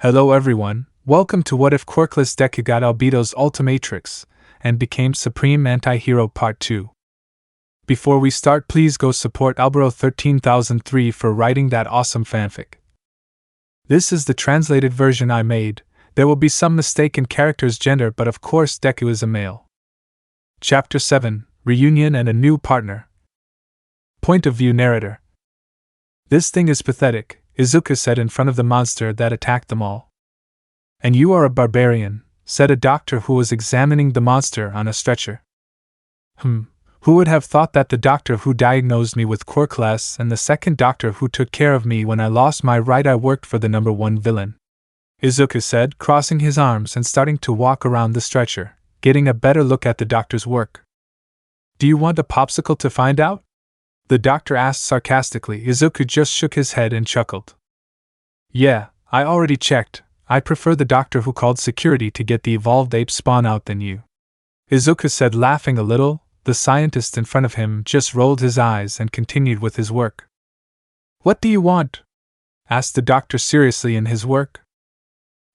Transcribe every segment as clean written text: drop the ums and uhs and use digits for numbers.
Hello everyone, welcome to What If Quirkless Deku got Albedo's Ultimatrix and became Supreme Anti-Hero Part 2. Before we start, please go support Albedo 13003 for writing that awesome fanfic. This is the translated version I made. There will be some mistake in character's gender, but of course Deku is a male. Chapter 7, Reunion and a New Partner. Point of view narrator. This thing is pathetic, Izuku said in front of the monster that attacked them all. And you are a barbarian, said a doctor who was examining the monster on a stretcher. Who would have thought that the doctor who diagnosed me with Quirkless and the second doctor who took care of me when I lost my right eye worked for the #1 villain? Izuku said, crossing his arms and starting to walk around the stretcher, getting a better look at the doctor's work. Do you want a popsicle to find out? The doctor asked sarcastically. Izuku just shook his head and chuckled. Yeah, I already checked. I prefer the doctor who called security to get the evolved ape spawn out than you. Izuku said, laughing a little. The scientist in front of him just rolled his eyes and continued with his work. What do you want? Asked the doctor seriously in his work.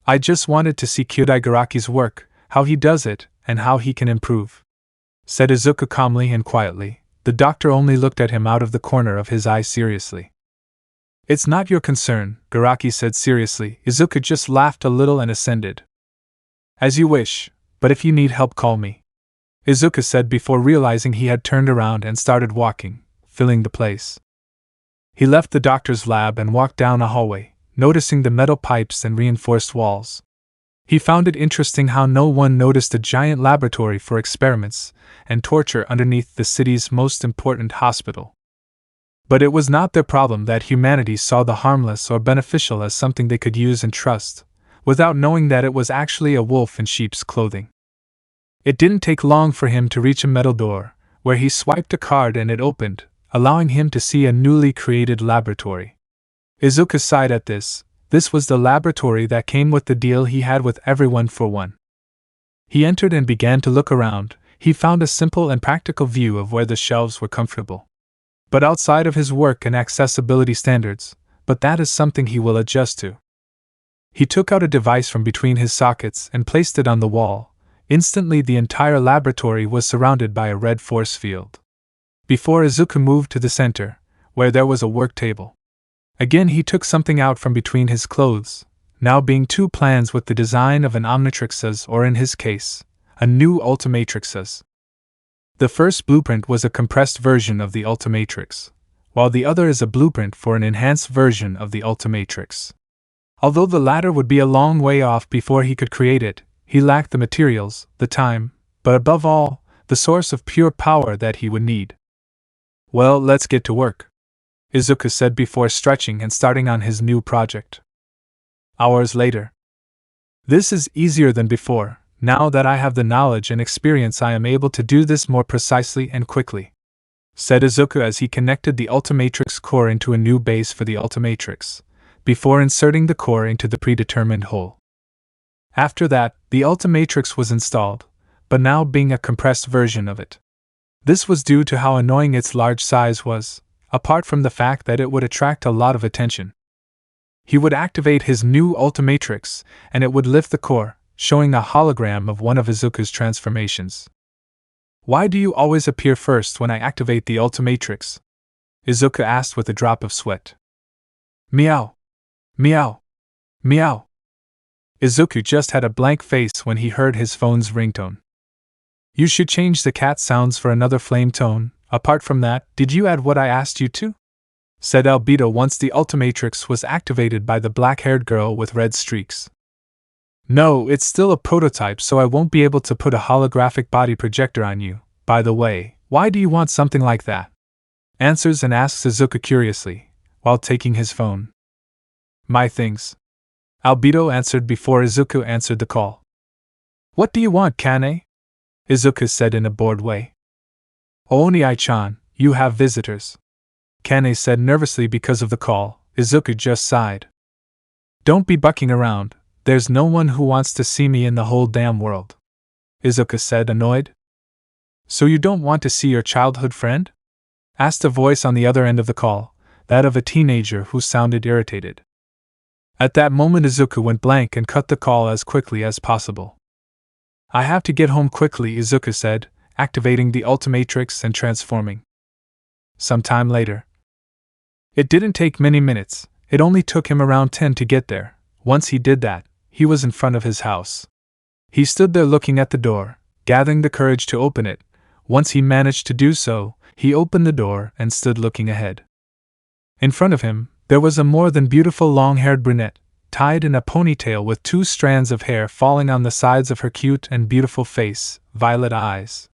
I just wanted to see Kyodai work, how he does it, and how he can improve, said Izuku calmly and quietly. The doctor only looked at him out of the corner of his eye seriously. It's not your concern, Garaki said seriously. Izuku just laughed a little and ascended. As you wish, but if you need help, call me, Izuku said before realizing he had turned around and started walking, filling the place. He left the doctor's lab and walked down a hallway, noticing the metal pipes and reinforced walls. He found it interesting how no one noticed a giant laboratory for experiments and torture underneath the city's most important hospital. But it was not their problem that humanity saw the harmless or beneficial as something they could use and trust, without knowing that it was actually a wolf in sheep's clothing. It didn't take long for him to reach a metal door, where he swiped a card and it opened, allowing him to see a newly created laboratory. Izuku sighed at this. This was the laboratory that came with the deal he had with everyone for one. He entered and began to look around. He found a simple and practical view of where the shelves were comfortable, but outside of his work and accessibility standards, but that is something he will adjust to. He took out a device from between his sockets and placed it on the wall. Instantly the entire laboratory was surrounded by a red force field. Before Izuku moved to the center, where there was a work table. Again he took something out from between his clothes, now being two plans with the design of an Omnitrix's, or in his case, a new Ultimatrix's. The first blueprint was a compressed version of the Ultimatrix, while the other is a blueprint for an enhanced version of the Ultimatrix. Although the latter would be a long way off before he could create it, he lacked the materials, the time, but above all, the source of pure power that he would need. Well, let's get to work, Izuku said before stretching and starting on his new project. Hours later. This is easier than before. Now that I have the knowledge and experience, I am able to do this more precisely and quickly, said Izuku as he connected the Ultimatrix core into a new base for the Ultimatrix, before inserting the core into the predetermined hole. After that, the Ultimatrix was installed, but now being a compressed version of it. This was due to how annoying its large size was, apart from the fact that it would attract a lot of attention. He would activate his new Ultimatrix, and it would lift the core, showing a hologram of one of Izuku's transformations. Why do you always appear first when I activate the Ultimatrix? Izuku asked with a drop of sweat. Meow. Meow. Meow. Izuku just had a blank face when he heard his phone's ringtone. You should change the cat sounds for another flame tone. Apart from that, did you add what I asked you to? Said Albedo once the Ultimatrix was activated by the black-haired girl with red streaks. No, it's still a prototype, so I won't be able to put a holographic body projector on you. By the way, why do you want something like that? Answers and asks Izuku curiously, while taking his phone. My things, Albedo answered before Izuku answered the call. What do you want, Kane? Izuku said in a bored way. Oni-chan, you have visitors, Kane said nervously because of the call. Izuku just sighed. Don't be bucking around, there's no one who wants to see me in the whole damn world, Izuku said, annoyed. So you don't want to see your childhood friend? Asked a voice on the other end of the call, that of a teenager who sounded irritated. At that moment Izuku went blank and cut the call as quickly as possible. I have to get home quickly, Izuku said, activating the Ultimatrix and transforming. Some time later. It didn't take many minutes, it only took him around 10 to get there. Once he did that, he was in front of his house. He stood there looking at the door, gathering the courage to open it. Once he managed to do so, he opened the door and stood looking ahead. In front of him, there was a more than beautiful long-haired brunette, tied in a ponytail with 2 strands of hair falling on the sides of her cute and beautiful face, violet eyes.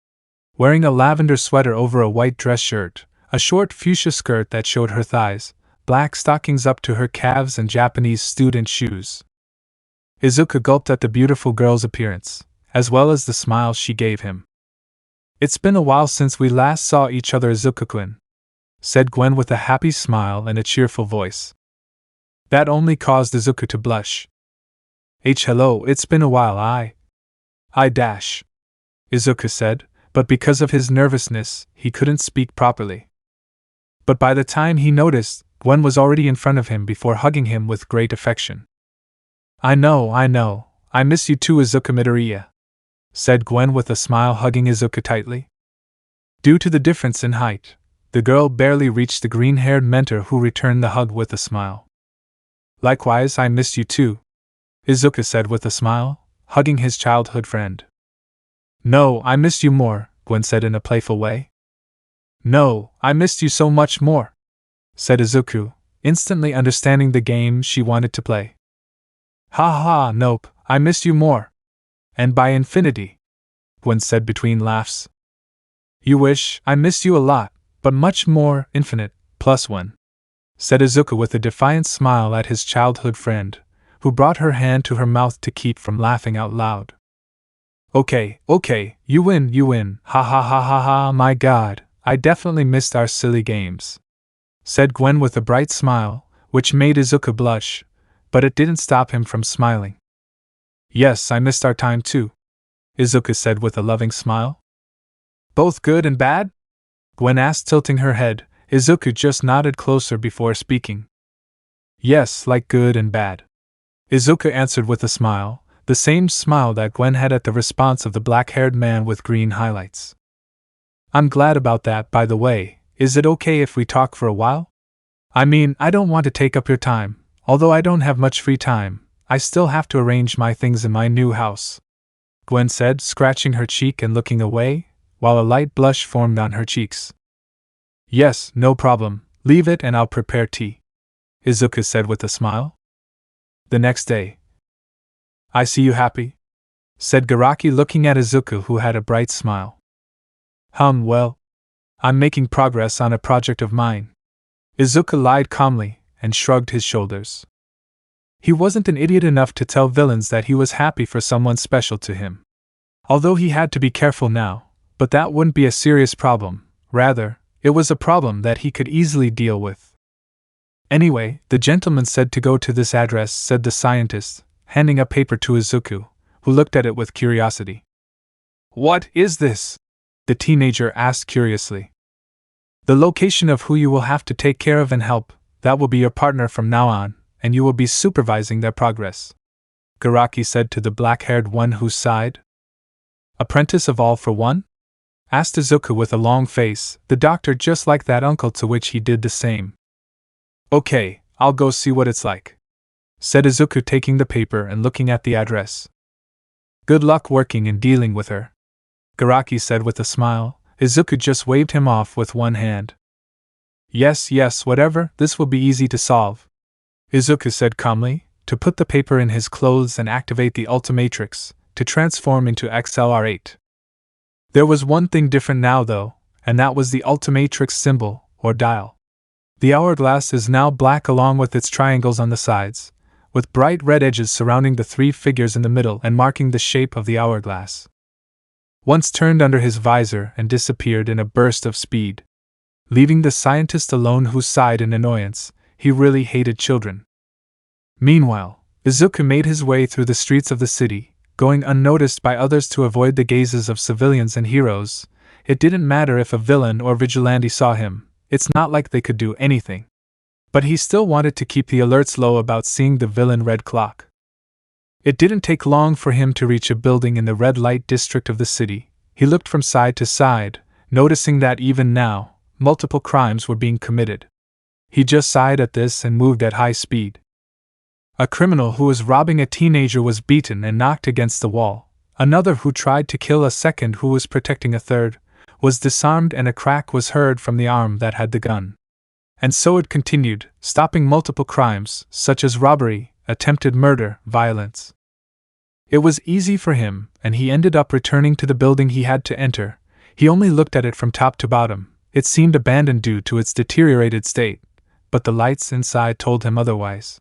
Wearing a lavender sweater over a white dress shirt, a short fuchsia skirt that showed her thighs, black stockings up to her calves and Japanese student shoes. Izuku gulped at the beautiful girl's appearance, as well as the smile she gave him. It's been a while since we last saw each other, Izuku-kun, said Gwen with a happy smile and a cheerful voice. That only caused Izuku to blush. Hello, it's been a while, Izuku said, but because of his nervousness, he couldn't speak properly. But by the time he noticed, Gwen was already in front of him before hugging him with great affection. I know, I miss you too, Izuku Midoriya, said Gwen with a smile, hugging Izuku tightly. Due to the difference in height, the girl barely reached the green-haired mentor, who returned the hug with a smile. Likewise, I miss you too, Izuku said with a smile, hugging his childhood friend. No, I missed you more, Gwen said in a playful way. No, I missed you so much more, said Izuku, instantly understanding the game she wanted to play. Nope, I missed you more. And by infinity, Gwen said between laughs. You wish, I missed you a lot, but much more, infinite, +1, said Izuku with a defiant smile at his childhood friend, who brought her hand to her mouth to keep from laughing out loud. Okay, you win, ha, my god, I definitely missed our silly games, said Gwen with a bright smile, which made Izuku blush, but it didn't stop him from smiling. Yes, I missed our time too, Izuku said with a loving smile. Both good and bad? Gwen asked, tilting her head. Izuku just nodded closer before speaking. Yes, like good and bad, Izuku answered with a smile, the same smile that Gwen had at the response of the black-haired man with green highlights. I'm glad about that, by the way. Is it okay if we talk for a while? I mean, I don't want to take up your time. Although I don't have much free time, I still have to arrange my things in my new house, Gwen said, scratching her cheek and looking away, while a light blush formed on her cheeks. Yes, no problem, leave it and I'll prepare tea, Izuku said with a smile. The next day. I see you happy, said Garaki, looking at Izuku, who had a bright smile. Well, I'm making progress on a project of mine, Izuku lied calmly, and shrugged his shoulders. He wasn't an idiot enough to tell villains that he was happy for someone special to him. Although he had to be careful now, but that wouldn't be a serious problem, rather, it was a problem that he could easily deal with. Anyway, the gentleman said to go to this address, said the scientist, handing a paper to Izuku, who looked at it with curiosity. What is this? The teenager asked curiously. The location of who you will have to take care of and help. That will be your partner from now on, and you will be supervising their progress, Garaki said to the black-haired one, who sighed. Apprentice of All for One? Asked Izuku with a long face, the doctor just like that uncle to which he did the same. Okay, I'll go see what it's like, said Izuku, taking the paper and looking at the address. Good luck working and dealing with her, Garaki said with a smile. Izuku just waved him off with one hand. Yes, whatever, this will be easy to solve, Izuku said calmly, to put the paper in his clothes and activate the Ultimatrix, to transform into XLR8. There was one thing different now though, and that was the Ultimatrix symbol, or dial. The hourglass is now black along with its triangles on the sides, with bright red edges surrounding the 3 figures in the middle and marking the shape of the hourglass. Once turned under his visor and disappeared in a burst of speed, leaving the scientist alone, who sighed in annoyance. He really hated children. Meanwhile, Izuku made his way through the streets of the city, going unnoticed by others to avoid the gazes of civilians and heroes. It didn't matter if a villain or vigilante saw him, it's not like they could do anything. But he still wanted to keep the alerts low about seeing the villain Red Clock. It didn't take long for him to reach a building in the red light district of the city. He looked from side to side, noticing that even now, multiple crimes were being committed. He just sighed at this and moved at high speed. A criminal who was robbing a teenager was beaten and knocked against the wall. Another who tried to kill a second who was protecting a third was disarmed, and a crack was heard from the arm that had the gun. And so it continued, stopping multiple crimes, such as robbery, attempted murder, violence. It was easy for him, and he ended up returning to the building he had to enter. He only looked at it from top to bottom. It seemed abandoned due to its deteriorated state, but the lights inside told him otherwise.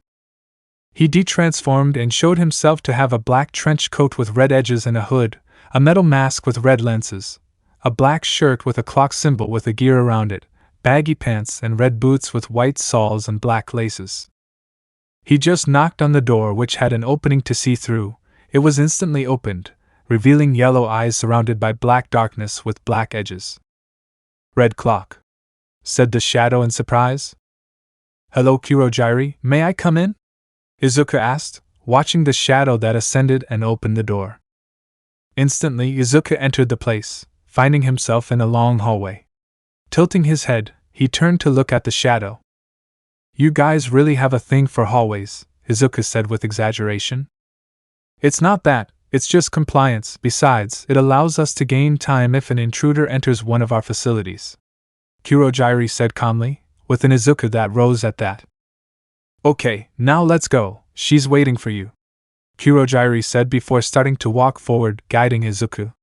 He detransformed and showed himself to have a black trench coat with red edges and a hood, a metal mask with red lenses, a black shirt with a clock symbol with a gear around it, baggy pants and red boots with white soles and black laces. He just knocked on the door, which had an opening to see through. It was instantly opened, revealing yellow eyes surrounded by black darkness with black edges. "Red Clock," said the shadow in surprise. "Hello, Kurojiri, may I come in?" Izuku asked, watching the shadow that ascended and opened the door. Instantly, Izuku entered the place, finding himself in a long hallway. Tilting his head, he turned to look at the shadow. "You guys really have a thing for hallways," Izuku said with exaggeration. "It's not that, it's just compliance. Besides, it allows us to gain time if an intruder enters one of our facilities," Kurojiri said calmly, with an Izuku that rose at that. "Okay, now let's go, she's waiting for you," Kurojiri said before starting to walk forward, guiding Izuku.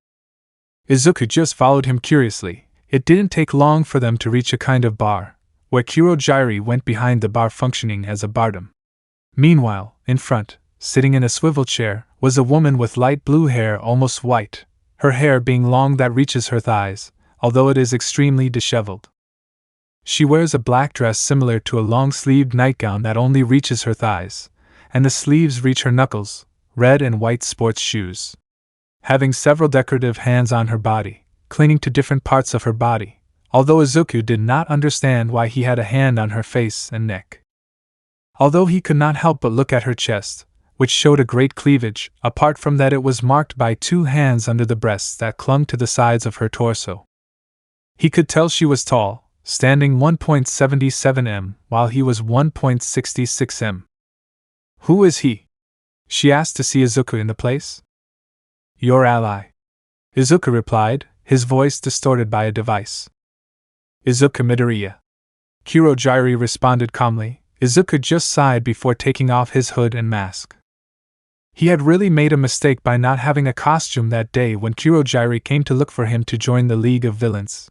Izuku just followed him curiously. It didn't take long for them to reach a kind of bar, where Kurojiri went behind the bar functioning as a barroom. Meanwhile, in front, sitting in a swivel chair, was a woman with light blue hair almost white, her hair being long that reaches her thighs, although it is extremely disheveled. She wears a black dress similar to a long-sleeved nightgown that only reaches her thighs, and the sleeves reach her knuckles, red and white sports shoes. Having several decorative hands on her body, clinging to different parts of her body, although Izuku did not understand why he had a hand on her face and neck. Although he could not help but look at her chest, which showed a great cleavage, apart from that it was marked by two hands under the breasts that clung to the sides of her torso. He could tell she was tall, standing 1.77 m, while he was 1.66 m. "Who is he?" she asked to see Izuku in the place. "Your ally," Izuku replied, his voice distorted by a device. "Izuku Midoriya," Kurojiri responded calmly. Izuku just sighed before taking off his hood and mask. He had really made a mistake by not having a costume that day when Kurojiri came to look for him to join the League of Villains.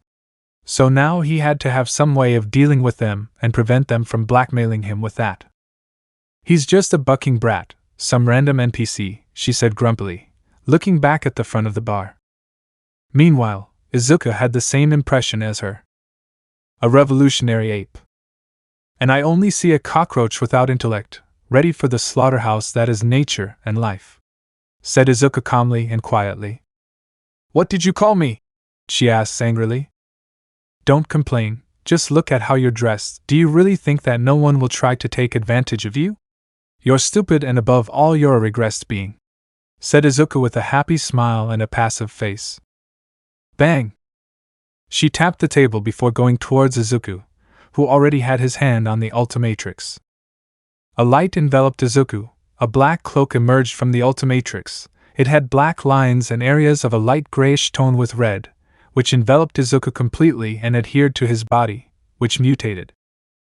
So now he had to have some way of dealing with them and prevent them from blackmailing him with that. "He's just a bucking brat, some random NPC," she said grumpily, looking back at the front of the bar. Meanwhile, Izuku had the same impression as her. "A revolutionary ape. And I only see a cockroach without intellect, ready for the slaughterhouse that is nature and life," said Izuku calmly and quietly. "What did you call me?" she asked angrily. "Don't complain, just look at how you're dressed. Do you really think that no one will try to take advantage of you? You're stupid, and above all you're a regressed being," said Izuku with a happy smile and a passive face. Bang! She tapped the table before going towards Izuku, who already had his hand on the Ultimatrix. A light enveloped Izuku, a black cloak emerged from the Ultimatrix. It had black lines and areas of a light grayish tone with red, which enveloped Izuku completely and adhered to his body, which mutated.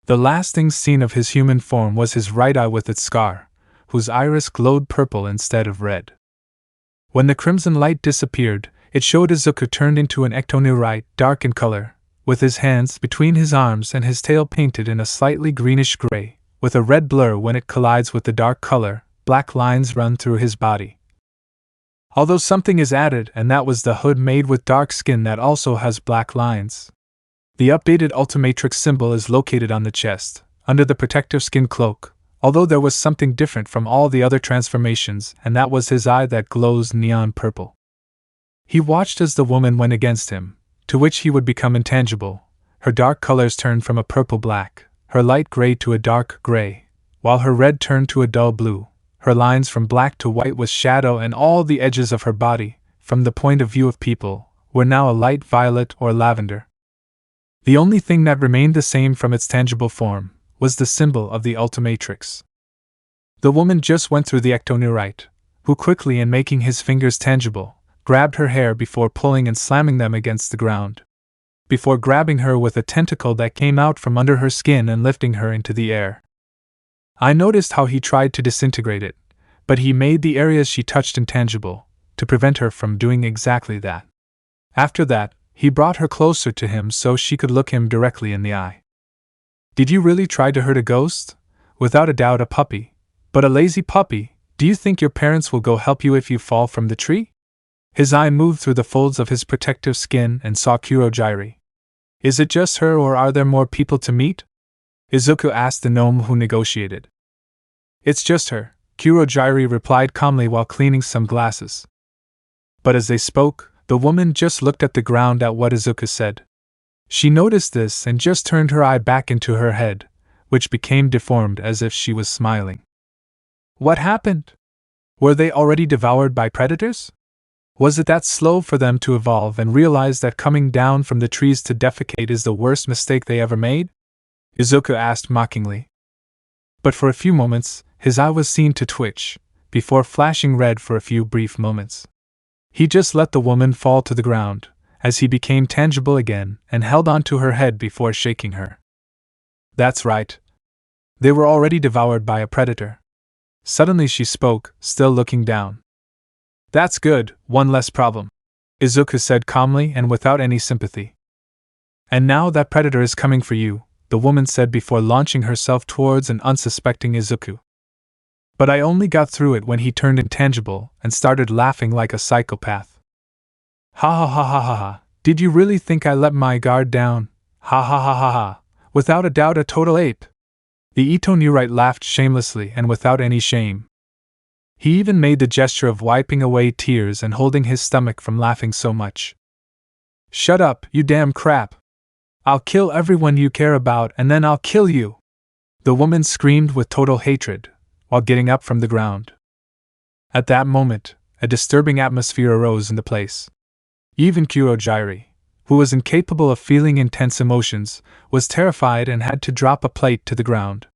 The last thing seen of his human form was his right eye with its scar, whose iris glowed purple instead of red. When the crimson light disappeared, it showed Izuku turned into an ectoneurite, dark in color, with his hands between his arms and his tail painted in a slightly greenish gray, with a red blur when it collides with the dark color. Black lines run through his body. Although something is added, and that was the hood made with dark skin that also has black lines. The updated Ultimatrix symbol is located on the chest, under the protective skin cloak, although there was something different from all the other transformations, and that was his eye that glows neon purple. He watched as the woman went against him, to which he would become intangible. Her dark colors turned from a purple-black, her light gray to a dark gray, while her red turned to a dull blue, her lines from black to white with shadow, and all the edges of her body, from the point of view of people, were now a light violet or lavender. The only thing that remained the same from its tangible form was the symbol of the Ultimatrix. The woman just went through the ectonurite, who quickly, in making his fingers tangible, grabbed her hair before pulling and slamming them against the ground, before grabbing her with a tentacle that came out from under her skin and lifting her into the air. I noticed how he tried to disintegrate it, but he made the areas she touched intangible, to prevent her from doing exactly that. After that, he brought her closer to him so she could look him directly in the eye. Did you really try to hurt a ghost? Without a doubt a puppy, but a lazy puppy. Do you think your parents will go help you if you fall from the tree? His eye moved through the folds of his protective skin and saw Kurogyri. Is it just her, or are there more people to meet? Izuku asked the gnome who negotiated. It's just her, Kurogyri replied calmly while cleaning some glasses. But as they spoke, the woman just looked at the ground at what Izuku said. She noticed this and just turned her eye back into her head, which became deformed as if she was smiling. What happened? Were they already devoured by predators? Was it that slow for them to evolve and realize that coming down from the trees to defecate is the worst mistake they ever made? Izuku asked mockingly. But for a few moments, his eye was seen to twitch, before flashing red for a few brief moments. He just let the woman fall to the ground, as he became tangible again, and held onto her head before shaking her. That's right. They were already devoured by a predator. Suddenly she spoke, still looking down. That's good, one less problem, Izuku said calmly and without any sympathy. And now that predator is coming for you, the woman said before launching herself towards an unsuspecting Izuku. But I only got through it when he turned intangible and started laughing like a psychopath. Ha ha ha ha ha ha, did you really think I let my guard down? Ha ha ha ha ha, without a doubt a total ape. The Itonurite laughed shamelessly and without any shame. He even made the gesture of wiping away tears and holding his stomach from laughing so much. Shut up, you damn crap. I'll kill everyone you care about and then I'll kill you. The woman screamed with total hatred, while getting up from the ground. At that moment, a disturbing atmosphere arose in the place. Even Kurogyri, who was incapable of feeling intense emotions, was terrified and had to drop a plate to the ground.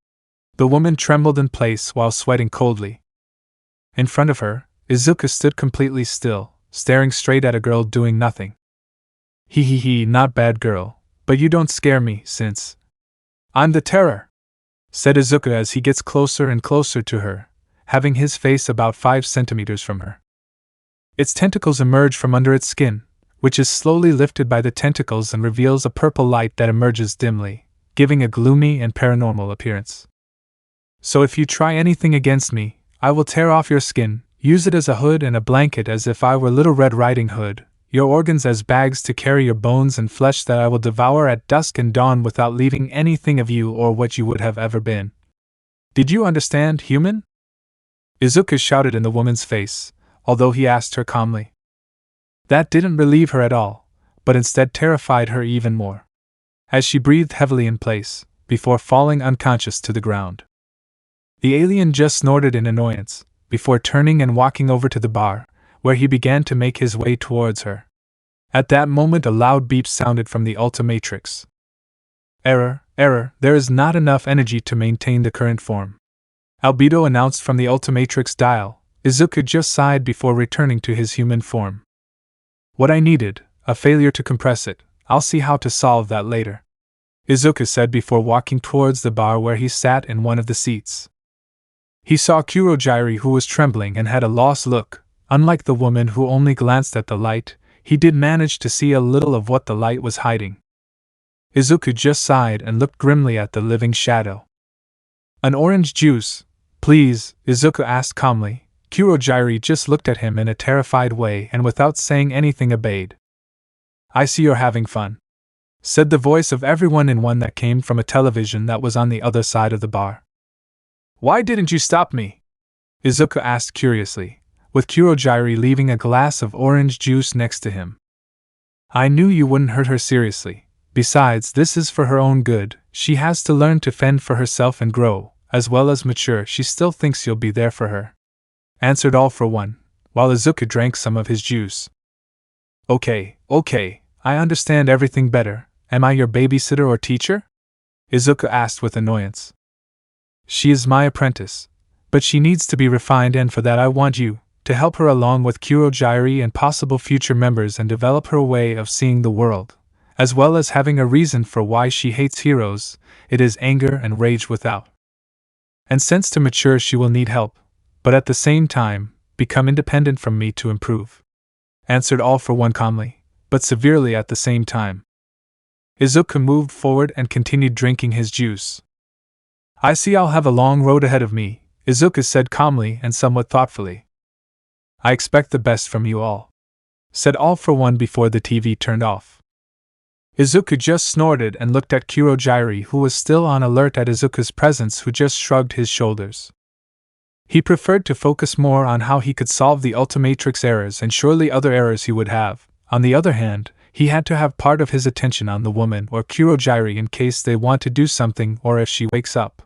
The woman trembled in place while sweating coldly. In front of her, Izuku stood completely still, staring straight at a girl doing nothing. He, not bad girl, but you don't scare me, since I'm the terror, said Izuku as he gets closer and closer to her, having his face about 5 centimeters from her. Its tentacles emerge from under its skin, which is slowly lifted by the tentacles and reveals a purple light that emerges dimly, giving a gloomy and paranormal appearance. So if you try anything against me, I will tear off your skin, use it as a hood and a blanket as if I were Little Red Riding Hood, your organs as bags to carry your bones and flesh that I will devour at dusk and dawn without leaving anything of you or what you would have ever been. Did you understand, human? Izuku shouted in the woman's face, although he asked her calmly. That didn't relieve her at all, but instead terrified her even more, as she breathed heavily in place, before falling unconscious to the ground. The alien just snorted in annoyance, before turning and walking over to the bar, where he began to make his way towards her. At that moment a loud beep sounded from the Ultimatrix. Error, there is not enough energy to maintain the current form. Albedo announced from the Ultimatrix dial. Izuku just sighed before returning to his human form. What I needed, a failure to compress it. I'll see how to solve that later, Izuku said before walking towards the bar where he sat in one of the seats. He saw Kurogyri, who was trembling and had a lost look. Unlike the woman who only glanced at the light, he did manage to see a little of what the light was hiding. Izuku just sighed and looked grimly at the living shadow. An orange juice, please, Izuku asked calmly. Kurogyri just looked at him in a terrified way and without saying anything obeyed. I see you're having fun, said the voice of everyone in one that came from a television that was on the other side of the bar. Why didn't you stop me? Izuku asked curiously, with Kurogyri leaving a glass of orange juice next to him. I knew you wouldn't hurt her seriously, Besides, this is for her own good. She has to learn to fend for herself and grow, as well as mature. She still thinks you'll be there for her," answered All for One, while Izuku drank some of his juice. Okay, I understand everything better. Am I your babysitter or teacher?" Izuku asked with annoyance. "She is my apprentice, but she needs to be refined, and for that I want you to help her along with Kurojiiri and possible future members and develop her way of seeing the world, as well as having a reason for why she hates heroes. It is anger and rage without. And since to mature she will need help, but at the same time, become independent from me to improve," answered All for One calmly, but severely at the same time. Izuku moved forward and continued drinking his juice. "I see I'll have a long road ahead of me," Izuku said calmly and somewhat thoughtfully. "I expect the best from you all," said All for One before the TV turned off. Izuku just snorted and looked at Kurojiiri, who was still on alert at Izuku's presence, who just shrugged his shoulders. He preferred to focus more on how he could solve the Ultimatrix errors and surely other errors he would have. On the other hand, he had to have part of his attention on the woman or Kurojiiri in case they want to do something or if she wakes up.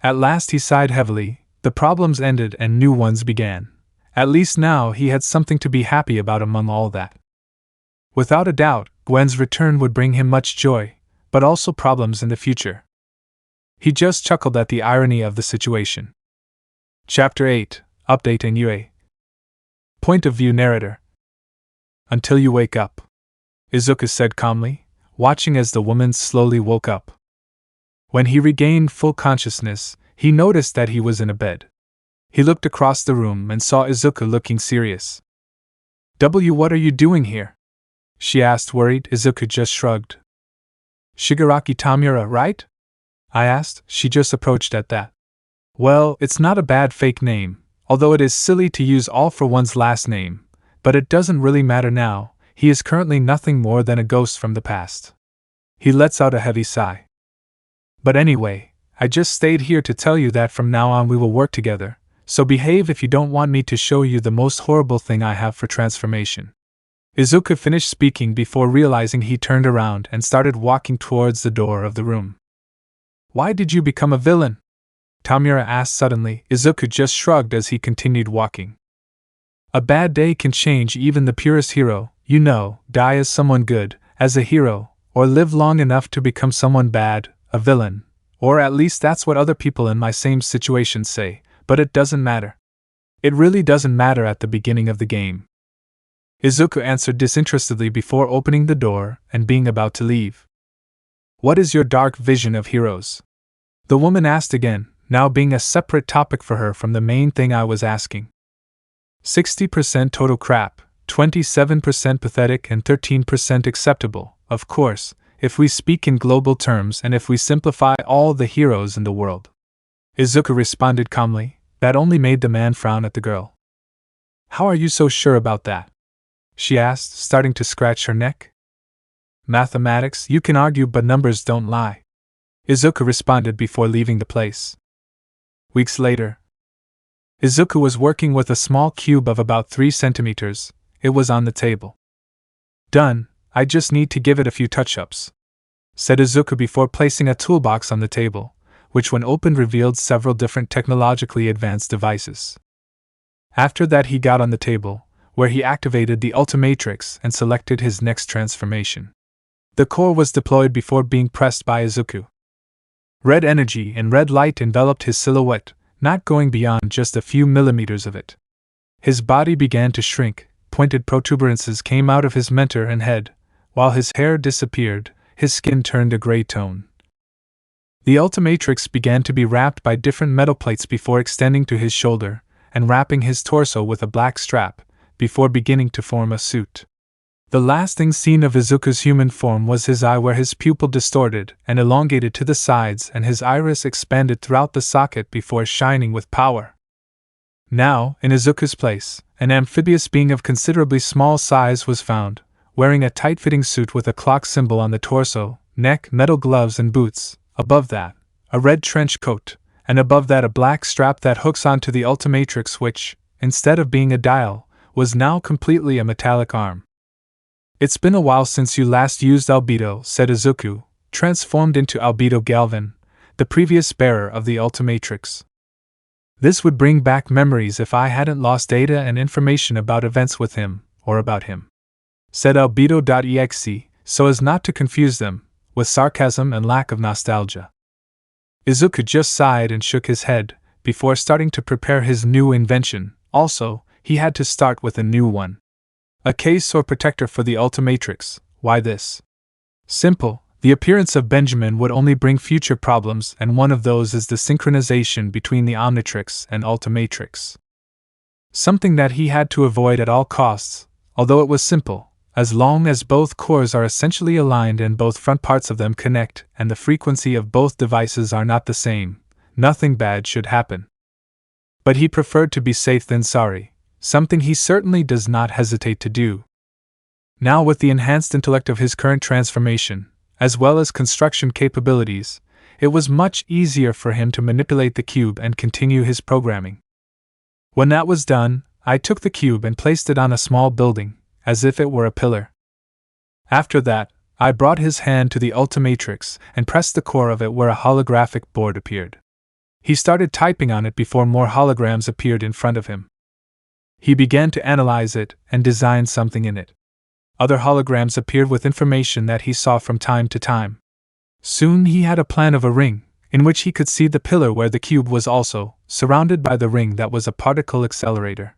At last he sighed heavily. The problems ended and new ones began. At least now he had something to be happy about among all that. Without a doubt, Gwen's return would bring him much joy, but also problems in the future. He just chuckled at the irony of the situation. Chapter 8, Update in UA. Point of view narrator. "Until you wake up," Izuku said calmly, watching as the woman slowly woke up. When he regained full consciousness, he noticed that he was in a bed. He looked across the room and saw Izuku looking serious. What are you doing here?" she asked, worried. Izuku just shrugged. "Shigaraki Tamura, right?" I asked. She just approached at that. "Well, it's not a bad fake name, although it is silly to use All for One's last name, but it doesn't really matter now. He is currently nothing more than a ghost from the past." He lets out a heavy sigh. "But anyway, I just stayed here to tell you that from now on we will work together, so behave if you don't want me to show you the most horrible thing I have for transformation." Izuku finished speaking before realizing he turned around and started walking towards the door of the room. "Why did you become a villain?" Tamura asked suddenly. Izuku just shrugged as he continued walking. "A bad day can change even the purest hero, die as someone good, as a hero, or live long enough to become someone bad, a villain, or at least that's what other people in my same situation say, but it doesn't matter. It really doesn't matter at the beginning of the game." Izuku answered disinterestedly before opening the door and being about to leave. "What is your dark vision of heroes?" the woman asked again, now being a separate topic for her from the main thing I was asking. 60% total crap, 27% pathetic and 13% acceptable, of course, if we speak in global terms and if we simplify all the heroes in the world. Izuku responded calmly. That only made the man frown at the girl. "How are you so sure about that?" she asked, starting to scratch her neck. "Mathematics, you can argue, but numbers don't lie," Izuku responded before leaving the place. Weeks later, Izuku was working with a small cube of about 3 centimeters. It was on the table. "Done, I just need to give it a few touch-ups," said Izuku before placing a toolbox on the table, which when opened revealed several different technologically advanced devices. After that he got on the table, where he activated the Ultimatrix and selected his next transformation. The core was deployed before being pressed by Izuku. Red energy and red light enveloped his silhouette, not going beyond just a few millimeters of it. His body began to shrink, pointed protuberances came out of his mentor and head, while his hair disappeared, his skin turned a gray tone. The Ultimatrix began to be wrapped by different metal plates before extending to his shoulder, and wrapping his torso with a black strap, before beginning to form a suit. The last thing seen of Izuku's human form was his eye, where his pupil distorted and elongated to the sides and his iris expanded throughout the socket before shining with power. Now, in Izuku's place, an amphibious being of considerably small size was found, wearing a tight-fitting suit with a clock symbol on the torso, neck, metal gloves and boots, above that, a red trench coat, and above that a black strap that hooks onto the Ultimatrix, which, instead of being a dial, was now completely a metallic arm. "It's been a while since you last used Albedo," said Izuku, transformed into Albedo Galvan, the previous bearer of the Ultimatrix. "This would bring back memories if I hadn't lost data and information about events with him, or about him," said Albedo.exe, so as not to confuse them, with sarcasm and lack of nostalgia. Izuku just sighed and shook his head, before starting to prepare his new invention. Also, he had to start with a new one. A case or protector for the Ultimatrix. Why this? Simple. The appearance of Benjamin would only bring future problems, and one of those is the synchronization between the Omnitrix and Ultimatrix. Something that he had to avoid at all costs, although it was simple. As long as both cores are essentially aligned and both front parts of them connect, and the frequency of both devices are not the same, nothing bad should happen. But he preferred to be safe than sorry, something he certainly does not hesitate to do. Now, with the enhanced intellect of his current transformation, as well as construction capabilities, it was much easier for him to manipulate the cube and continue his programming. When that was done, I took the cube and placed it on a small building, as if it were a pillar. After that, I brought his hand to the Ultimatrix and pressed the core of it where a holographic board appeared. He started typing on it before more holograms appeared in front of him. He began to analyze it and design something in it. Other holograms appeared with information that he saw from time to time. Soon he had a plan of a ring, in which he could see the pillar where the cube was also, surrounded by the ring that was a particle accelerator.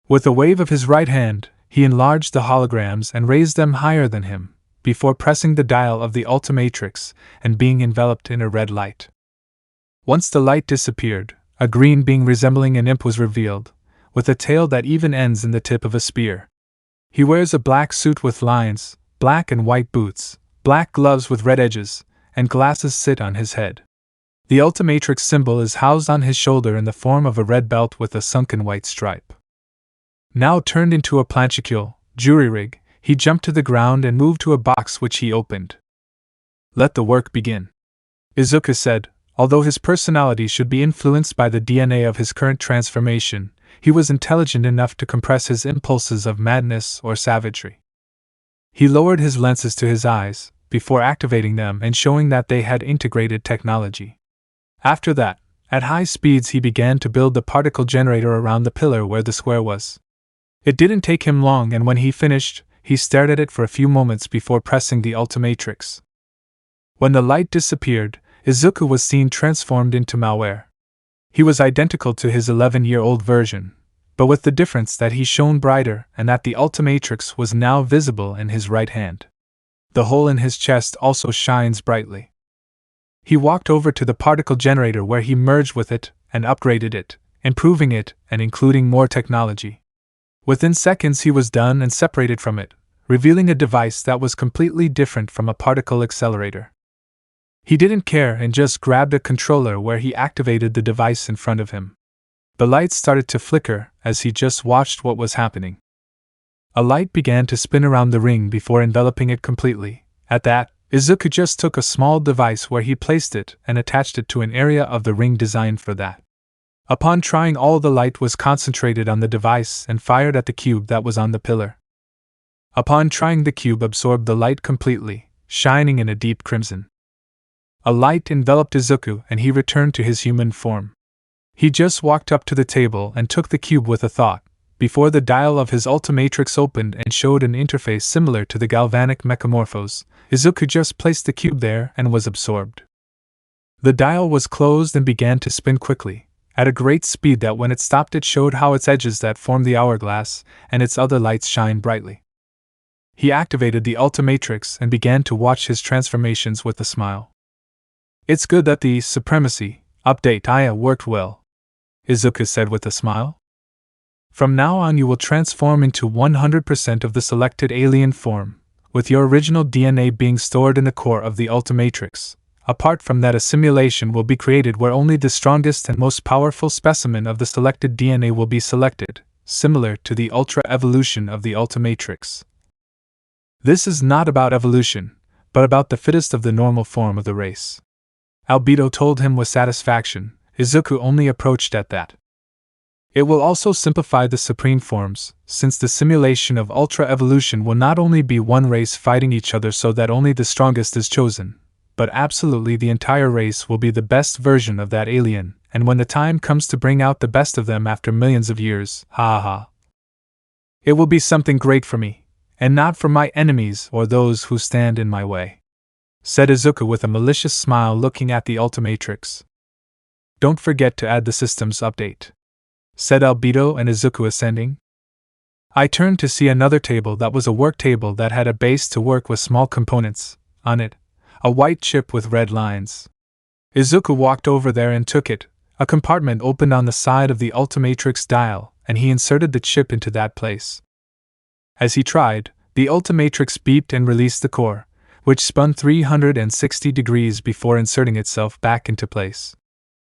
With a wave of his right hand, he enlarged the holograms and raised them higher than him, before pressing the dial of the Ultimatrix and being enveloped in a red light. Once the light disappeared, a green being resembling an imp was revealed, with a tail that even ends in the tip of a spear. He wears a black suit with lines, black and white boots, black gloves with red edges, and glasses sit on his head. The Ultimatrix symbol is housed on his shoulder in the form of a red belt with a sunken white stripe. Now turned into a planchicule, jury-rig, he jumped to the ground and moved to a box which he opened. "Let the work begin," Izuku said. Although his personality should be influenced by the DNA of his current transformation, he was intelligent enough to compress his impulses of madness or savagery. He lowered his lenses to his eyes, before activating them and showing that they had integrated technology. After that, at high speeds he began to build the particle generator around the pillar where the square was. It didn't take him long, and when he finished, he stared at it for a few moments before pressing the Ultimatrix. When the light disappeared, Izuku was seen transformed into malware. He was identical to his 11-year-old version, but with the difference that he shone brighter and that the Ultimatrix was now visible in his right hand. The hole in his chest also shines brightly. He walked over to the particle generator where he merged with it and upgraded it, improving it and including more technology. Within seconds he was done and separated from it, revealing a device that was completely different from a particle accelerator. He didn't care and just grabbed a controller where he activated the device in front of him. The lights started to flicker as he just watched what was happening. A light began to spin around the ring before enveloping it completely. At that, Izuku just took a small device where he placed it and attached it to an area of the ring designed for that. Upon trying, all the light was concentrated on the device and fired at the cube that was on the pillar. Upon trying, the cube absorbed the light completely, shining in a deep crimson. A light enveloped Izuku and he returned to his human form. He just walked up to the table and took the cube with a thought, before the dial of his Ultimatrix opened and showed an interface similar to the galvanic mechamorphose. Izuku just placed the cube there and was absorbed. The dial was closed and began to spin quickly, at a great speed that when it stopped it showed how its edges that formed the hourglass and its other lights shined brightly. He activated the Ultimatrix and began to watch his transformations with a smile. "It's good that the Supremacy update IA worked well," Izuku said with a smile. "From now on you will transform into 100% of the selected alien form, with your original DNA being stored in the core of the Ultimatrix. Apart from that, a simulation will be created where only the strongest and most powerful specimen of the selected DNA will be selected, similar to the Ultra Evolution of the Ultimatrix. This is not about evolution, but about the fittest of the normal form of the race," Albedo told him with satisfaction. Izuku only approached at that. It will also simplify the supreme forms, since the simulation of Ultra Evolution will not only be one race fighting each other so that only the strongest is chosen, but absolutely the entire race will be the best version of that alien, and when the time comes to bring out the best of them after millions of years, ha ha. It will be something great for me, and not for my enemies or those who stand in my way, said Izuku with a malicious smile looking at the Ultimatrix. Don't forget to add the system's update, said Albedo and Izuku ascending. I turned to see another table that was a work table that had a base to work with small components, on it, a white chip with red lines. Izuku walked over there and took it. A compartment opened on the side of the Ultimatrix dial, and he inserted the chip into that place. As he tried, the Ultimatrix beeped and released the core, which spun 360 degrees before inserting itself back into place.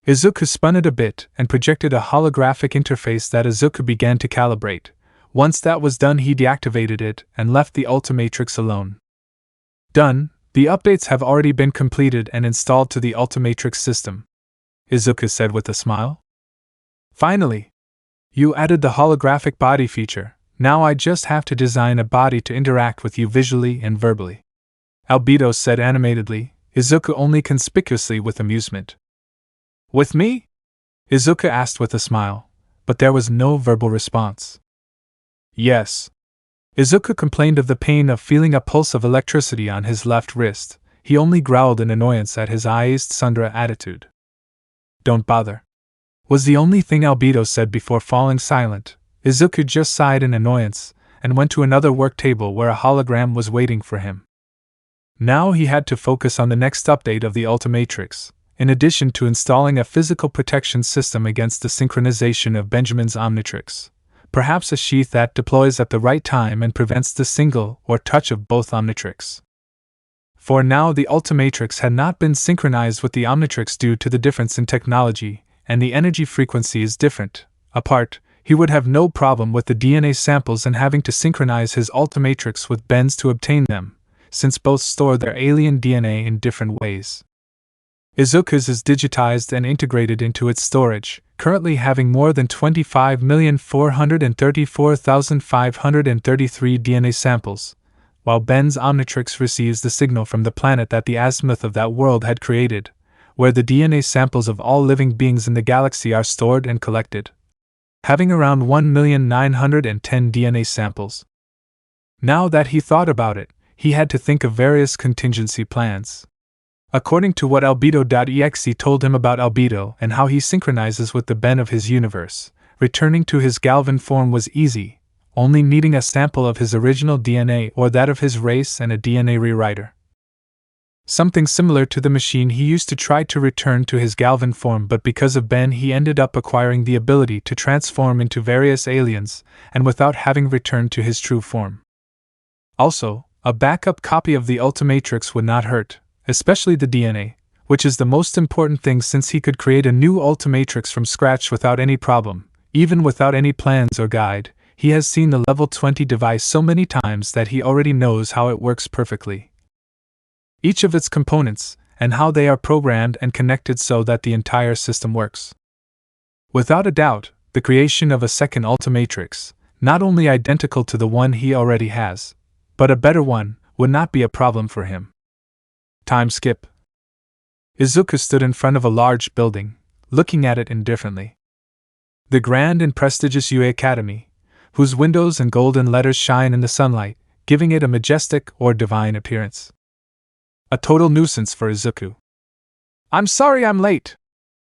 Izuku spun it a bit and projected a holographic interface that Izuku began to calibrate. Once that was done, he deactivated it and left the Ultimatrix alone. Done, the updates have already been completed and installed to the Ultimatrix system, Izuku said with a smile. Finally, you added the holographic body feature. Now I just have to design a body to interact with you visually and verbally, Albedo said animatedly, Izuku only conspicuously with amusement. With me? Izuku asked with a smile, but there was no verbal response. Yes. Izuku complained of the pain of feeling a pulse of electricity on his left wrist. He only growled in annoyance at his Aized Sundra attitude. Don't bother, was the only thing Albedo said before falling silent. Izuku just sighed in annoyance and went to another work table where a hologram was waiting for him. Now he had to focus on the next update of the Ultimatrix, in addition to installing a physical protection system against the synchronization of Benjamin's Omnitrix. Perhaps a sheath that deploys at the right time and prevents the single or touch of both Omnitrix. For now the Ultimatrix had not been synchronized with the Omnitrix due to the difference in technology, and the energy frequency is different. Apart, he would have no problem with the DNA samples and having to synchronize his Ultimatrix with Ben's to obtain them, since both store their alien DNA in different ways. Izuku's is digitized and integrated into its storage, currently having more than 25,434,533 DNA samples, while Ben's Omnitrix receives the signal from the planet that the azimuth of that world had created, where the DNA samples of all living beings in the galaxy are stored and collected, having around 1,910 DNA samples. Now that he thought about it, he had to think of various contingency plans. According to what Albedo.exe told him about Albedo and how he synchronizes with the Ben of his universe, returning to his Galvan form was easy, only needing a sample of his original DNA or that of his race and a DNA rewriter. Something similar to the machine he used to try to return to his Galvan form, but because of Ben he ended up acquiring the ability to transform into various aliens, and without having returned to his true form. Also, a backup copy of the Ultimatrix would not hurt, especially the DNA, which is the most important thing since he could create a new Ultimatrix from scratch without any problem, even without any plans or guide. He has seen the level 20 device so many times that he already knows how it works perfectly. Each of its components, and how they are programmed and connected so that the entire system works. Without a doubt, the creation of a second Ultimatrix, not only identical to the one he already has, but a better one, would not be a problem for him. Time skip. Izuku stood in front of a large building, looking at it indifferently. The grand and prestigious Yue Academy, whose windows and golden letters shine in the sunlight, giving it a majestic or divine appearance. A total nuisance for Izuku. "I'm sorry I'm late!"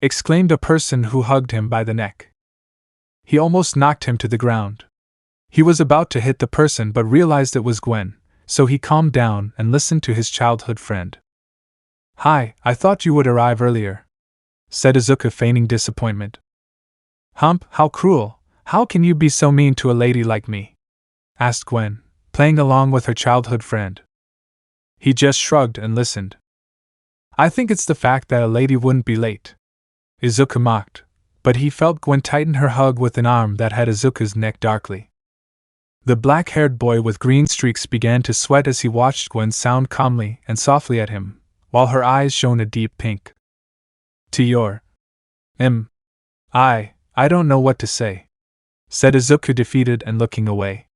exclaimed a person who hugged him by the neck. He almost knocked him to the ground. He was about to hit the person but realized it was Gwen, so he calmed down and listened to his childhood friend. "Hi, I thought you would arrive earlier," said Izuku, feigning disappointment. "Hump, how cruel! How can you be so mean to a lady like me?" asked Gwen, playing along with her childhood friend. He just shrugged and listened. "I think it's the fact that a lady wouldn't be late," Izuku mocked, but he felt Gwen tighten her hug with an arm that had Izuku's neck darkly. The black-haired boy with green streaks began to sweat as he watched Gwen sound calmly and softly at him, while her eyes shone a deep pink. "To your... I don't know what to say, said Izuku, defeated and looking away.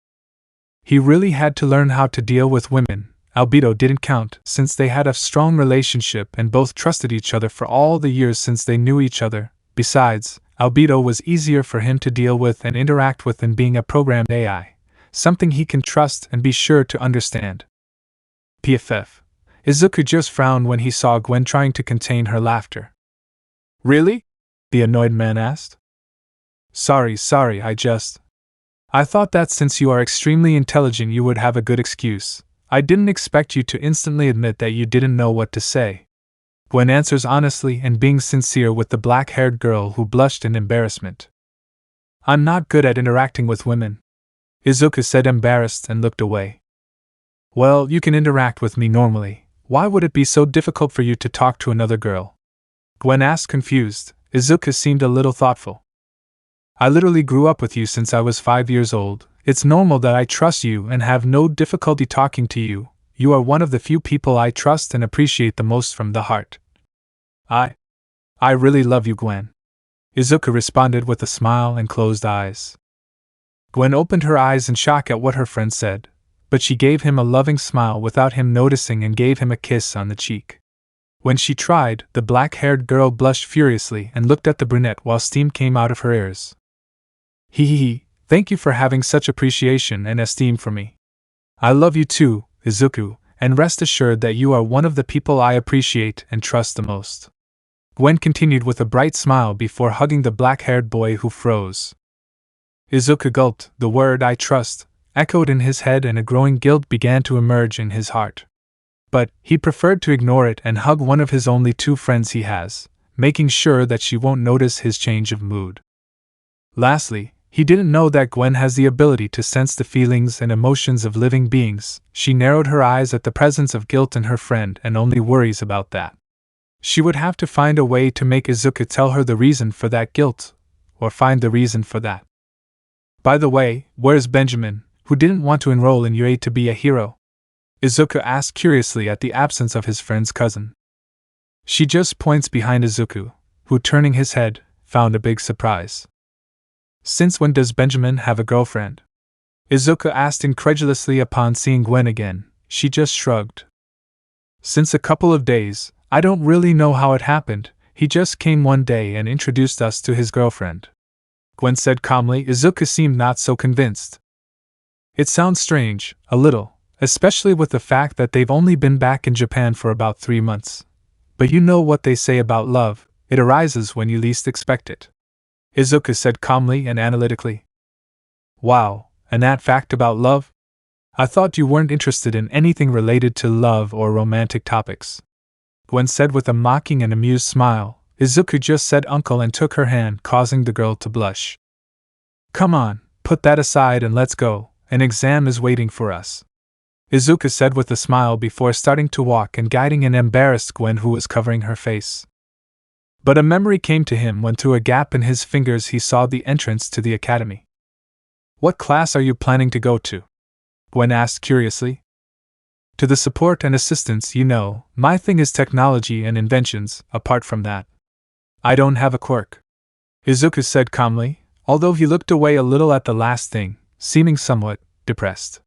He really had to learn how to deal with women. Albedo didn't count, since they had a strong relationship and both trusted each other for all the years since they knew each other. Besides, Albedo was easier for him to deal with and interact with than being a programmed AI, something he can trust and be sure to understand. PFF. Izuku just frowned when he saw Gwen trying to contain her laughter. Really? The annoyed man asked. Sorry, I thought that since you are extremely intelligent you would have a good excuse. I didn't expect you to instantly admit that you didn't know what to say. Gwen answers honestly and being sincere with the black-haired girl who blushed in embarrassment. I'm not good at interacting with women, Izuku said, embarrassed, and looked away. Well, you can interact with me normally. Why would it be so difficult for you to talk to another girl? Gwen asked, confused. Izuku seemed a little thoughtful. I literally grew up with you since I was 5 years old. It's normal that I trust you and have no difficulty talking to you. You are one of the few people I trust and appreciate the most from the heart. I really love you, Gwen, Izuku responded with a smile and closed eyes. Gwen opened her eyes in shock at what her friend said, but she gave him a loving smile without him noticing and gave him a kiss on the cheek. When she tried, the black-haired girl blushed furiously and looked at the brunette while steam came out of her ears. Hee, thank you for having such appreciation and esteem for me. I love you too, Izuku, and rest assured that you are one of the people I appreciate and trust the most. Gwen continued with a bright smile before hugging the black-haired boy who froze. Izuku gulped. The word "I trust" echoed in his head and a growing guilt began to emerge in his heart. But he preferred to ignore it and hug one of his only 2 friends he has, making sure that she won't notice his change of mood. Lastly, he didn't know that Gwen has the ability to sense the feelings and emotions of living beings. She narrowed her eyes at the presence of guilt in her friend and only worries about that. She would have to find a way to make Izuku tell her the reason for that guilt, or find the reason for that. By the way, where's Benjamin, who didn't want to enroll in UA to be a hero? Izuku asked curiously at the absence of his friend's cousin. She just points behind Izuku, who, turning his head, found a big surprise. Since when does Benjamin have a girlfriend? Izuku asked incredulously upon seeing Gwen again. She just shrugged. Since a couple of days. I don't really know how it happened. He just came one day and introduced us to his girlfriend, Gwen said calmly. Izuku seemed not so convinced. It sounds strange, a little, especially with the fact that they've only been back in Japan for about 3 months. But you know what they say about love, it arises when you least expect it, Izuku said calmly and analytically. Wow, and that fact about love? I thought you weren't interested in anything related to love or romantic topics, Gwen said with a mocking and amused smile. Izuku just said uncle and took her hand, causing the girl to blush. Come on, put that aside and let's go, an exam is waiting for us, Izuku said with a smile before starting to walk and guiding an embarrassed Gwen who was covering her face. But a memory came to him when through a gap in his fingers he saw the entrance to the academy. What class are you planning to go to? Gwen asked curiously. To the support and assistance, you know, my thing is technology and inventions. Apart from that, I don't have a quirk, Izuku said calmly, although he looked away a little at the last thing, seeming somewhat depressed.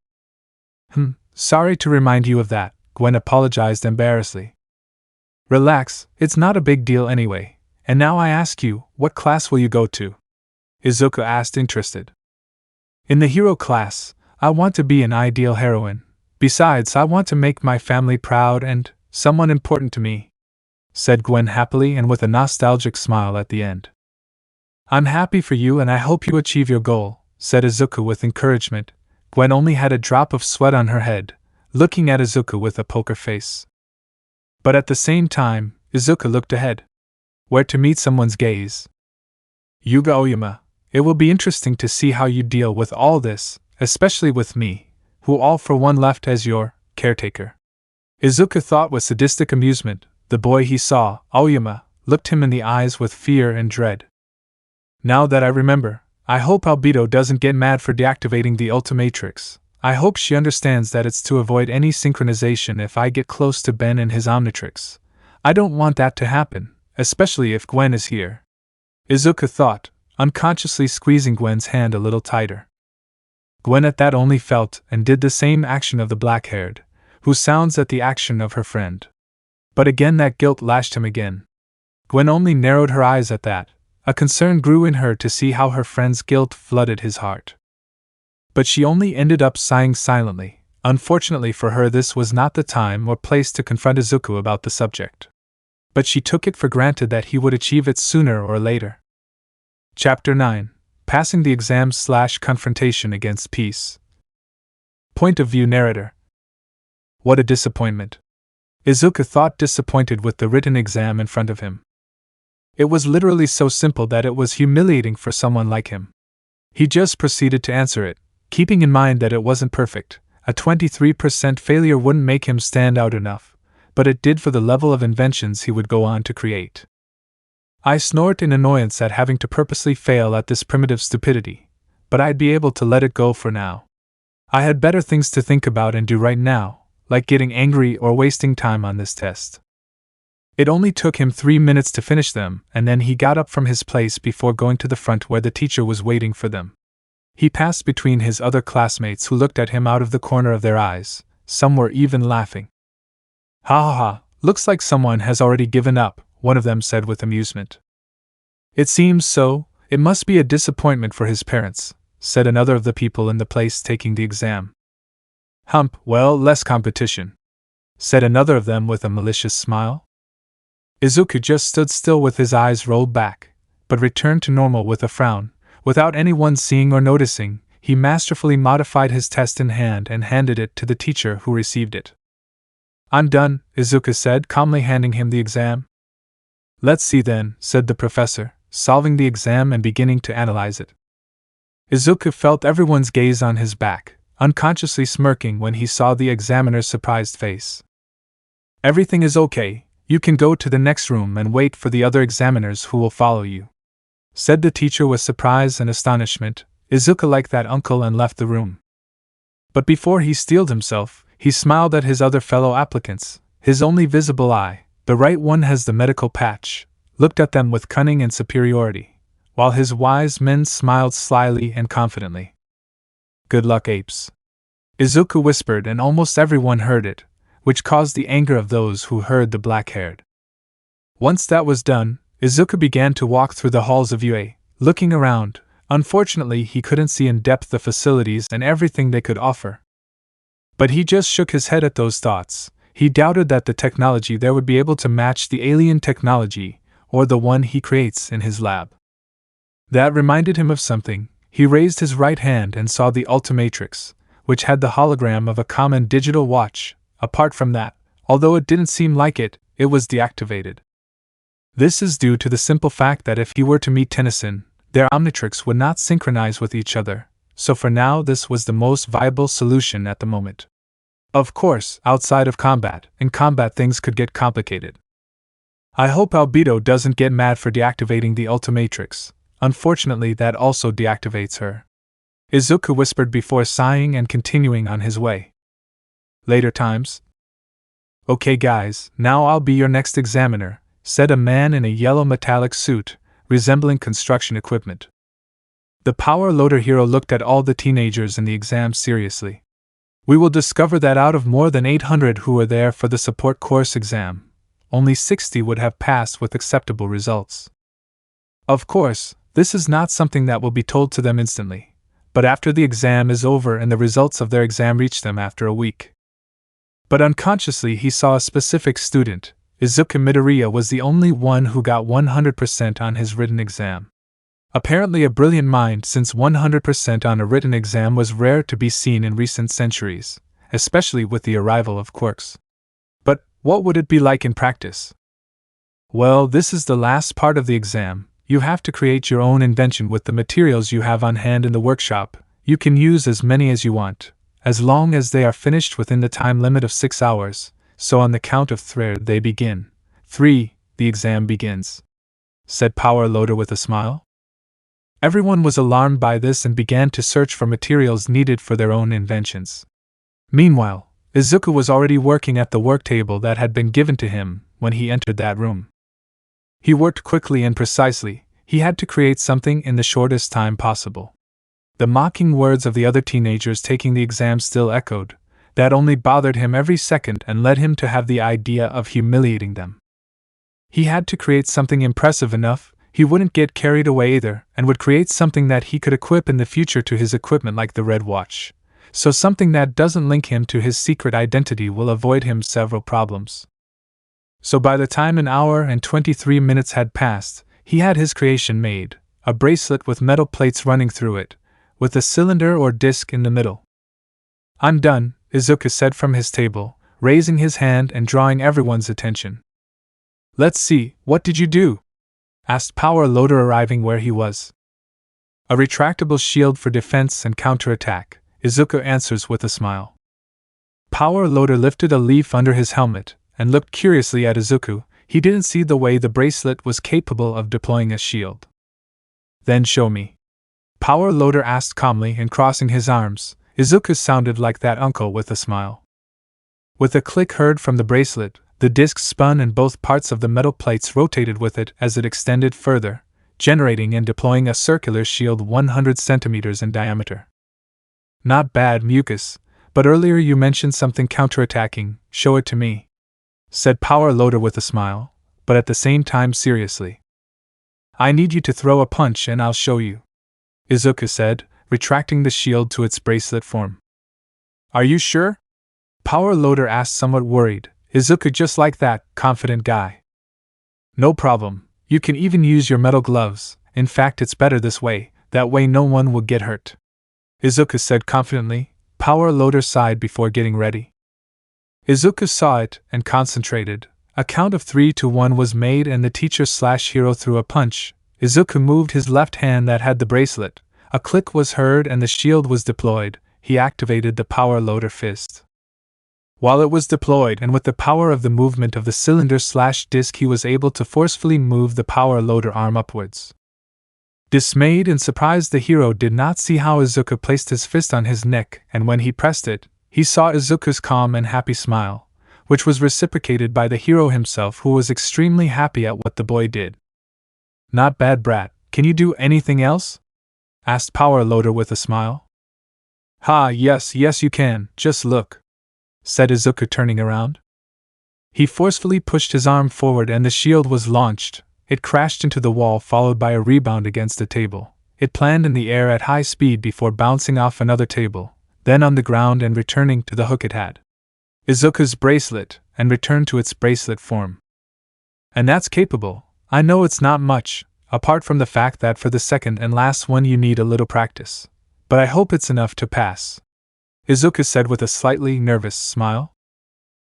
Sorry to remind you of that, Gwen apologized embarrassedly. Relax, it's not a big deal anyway. And now I ask you, what class will you go to? Izuku asked, interested. In the hero class, I want to be an ideal heroine. Besides, I want to make my family proud and someone important to me, said Gwen happily and with a nostalgic smile at the end. I'm happy for you and I hope you achieve your goal, said Izuku with encouragement. Gwen only had a drop of sweat on her head, looking at Izuku with a poker face. But at the same time, Izuku looked ahead. Where to meet someone's gaze. Yuga Oyama, it will be interesting to see how you deal with all this, especially with me, who all for one left as your caretaker. Izuku thought with sadistic amusement. The boy he saw, Aoyama, looked him in the eyes with fear and dread. Now that I remember, I hope Albedo doesn't get mad for deactivating the Ultimatrix. I hope she understands that it's to avoid any synchronization if I get close to Ben and his Omnitrix. I don't want that to happen, especially if Gwen is here, Izuku thought, unconsciously squeezing Gwen's hand a little tighter. Gwen at that only felt and did the same action of the black-haired, who sounds at the action of her friend. But again that guilt lashed him again. Gwen only narrowed her eyes at that. A concern grew in her to see how her friend's guilt flooded his heart. But she only ended up sighing silently. Unfortunately for her, this was not the time or place to confront Izuku about the subject. But she took it for granted that he would achieve it sooner or later. Chapter 9. Passing the Exams/Confrontation Against Peace. Point of view narrator. What a disappointment. Izuku thought, disappointed with the written exam in front of him. It was literally so simple that it was humiliating for someone like him. He just proceeded to answer it, keeping in mind that it wasn't perfect. A 23% failure wouldn't make him stand out enough, but it did for the level of inventions he would go on to create. I snort in annoyance at having to purposely fail at this primitive stupidity, but I'd be able to let it go for now. I had better things to think about and do right now, like getting angry or wasting time on this test. It only took him 3 minutes to finish them, and then he got up from his place before going to the front where the teacher was waiting for them. He passed between his other classmates who looked at him out of the corner of their eyes. Some were even laughing. "Ha ha ha, looks like someone has already given up," one of them said with amusement. "It seems so. It must be a disappointment for his parents," said another of the people in the place taking the exam. "Hump, well, less competition," said another of them with a malicious smile. Izuku just stood still with his eyes rolled back, but returned to normal with a frown. Without anyone seeing or noticing, he masterfully modified his test in hand and handed it to the teacher, who received it. "I'm done," Izuku said, calmly handing him the exam. "Let's see then," said the professor, solving the exam and beginning to analyze it. Izuku felt everyone's gaze on his back, unconsciously smirking when he saw the examiner's surprised face. "Everything is okay. You can go to the next room and wait for the other examiners who will follow you," said the teacher with surprise and astonishment. Izuku liked that uncle and left the room. But before he steeled himself, he smiled at his other fellow applicants. His only visible eye, the right one has the medical patch, looked at them with cunning and superiority, while his wise men smiled slyly and confidently. "Good luck, apes," Izuku whispered, and almost everyone heard it, which caused the anger of those who heard the black-haired. Once that was done, Izuku began to walk through the halls of UA, looking around. Unfortunately, he couldn't see in depth the facilities and everything they could offer. But he just shook his head at those thoughts. He doubted that the technology there would be able to match the alien technology, or the one he creates in his lab. That reminded him of something. He raised his right hand and saw the Ultimatrix, which had the hologram of a common digital watch. Apart from that, although it didn't seem like it, it was deactivated. This is due to the simple fact that if he were to meet Tennyson, their Omnitrix would not synchronize with each other, so for now this was the most viable solution at the moment. Of course, outside of combat, in combat things could get complicated. "I hope Albedo doesn't get mad for deactivating the Ultimatrix. Unfortunately, that also deactivates her," Izuku whispered before sighing and continuing on his way. Later times. "Okay guys, now I'll be your next examiner," said a man in a yellow metallic suit, resembling construction equipment. The power loader hero looked at all the teenagers in the exam seriously. "We will discover that out of more than 800 who were there for the support course exam, only 60 would have passed with acceptable results. Of course, this is not something that will be told to them instantly, but after the exam is over and the results of their exam reach them after a week." But unconsciously he saw a specific student. Izuku Midoriya was the only one who got 100% on his written exam. Apparently a brilliant mind, since 100% on a written exam was rare to be seen in recent centuries, especially with the arrival of quirks. But what would it be like in practice? Well, this is the last part of the exam. You have to create your own invention with the materials you have on hand in the workshop. You can use as many as you want, as long as they are finished within the time limit of 6 hours, so on the count of 3 they begin. 3, the exam begins, said Power Loader with a smile. Everyone was alarmed by this and began to search for materials needed for their own inventions. Meanwhile, Izuku was already working at the work table that had been given to him when he entered that room. He worked quickly and precisely, he had to create something in the shortest time possible. The mocking words of the other teenagers taking the exam still echoed. That only bothered him every second and led him to have the idea of humiliating them. He had to create something impressive enough, he wouldn't get carried away either, and would create something that he could equip in the future to his equipment like the red watch. So something that doesn't link him to his secret identity will avoid him several problems. So by the time an hour and 23 minutes had passed, he had his creation made, a bracelet with metal plates running through it, with a cylinder or disc in the middle. "I'm done," Izuku said from his table, raising his hand and drawing everyone's attention. "Let's see, what did you do?" asked Power Loader, arriving where he was. "A retractable shield for defense and counterattack," Izuku answers with a smile. Power Loader lifted a leaf under his helmet and looked curiously at Izuku. He didn't see the way the bracelet was capable of deploying a shield. "Then show me," Power Loader asked calmly, and crossing his arms, Izuku sounded like that uncle with a smile. With a click heard from the bracelet, the disc spun and both parts of the metal plates rotated with it as it extended further, generating and deploying a circular shield 100 centimeters in diameter. "Not bad, Mucus, but earlier you mentioned something counterattacking, show it to me," said Power Loader with a smile, but at the same time seriously. "I need you to throw a punch and I'll show you," Izuku said, retracting the shield to its bracelet form. "Are you sure?" Power Loader asked, somewhat worried. Izuku just like that, confident guy. "No problem, you can even use your metal gloves, in fact it's better this way, that way no one will get hurt," Izuku said confidently. Power Loader sighed before getting ready. Izuku saw it and concentrated. A count of 3 to 1 was made and the teacher/hero threw a punch. Izuku moved his left hand that had the bracelet. A click was heard and the shield was deployed. He activated the Power Loader fist. While it was deployed and with the power of the movement of the cylinder/disc, he was able to forcefully move the Power Loader arm upwards. Dismayed and surprised, the hero did not see how Izuku placed his fist on his neck, and when he pressed it, he saw Izuku's calm and happy smile, which was reciprocated by the hero himself, who was extremely happy at what the boy did. "Not bad, brat. Can you do anything else?" asked Power Loader with a smile. "Ha, yes you can, just look," said Izuku, turning around. He forcefully pushed his arm forward and the shield was launched. It crashed into the wall, followed by a rebound against a table. It planed in the air at high speed before bouncing off another table, then on the ground and returning to the hook it had. Izuku's bracelet, and returned to its bracelet form. "And that's capable. I know it's not much, apart from the fact that for the second and last one you need a little practice. But I hope it's enough to pass," Izuku said with a slightly nervous smile.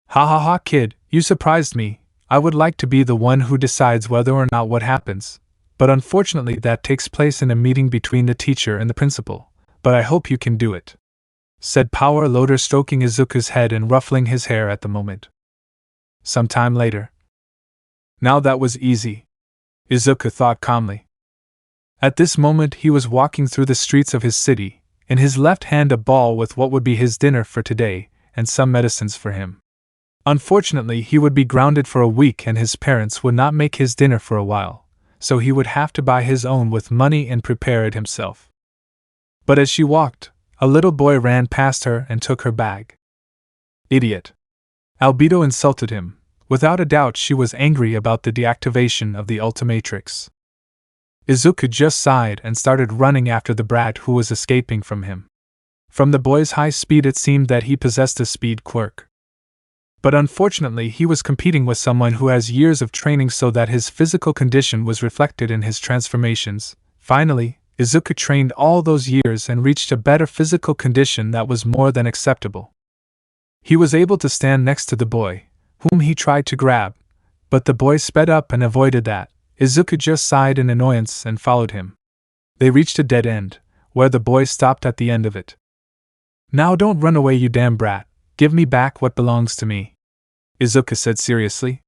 "Ha ha ha, kid, you surprised me. I would like to be the one who decides whether or not what happens, but unfortunately that takes place in a meeting between the teacher and the principal, but I hope you can do it," said Power Loader, stroking Izuku's head and ruffling his hair at the moment. Some time later. Now that was easy, Izuku thought calmly. At this moment he was walking through the streets of his city, in his left hand a ball with what would be his dinner for today, and some medicines for him. Unfortunately, he would be grounded for a week and his parents would not make his dinner for a while, so he would have to buy his own with money and prepare it himself. But as she walked, a little boy ran past her and took her bag. "Idiot!" Albedo insulted him. Without a doubt she was angry about the deactivation of the Ultimatrix. Izuku just sighed and started running after the brat who was escaping from him. From the boy's high speed it seemed that he possessed a speed quirk. But unfortunately he was competing with someone who has years of training, so that his physical condition was reflected in his transformations. Finally, Izuku trained all those years and reached a better physical condition that was more than acceptable. He was able to stand next to the boy, whom he tried to grab, but the boy sped up and avoided that. Izuku just sighed in annoyance and followed him. They reached a dead end, where the boy stopped at the end of it. "Now don't run away, you damn brat. Give me back what belongs to me," Izuku said seriously.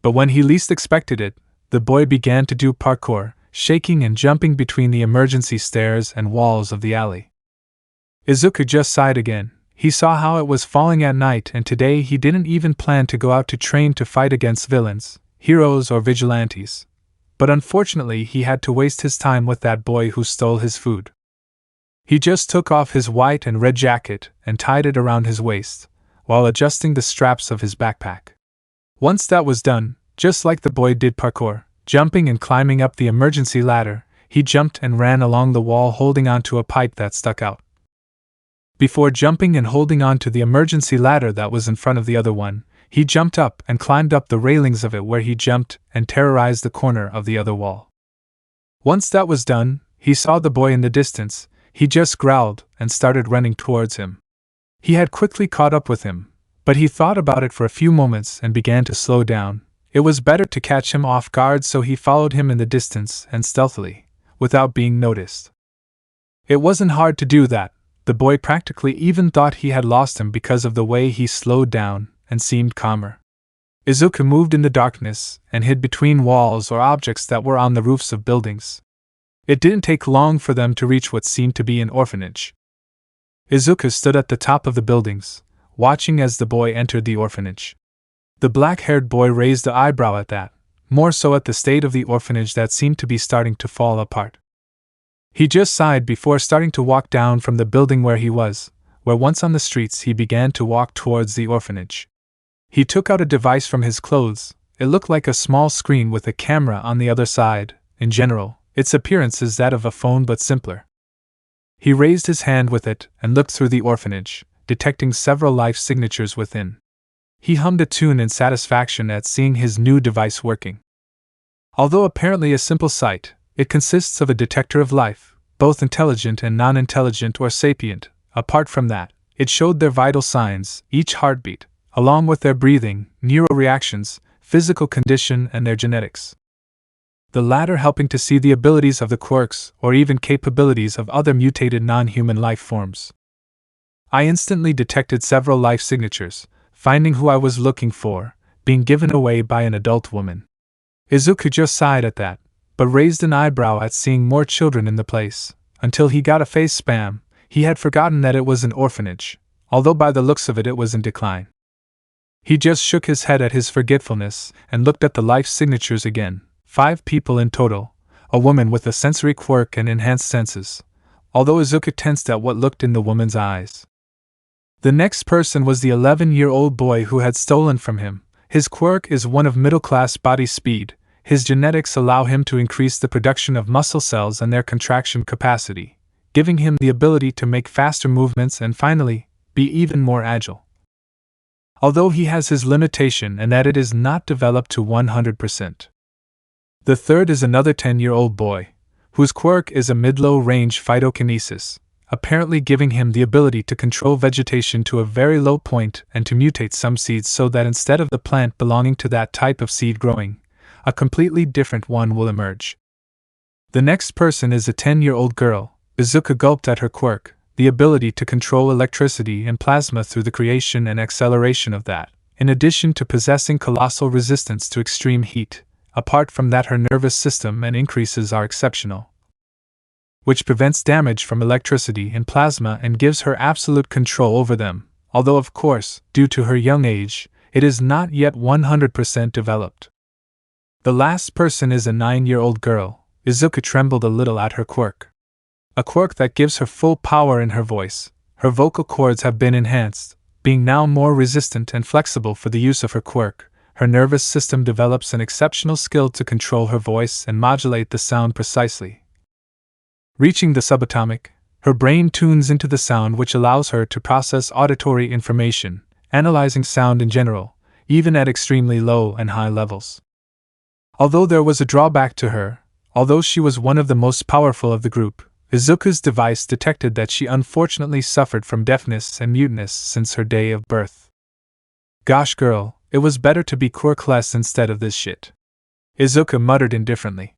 But when he least expected it, the boy began to do parkour, shaking and jumping between the emergency stairs and walls of the alley. Izuku just sighed again. He saw how it was falling at night, and today he didn't even plan to go out to train to fight against villains, heroes or vigilantes. but unfortunately he had to waste his time with that boy who stole his food. He just took off his white and red jacket and tied it around his waist, while adjusting the straps of his backpack. Once that was done, just like the boy did parkour, jumping and climbing up the emergency ladder, he jumped and ran along the wall holding onto a pipe that stuck out. Before jumping and holding onto the emergency ladder that was in front of the other one, he jumped up and climbed up the railings of it where he jumped and terrorized the corner of the other wall. Once that was done, he saw the boy in the distance. He just growled and started running towards him. He had quickly caught up with him, but he thought about it for a few moments and began to slow down. It was better to catch him off guard, so he followed him in the distance and stealthily, without being noticed. It wasn't hard to do that. The boy practically even thought he had lost him because of the way he slowed down and seemed calmer. Izuku moved in the darkness and hid between walls or objects that were on the roofs of buildings. It didn't take long for them to reach what seemed to be an orphanage. Izuku stood at the top of the buildings, watching as the boy entered the orphanage. The black-haired boy raised an eyebrow at that, more so at the state of the orphanage that seemed to be starting to fall apart. He just sighed before starting to walk down from the building where he was, where once on the streets he began to walk towards the orphanage. He took out a device from his clothes. It looked like a small screen with a camera on the other side. In general, its appearance is that of a phone but simpler. He raised his hand with it and looked through the orphanage, detecting several life signatures within. He hummed a tune in satisfaction at seeing his new device working. Although apparently a simple sight, it consists of a detector of life, both intelligent and non-intelligent or sapient. Apart from that, it showed their vital signs, each heartbeat, along with their breathing, neuroreactions, physical condition, and their genetics. The latter helping to see the abilities of the quirks or even capabilities of other mutated non-human life forms. I instantly detected several life signatures, finding who I was looking for, being given away by an adult woman. Izuku just sighed at that, but raised an eyebrow at seeing more children in the place. Until he got a face spam, he had forgotten that it was an orphanage, although by the looks of it was in decline. He just shook his head at his forgetfulness and looked at the life signatures again. 5 people in total, a woman with a sensory quirk and enhanced senses, although Izuku tensed at what looked in the woman's eyes. The next person was the 11-year-old boy who had stolen from him. His quirk is one of middle-class body speed. His genetics allow him to increase the production of muscle cells and their contraction capacity, giving him the ability to make faster movements and finally, be even more agile. Although he has his limitation and that it is not developed to 100%. The third is another 10-year-old boy, whose quirk is a mid-low range phytokinesis, apparently giving him the ability to control vegetation to a very low point and to mutate some seeds so that instead of the plant belonging to that type of seed growing, a completely different one will emerge. The next person is a 10-year-old girl. Izuku gulped at her quirk, the ability to control electricity and plasma through the creation and acceleration of that, in addition to possessing colossal resistance to extreme heat. Apart from that, her nervous system and increases are exceptional, which prevents damage from electricity and plasma and gives her absolute control over them, although of course, due to her young age, it is not yet 100% developed. The last person is a 9-year-old girl. Izuku trembled a little at her quirk. A quirk that gives her full power in her voice. Her vocal cords have been enhanced, being now more resistant and flexible for the use of her quirk. Her nervous system develops an exceptional skill to control her voice and modulate the sound precisely. Reaching the subatomic, her brain tunes into the sound, which allows her to process auditory information, analyzing sound in general, even at extremely low and high levels. Although there was a drawback to her, although she was one of the most powerful of the group, Izuku's device detected that she unfortunately suffered from deafness and muteness since her day of birth. Gosh girl, it was better to be quirkless instead of this shit, Izuku muttered indifferently.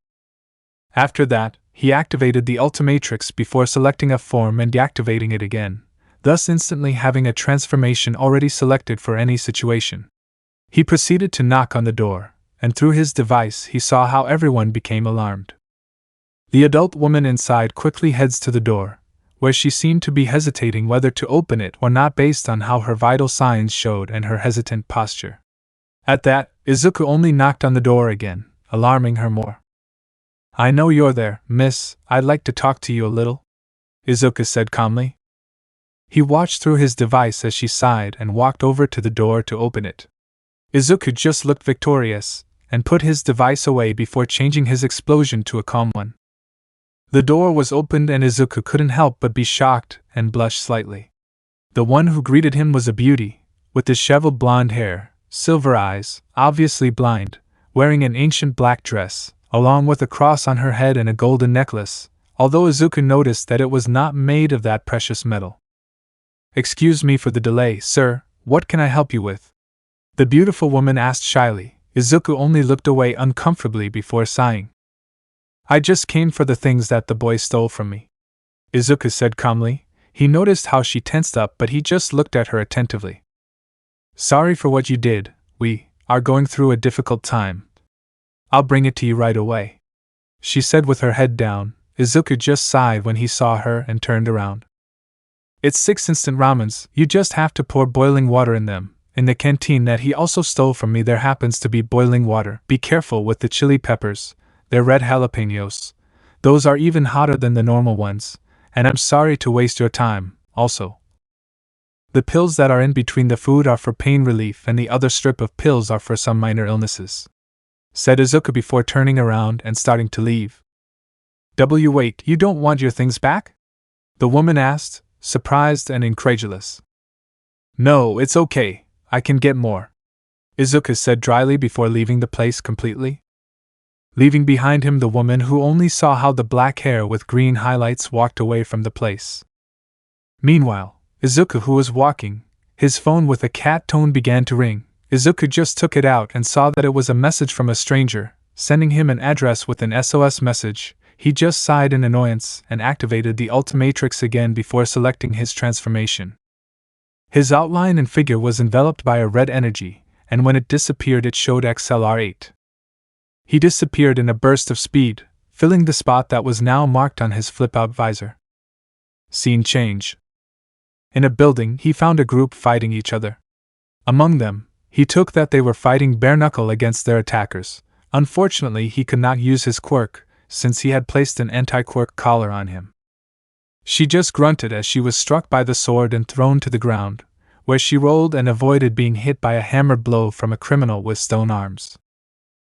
After that, he activated the Ultimatrix before selecting a form and deactivating it again, thus instantly having a transformation already selected for any situation. He proceeded to knock on the door, and through his device he saw how everyone became alarmed. The adult woman inside quickly heads to the door, where she seemed to be hesitating whether to open it or not based on how her vital signs showed and her hesitant posture. At that, Izuku only knocked on the door again, alarming her more. I know you're there, miss. I'd like to talk to you a little, Izuku said calmly. He watched through his device as she sighed and walked over to the door to open it. Izuku just looked victorious and put his device away before changing his explosion to a calm one. The door was opened and Izuku couldn't help but be shocked and blush slightly. The one who greeted him was a beauty, with disheveled blonde hair, silver eyes, obviously blind, wearing an ancient black dress, along with a cross on her head and a golden necklace, although Izuku noticed that it was not made of that precious metal. Excuse me for the delay, sir, what can I help you with? The beautiful woman asked shyly. Izuku only looked away uncomfortably before sighing. I just came for the things that the boy stole from me, Izuku said calmly. He noticed how she tensed up, but he just looked at her attentively. Sorry for what you did, we are going through a difficult time. I'll bring it to you right away, she said with her head down. Izuku just sighed when he saw her and turned around. It's 6 instant ramens, you just have to pour boiling water in them. In the canteen that he also stole from me there happens to be boiling water. Be careful with the chili peppers, they're red jalapenos. Those are even hotter than the normal ones, and I'm sorry to waste your time, also. The pills that are in between the food are for pain relief and the other strip of pills are for some minor illnesses, said Izuku before turning around and starting to leave. Wait, you don't want your things back? The woman asked, surprised and incredulous. No, it's okay, I can get more, Izuku said dryly before leaving the place completely. Leaving behind him the woman who only saw how the black hair with green highlights walked away from the place. Meanwhile, Izuku, who was walking, his phone with a cat tone began to ring. Izuku just took it out and saw that it was a message from a stranger, sending him an address with an SOS message. He just sighed in annoyance and activated the Ultimatrix again before selecting his transformation. His outline and figure was enveloped by a red energy, and when it disappeared it showed XLR8. He disappeared in a burst of speed, filling the spot that was now marked on his flip-out visor. Scene change. In a building, he found a group fighting each other. Among them, he took that they were fighting bare-knuckle against their attackers. Unfortunately, he could not use his quirk, since he had placed an anti-quirk collar on him. She just grunted as she was struck by the sword and thrown to the ground, where she rolled and avoided being hit by a hammer blow from a criminal with stone arms.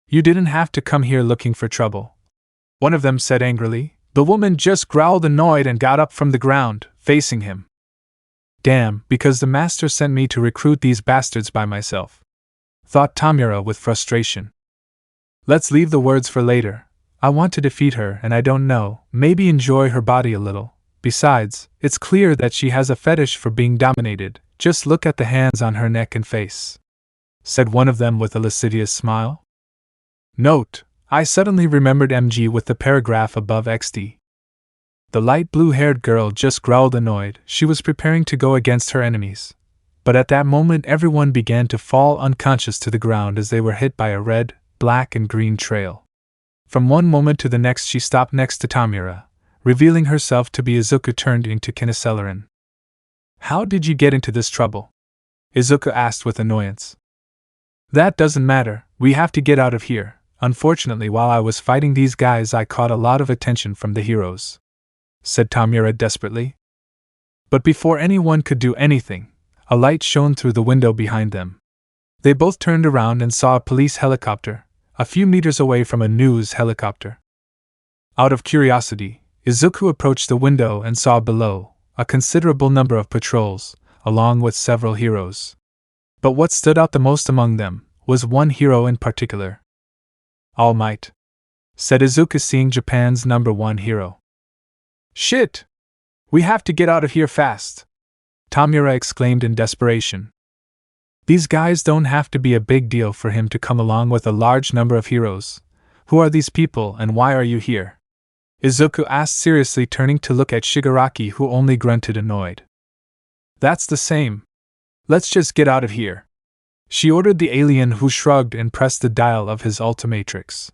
You didn't have to come here looking for trouble, one of them said angrily. The woman just growled annoyed and got up from the ground, facing him. Damn, because the master sent me to recruit these bastards by myself, thought Tamura with frustration. Let's leave the words for later. I want to defeat her and I don't know, maybe enjoy her body a little. Besides, it's clear that she has a fetish for being dominated. Just look at the hands on her neck and face, said one of them with a lascivious smile. Note, I suddenly remembered MG with the paragraph above XD. The light blue-haired girl just growled annoyed. She was preparing to go against her enemies. But at that moment everyone began to fall unconscious to the ground as they were hit by a red, black and green trail. From one moment to the next she stopped next to Tamura, revealing herself to be Izuku turned into Kineselerin. How did you get into this trouble? Izuku asked with annoyance. That doesn't matter, we have to get out of here. Unfortunately, while I was fighting these guys I caught a lot of attention from the heroes, said Tamura desperately. But before anyone could do anything, a light shone through the window behind them. They both turned around and saw a police helicopter, a few meters away from a news helicopter. Out of curiosity, Izuku approached the window and saw below a considerable number of patrols, along with several heroes. But what stood out the most among them was one hero in particular. Almight, said Izuku, seeing Japan's #1 hero. Shit! We have to get out of here fast, Tamura exclaimed in desperation. These guys don't have to be a big deal for him to come along with a large number of heroes. Who are these people and why are you here? Izuku asked seriously, turning to look at Shigaraki, who only grunted annoyed. That's the same. Let's just get out of here, she ordered the alien, who shrugged and pressed the dial of his Ultimatrix.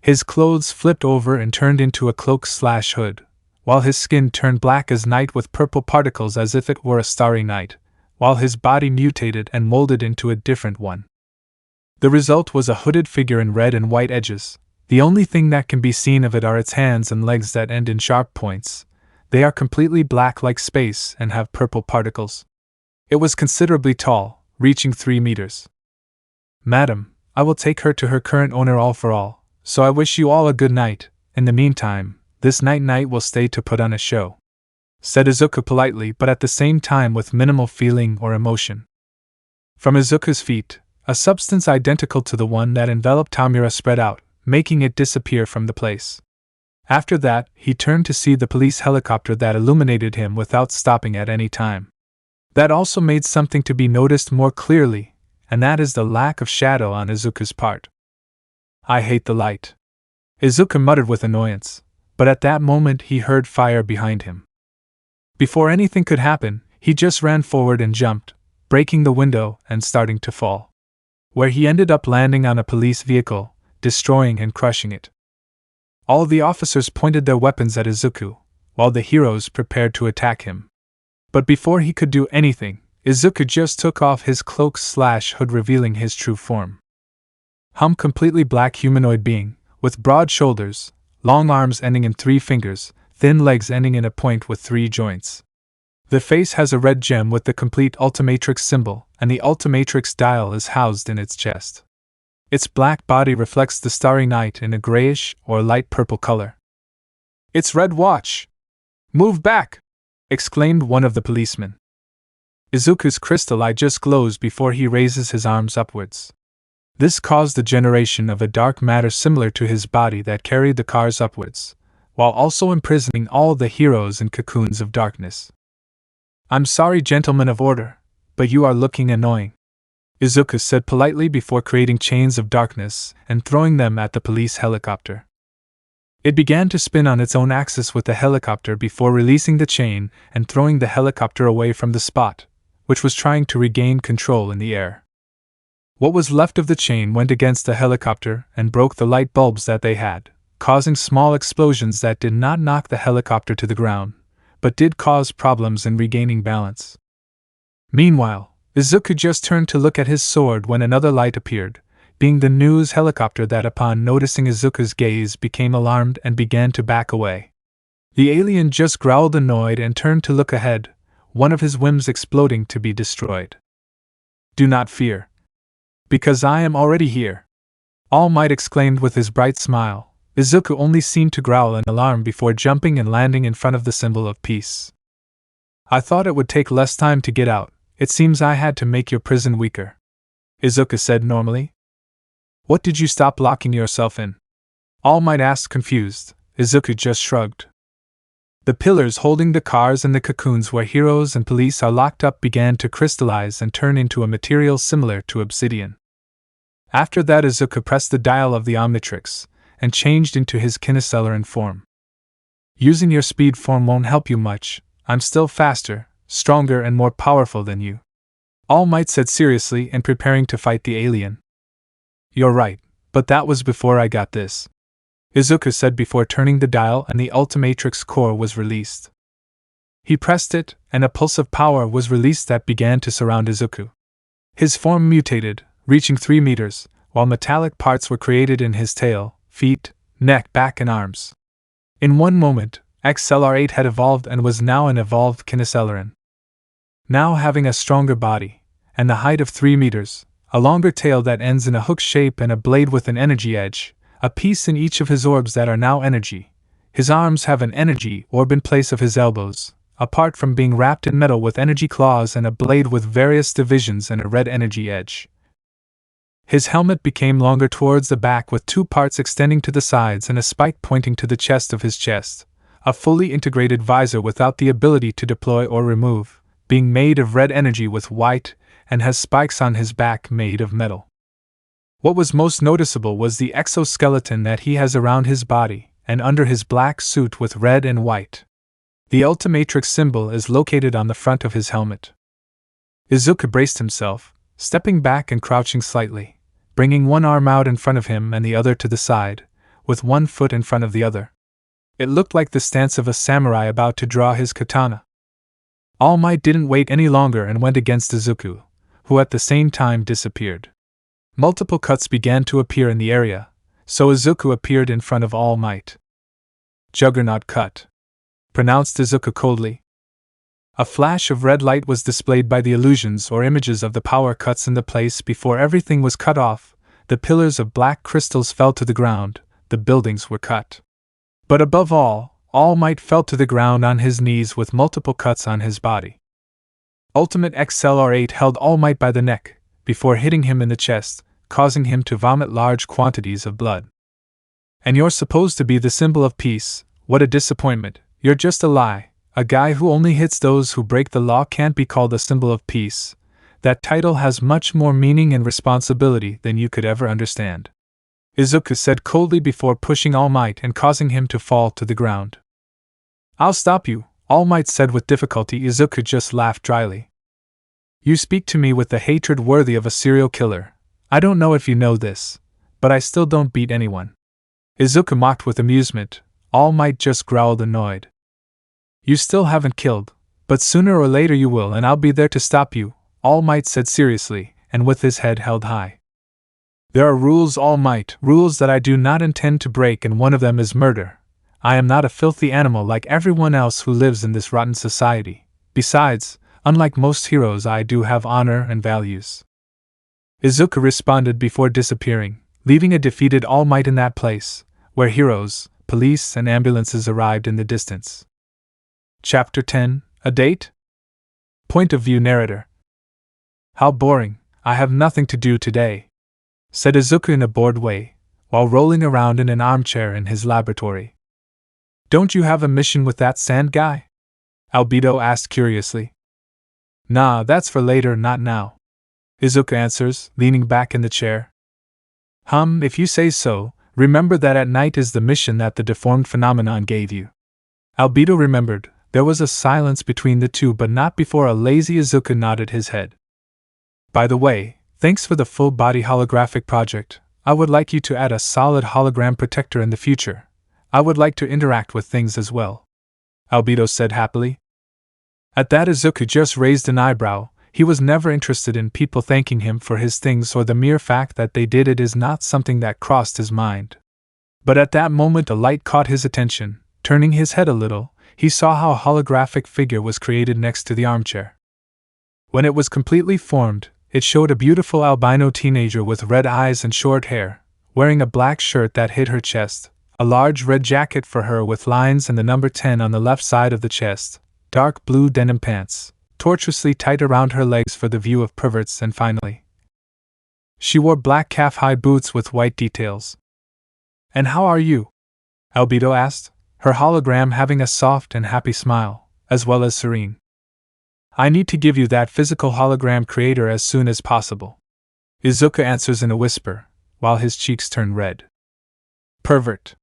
His clothes flipped over and turned into a cloak/hood, while his skin turned black as night with purple particles as if it were a starry night, while his body mutated and molded into a different one. The result was a hooded figure in red and white edges, The only thing that can be seen of it are its hands and legs that end in sharp points. They are completely black like space and have purple particles. It was considerably tall, reaching 3 meters. Madam, I will take her to her current owner all for all, so I wish you all a good night. In the meantime, this night will stay to put on a show," said Izuku politely but at the same time with minimal feeling or emotion. From Izuku's feet, a substance identical to the one that enveloped Tamura spread out, making it disappear from the place. After that, he turned to see the police helicopter that illuminated him without stopping at any time. That also made something to be noticed more clearly, and that is the lack of shadow on Izuku's part. "I hate the light," Izuku muttered with annoyance, but at that moment he heard fire behind him. Before anything could happen, he just ran forward and jumped, breaking the window and starting to fall, where he ended up landing on a police vehicle, destroying and crushing it. All the officers pointed their weapons at Izuku, while the heroes prepared to attack him. But before he could do anything, Izuku just took off his cloak/hood, revealing his true form. Completely black humanoid being, with broad shoulders, long arms ending in 3 fingers, thin legs ending in a point with 3 joints. The face has a red gem with the complete Ultimatrix symbol, and the Ultimatrix dial is housed in its chest. Its black body reflects the starry night in a grayish or light purple color. "It's Red Watch! Move back!" exclaimed one of the policemen. Izuku's crystal eye just glows before he raises his arms upwards. This caused the generation of a dark matter similar to his body that carried the cars upwards, while also imprisoning all the heroes in cocoons of darkness. "I'm sorry, gentlemen of order, but you are looking annoying," Izuku said politely before creating chains of darkness and throwing them at the police helicopter. It began to spin on its own axis with the helicopter before releasing the chain and throwing the helicopter away from the spot, which was trying to regain control in the air. What was left of the chain went against the helicopter and broke the light bulbs that they had, causing small explosions that did not knock the helicopter to the ground, but did cause problems in regaining balance. Meanwhile, Izuku just turned to look at his sword when another light appeared, being the news helicopter that upon noticing Izuku's gaze became alarmed and began to back away. The alien just growled annoyed and turned to look ahead, one of his whims exploding to be destroyed. "Do not fear, because I am already here," Almight exclaimed with his bright smile. Izuku only seemed to growl in alarm before jumping and landing in front of the symbol of peace. "I thought it would take less time to get out. It seems I had to make your prison weaker," Izuku said normally. "What did you stop locking yourself in?" Almight asked confused. Izuku just shrugged. The pillars holding the cars and the cocoons where heroes and police are locked up began to crystallize and turn into a material similar to obsidian. After that, Izuku pressed the dial of the Omnitrix and changed into his Kineceleran form. "Using your speed form won't help you much. I'm still faster, stronger and more powerful than you," Almight said seriously and preparing to fight the alien. "You're right, but that was before I got this," Izuku said before turning the dial and the Ultimatrix core was released. He pressed it, and a pulse of power was released that began to surround Izuku. His form mutated, reaching 3 meters, while metallic parts were created in his tail, feet, neck, back and arms. In one moment, XLR8 had evolved and was now an evolved Kineceleran. Now having a stronger body, and the height of 3 meters, a longer tail that ends in a hook shape and a blade with an energy edge, a piece in each of his orbs that are now energy. His arms have an energy orb in place of his elbows, apart from being wrapped in metal with energy claws and a blade with various divisions and a red energy edge. His helmet became longer towards the back with 2 parts extending to the sides and a spike pointing to the chest of his chest, a fully integrated visor without the ability to deploy or remove, being made of red energy with white, and has spikes on his back made of metal. What was most noticeable was the exoskeleton that he has around his body, and under his black suit with red and white. The Ultimatrix symbol is located on the front of his helmet. Izuku braced himself, stepping back and crouching slightly, bringing one arm out in front of him and the other to the side, with one foot in front of the other. It looked like the stance of a samurai about to draw his katana. Almight didn't wait any longer and went against Izuku, who at the same time disappeared. Multiple cuts began to appear in the area, So Izuku appeared in front of All Might. Juggernaut cut, pronounced Izuku coldly. A flash of red light was displayed by the illusions or images of the power cuts in the place before everything was cut off. The pillars of black crystals fell to the ground, the buildings were cut. But above All Might fell to the ground on his knees with multiple cuts on his body. Ultimate XLR8 held All Might by the neck, before hitting him in the chest, causing him to vomit large quantities of blood. And you're supposed to be the symbol of peace, what a disappointment, you're just a lie, a guy who only hits those who break the law can't be called a symbol of peace. That title has much more meaning and responsibility than you could ever understand. Izuku said coldly before pushing All Might and causing him to fall to the ground. I'll stop you, All Might said with difficulty. Izuku just laughed dryly. You speak to me with the hatred worthy of a serial killer. I don't know if you know this, but I still don't beat anyone. Izuku mocked with amusement. All Might just growled annoyed. You still haven't killed, but sooner or later you will, and I'll be there to stop you, All Might said seriously, and with his head held high. There are rules, All Might, rules that I do not intend to break, and one of them is murder. I am not a filthy animal like everyone else who lives in this rotten society. Besides, unlike most heroes, I do have honor and values. Izuku responded before disappearing, leaving a defeated All Might in that place, where heroes, police, and ambulances arrived in the distance. Chapter 10, A Date? Point of view narrator. How boring, I have nothing to do today, said Izuku in a bored way, while rolling around in an armchair in his laboratory. Don't you have a mission with that sand guy? Albedo asked curiously. Nah, that's for later, not now, Izuku answers, leaning back in the chair. If you say so, remember that at night is the mission that the deformed phenomenon gave you. Albedo remembered. There was a silence between the two, but not before a lazy Izuku nodded his head. By the way, thanks for the full-body holographic project. I would like you to add a solid hologram protector in the future. I would like to interact with things as well, Albedo said happily. At that, Izuku just raised an eyebrow. He was never interested in people thanking him for his things, or the mere fact that they did it is not something that crossed his mind. But at that moment a light caught his attention. Turning his head a little, he saw how a holographic figure was created next to the armchair. When it was completely formed, it showed a beautiful albino teenager with red eyes and short hair, wearing a black shirt that hid her chest, a large red jacket for her with lines and the number 10 on the left side of the chest, dark blue denim pants, tortuously tight around her legs for the view of perverts, and finally, she wore black calf-high boots with white details. And how are you? Albedo asked, her hologram having a soft and happy smile, as well as serene. I need to give you that physical hologram creator as soon as possible, Izuku answers in a whisper, while his cheeks turn red. Pervert,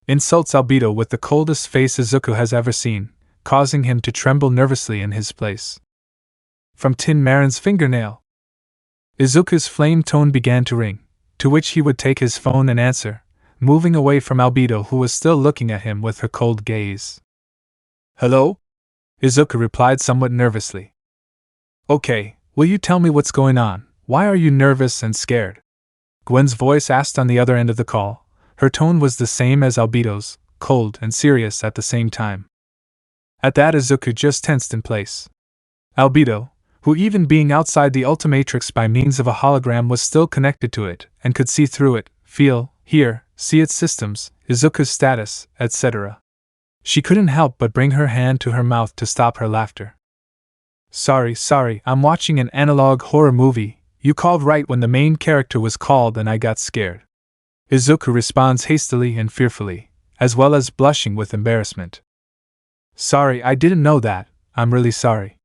insults Albedo with the coldest face Izuku has ever seen, causing him to tremble nervously in his place. From Tin Marin's fingernail. Izuku's flame tone began to ring, to which he would take his phone and answer, moving away from Albedo, who was still looking at him with her cold gaze. Hello? Izuku replied somewhat nervously. Okay, will you tell me what's going on? Why are you nervous and scared? Gwen's voice asked on the other end of the call. Her tone was the same as Albedo's, cold and serious at the same time. At that, Izuku just tensed in place. Albedo, who even being outside the Ultimatrix by means of a hologram was still connected to it, and could see through it, feel, hear, see its systems, Izuku's status, etc. She couldn't help but bring her hand to her mouth to stop her laughter. Sorry, I'm watching an analog horror movie. You called right when the main character was called and I got scared. Izuku responds hastily and fearfully, as well as blushing with embarrassment. Sorry, I didn't know that, I'm really sorry.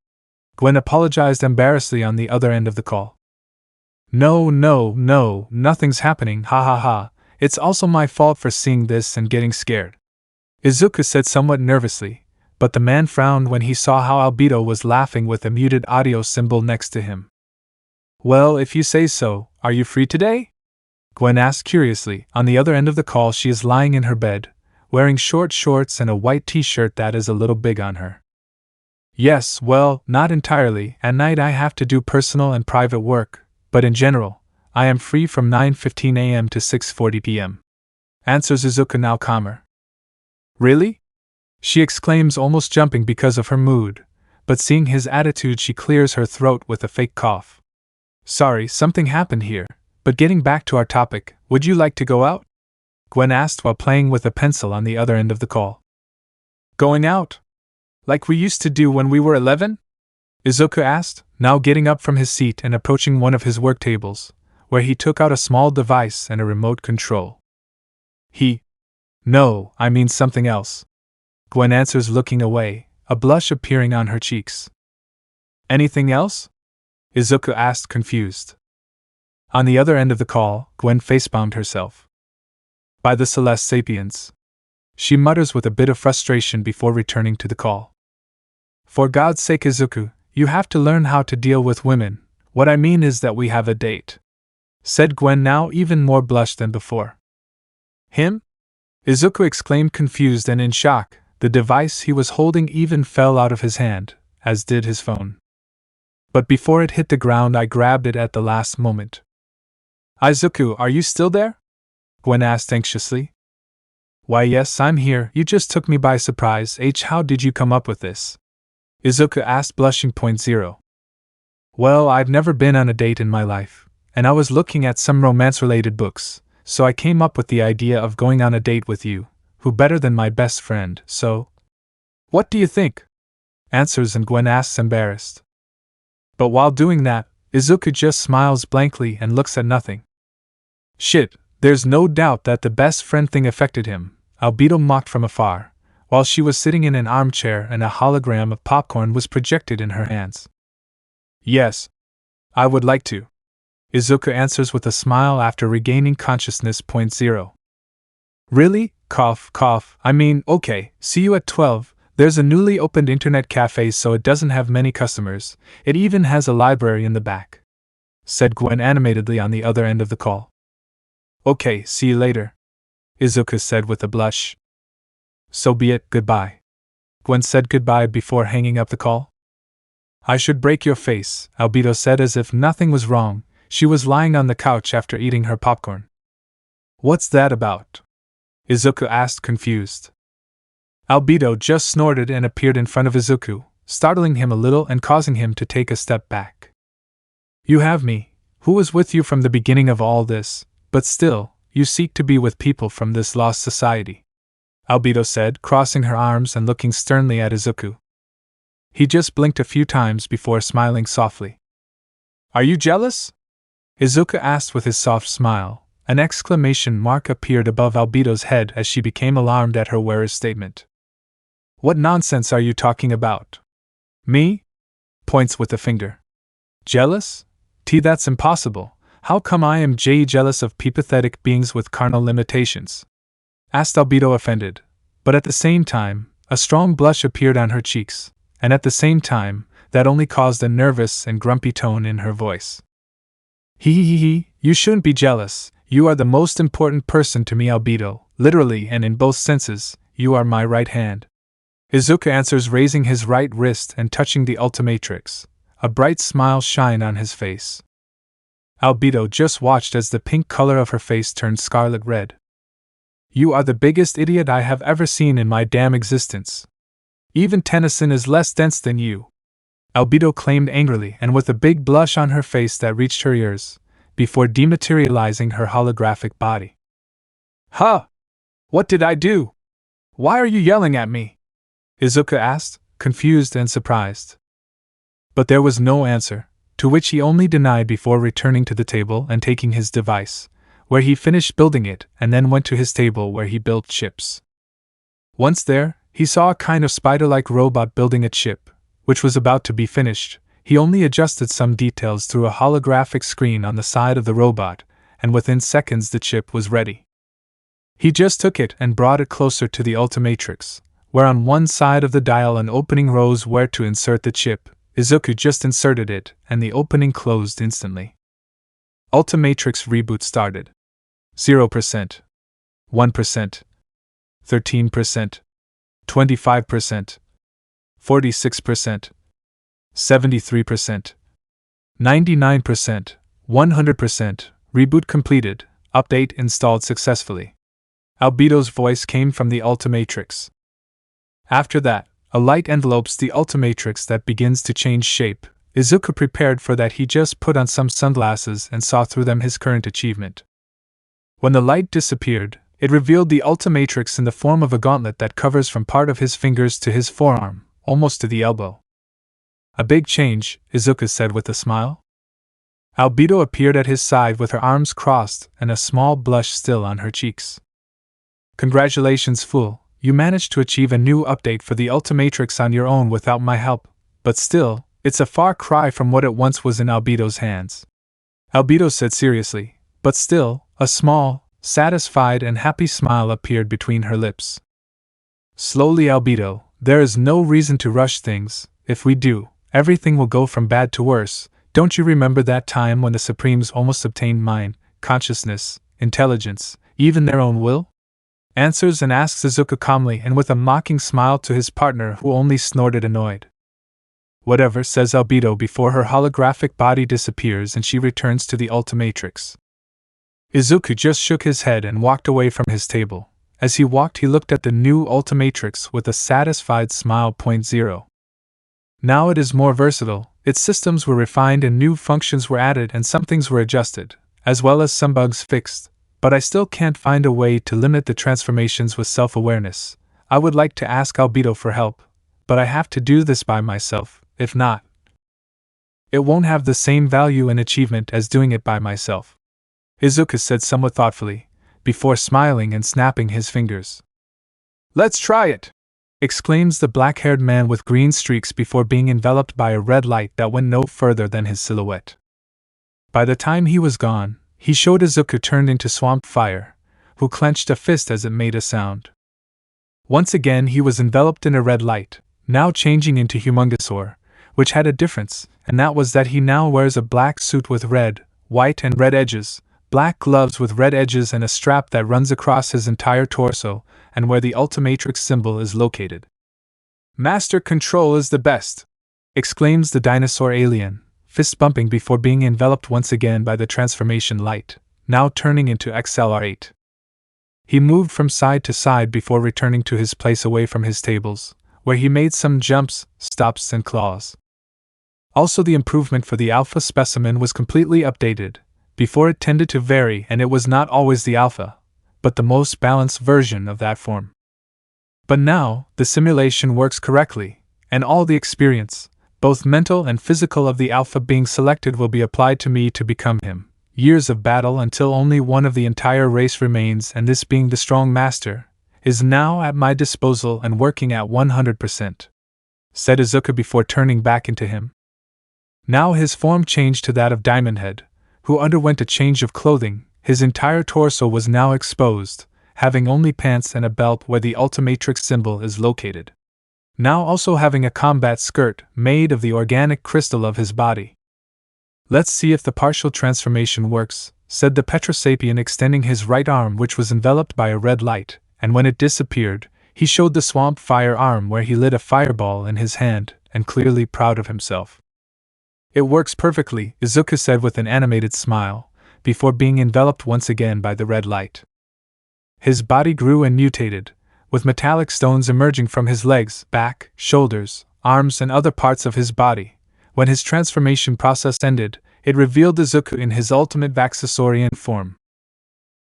Gwen apologized embarrassedly on the other end of the call. No, nothing's happening, ha ha ha, it's also my fault for seeing this and getting scared, Izuku said somewhat nervously, but the man frowned when he saw how Albedo was laughing with a muted audio symbol next to him. Well, if you say so, are you free today? Gwen asked curiously. On the other end of the call, she is lying in her bed, wearing short shorts and a white t-shirt that is a little big on her. Yes, well, not entirely. At night I have to do personal and private work, but in general, I am free from 9:15 a.m. to 6:40 p.m. answers Izuku, now calmer. Really? She exclaims, almost jumping because of her mood, but seeing his attitude she clears her throat with a fake cough. Sorry, something happened here, but getting back to our topic, would you like to go out? Gwen asked while playing with a pencil on the other end of the call. Going out? Like we used to do when we were 11? Izuku asked, now getting up from his seat and approaching one of his work tables, where he took out a small device and a remote control. No, I mean something else. Gwen answers, looking away, a blush appearing on her cheeks. Anything else? Izuku asked, confused. On the other end of the call, Gwen facepalmed herself. By the Celeste Sapiens. She mutters with a bit of frustration before returning to the call. For God's sake, Izuku, you have to learn how to deal with women. What I mean is that we have a date, said Gwen, now even more blushed than before. Him? Izuku exclaimed, confused and in shock. The device he was holding even fell out of his hand, as did his phone. But before it hit the ground, I grabbed it at the last moment. Izuku, are you still there? Gwen asked anxiously. Why, yes, I'm here. You just took me by surprise. How did you come up with this? Izuku asked, blushing. 0. Well, I've never been on a date in my life, and I was looking at some romance-related books, so I came up with the idea of going on a date with you. Who better than my best friend, so? What do you think? Answers, and Gwen asks, embarrassed. But while doing that, Izuku just smiles blankly and looks at nothing. Shit, there's no doubt that the best friend thing affected him, Albedo mocked from afar, while she was sitting in an armchair and a hologram of popcorn was projected in her hands. Yes, I would like to, Izuku answers with a smile after regaining consciousness. 0. Really? Cough, cough. I mean, okay, see you at 12. There's a newly opened internet cafe, so it doesn't have many customers. It even has a library in the back, said Gwen animatedly on the other end of the call. Okay, see you later, Izuku said with a blush. So be it, goodbye. Gwen said goodbye before hanging up the call. I should break your face, Albedo said as if nothing was wrong. She was lying on the couch after eating her popcorn. What's that about? Izuku asked, confused. Albedo just snorted and appeared in front of Izuku, startling him a little and causing him to take a step back. You have me, who was with you from the beginning of all this, but still, you seek to be with people from this lost society, Albedo said, crossing her arms and looking sternly at Izuku. He just blinked a few times before smiling softly. Are you jealous? Izuku asked with his soft smile. An exclamation mark appeared above Albedo's head as she became alarmed at her wearer's statement. What nonsense are you talking about? Me? Points with a finger. Jealous? That's impossible. How come I am jealous of pathetic beings with carnal limitations? Asked Albedo, offended. But at the same time, a strong blush appeared on her cheeks, and at the same time, that only caused a nervous and grumpy tone in her voice. You shouldn't be jealous. You are the most important person to me, Albedo. Literally and in both senses, you are my right hand. Izuku answers, raising his right wrist and touching the Ultimatrix. A bright smile shine on his face. Albedo just watched as the pink color of her face turned scarlet red. You are the biggest idiot I have ever seen in my damn existence. Even Tennyson is less dense than you, Albedo claimed angrily and with a big blush on her face that reached her ears, before dematerializing her holographic body. Huh! What did I do? Why are you yelling at me? Izuku asked, confused and surprised. But there was no answer, to which he only denied before returning to the table and taking his device, where he finished building it and then went to his table where he built chips. Once there, he saw a kind of spider-like robot building a chip, which was about to be finished. He only adjusted some details through a holographic screen on the side of the robot, and within seconds the chip was ready. He just took it and brought it closer to the Ultimatrix, where on one side of the dial an opening rose where to insert the chip. Izuku just inserted it, and the opening closed instantly. Ultimatrix reboot started. 0%, 1%, 13%, 25%, 46%, 73%, 99%, 100%, reboot completed, update installed successfully. Albedo's voice came from the Ultimatrix. After that, a light envelopes the Ultimatrix that begins to change shape. Izuku prepared for that. He just put on some sunglasses and saw through them his current achievement. When the light disappeared, it revealed the Ultimatrix in the form of a gauntlet that covers from part of his fingers to his forearm, almost to the elbow. A big change, Izuku said with a smile. Albedo appeared at his side with her arms crossed and a small blush still on her cheeks. Congratulations, fool, you managed to achieve a new update for the Ultimatrix on your own without my help, but still, it's a far cry from what it once was in Albedo's hands. Albedo said seriously, but still, a small, satisfied and happy smile appeared between her lips. Slowly, Albedo, there is no reason to rush things. If we do, everything will go from bad to worse. Don't you remember that time when the Supremes almost obtained mind, consciousness, intelligence, even their own will? Answers and asks Izuku calmly and with a mocking smile to his partner, who only snorted annoyed. Whatever, says Albedo before her holographic body disappears and she returns to the Ultimatrix. Izuku just shook his head and walked away from his table. As he walked, he looked at the new Ultimatrix with a satisfied smile. 0. Now it is more versatile, its systems were refined and new functions were added and some things were adjusted, as well as some bugs fixed, but I still can't find a way to limit the transformations with self-awareness. I would like to ask Albedo for help, but I have to do this by myself. If not, it won't have the same value and achievement as doing it by myself, Izuku said somewhat thoughtfully, before smiling and snapping his fingers. Let's try it! Exclaims the black-haired man with green streaks before being enveloped by a red light that went no further than his silhouette. By the time he was gone, he showed Izuku turned into Swamp Fire, who clenched a fist as it made a sound. Once again he was enveloped in a red light, now changing into Humongosaur, which had a difference, and that was that he now wears a black suit with red, white and red edges, black gloves with red edges and a strap that runs across his entire torso, and where the Ultimatrix symbol is located. Master Control is the best! Exclaims the dinosaur alien, fist bumping before being enveloped once again by the transformation light, now turning into XLR8. He moved from side to side before returning to his place away from his tables, where he made some jumps, stops and claws. Also, the improvement for the alpha specimen was completely updated. Before, it tended to vary and it was not always the alpha, but the most balanced version of that form. But now, the simulation works correctly, and all the experience, both mental and physical, of the alpha being selected will be applied to me to become him. Years of battle until only one of the entire race remains, and this being the strong master, is now at my disposal and working at 100%, said Izuku before turning back into him. Now his form changed to that of Diamond Head, who underwent a change of clothing. His entire torso was now exposed, having only pants and a belt where the Ultimatrix symbol is located. Now also having a combat skirt made of the organic crystal of his body. Let's see if the partial transformation works, said the Petrosapien, extending his right arm, which was enveloped by a red light, and when it disappeared, he showed the Swamp Fire arm where he lit a fireball in his hand, and clearly proud of himself. It works perfectly, Izuku said with an animated smile, before being enveloped once again by the red light. His body grew and mutated, with metallic stones emerging from his legs, back, shoulders, arms and other parts of his body. When his transformation process ended, it revealed Izuku in his ultimate Vaxasaurian form.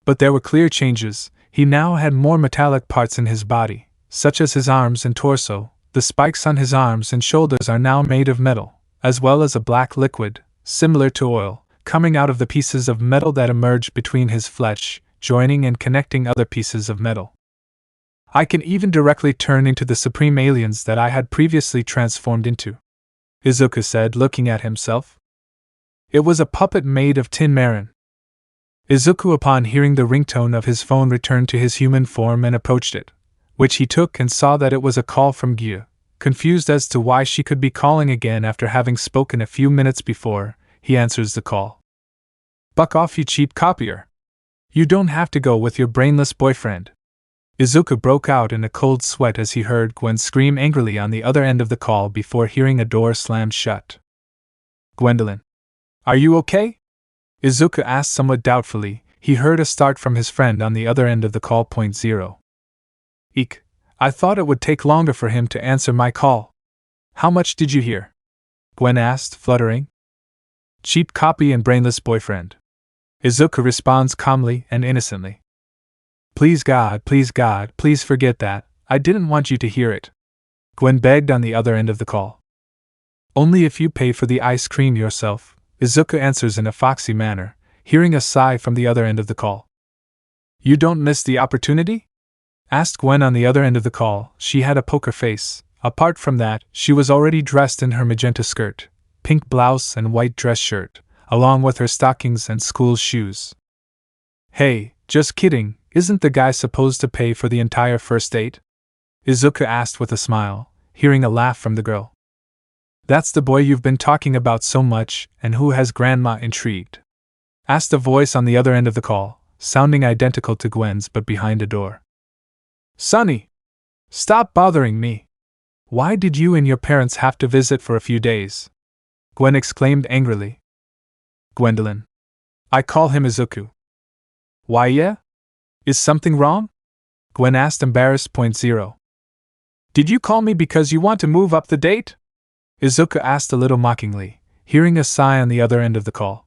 But there were clear changes. He now had more metallic parts in his body, such as his arms and torso. The spikes on his arms and shoulders are now made of metal, as well as a black liquid, similar to oil, coming out of the pieces of metal that emerged between his flesh, joining and connecting other pieces of metal. I can even directly turn into the supreme aliens that I had previously transformed into, Izuku said, looking at himself. It was a puppet made of tin marin. Izuku, upon hearing the ringtone of his phone, returned to his human form and approached it, which he took and saw that it was a call from Gyu. Confused as to why she could be calling again after having spoken a few minutes before, he answers the call. Buck off, you cheap copier! You don't have to go with your brainless boyfriend. Izuku broke out in a cold sweat as he heard Gwen scream angrily on the other end of the call before hearing a door slammed shut. Gwendolyn, are you okay? Izuku asked somewhat doubtfully. he heard a start from his friend on the other end of the call. 0. Eek, I thought it would take longer for him to answer my call. How much did you hear? Gwen asked, fluttering. Cheap copy and brainless boyfriend. Izuku responds calmly and innocently. Please God, please forget that. I didn't want you to hear it. Gwen begged on the other end of the call. Only if you pay for the ice cream yourself, Izuku answers in a foxy manner, hearing a sigh from the other end of the call. You don't miss the opportunity? Asked Gwen on the other end of the call. She had a poker face. Apart from that, she was already dressed in her magenta skirt, pink blouse and white dress shirt, along with her stockings and school shoes. Hey, just kidding, isn't the guy supposed to pay for the entire first date? Izuku asked with a smile, hearing a laugh from the girl. That's the boy you've been talking about so much, and who has Grandma intrigued? Asked a voice on the other end of the call, sounding identical to Gwen's but behind a door. Sonny! Stop bothering me! Why did you and your parents have to visit for a few days? Gwen exclaimed angrily. Gwendolyn. I call him Izuku. Why yeah? Is something wrong? Gwen asked embarrassed. 0. Did you call me because you want to move up the date? Izuku asked a little mockingly, hearing a sigh on the other end of the call.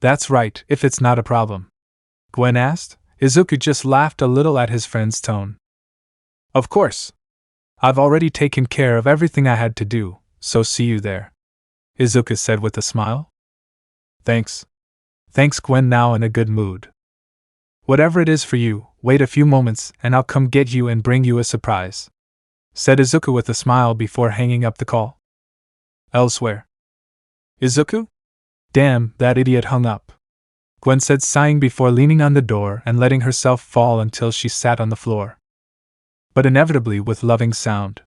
That's right, if it's not a problem. Gwen asked. Izuku just laughed a little at his friend's tone. Of course. I've already taken care of everything I had to do, so see you there. Izuku said with a smile. Thanks. Thanks, Gwen, now in a good mood. Whatever it is for you, wait a few moments and I'll come get you and bring you a surprise, said Izuku with a smile before hanging up the call. Elsewhere. Izuku? Damn, that idiot hung up, Gwen said, sighing before leaning on the door and letting herself fall until she sat on the floor. But inevitably with loving sound.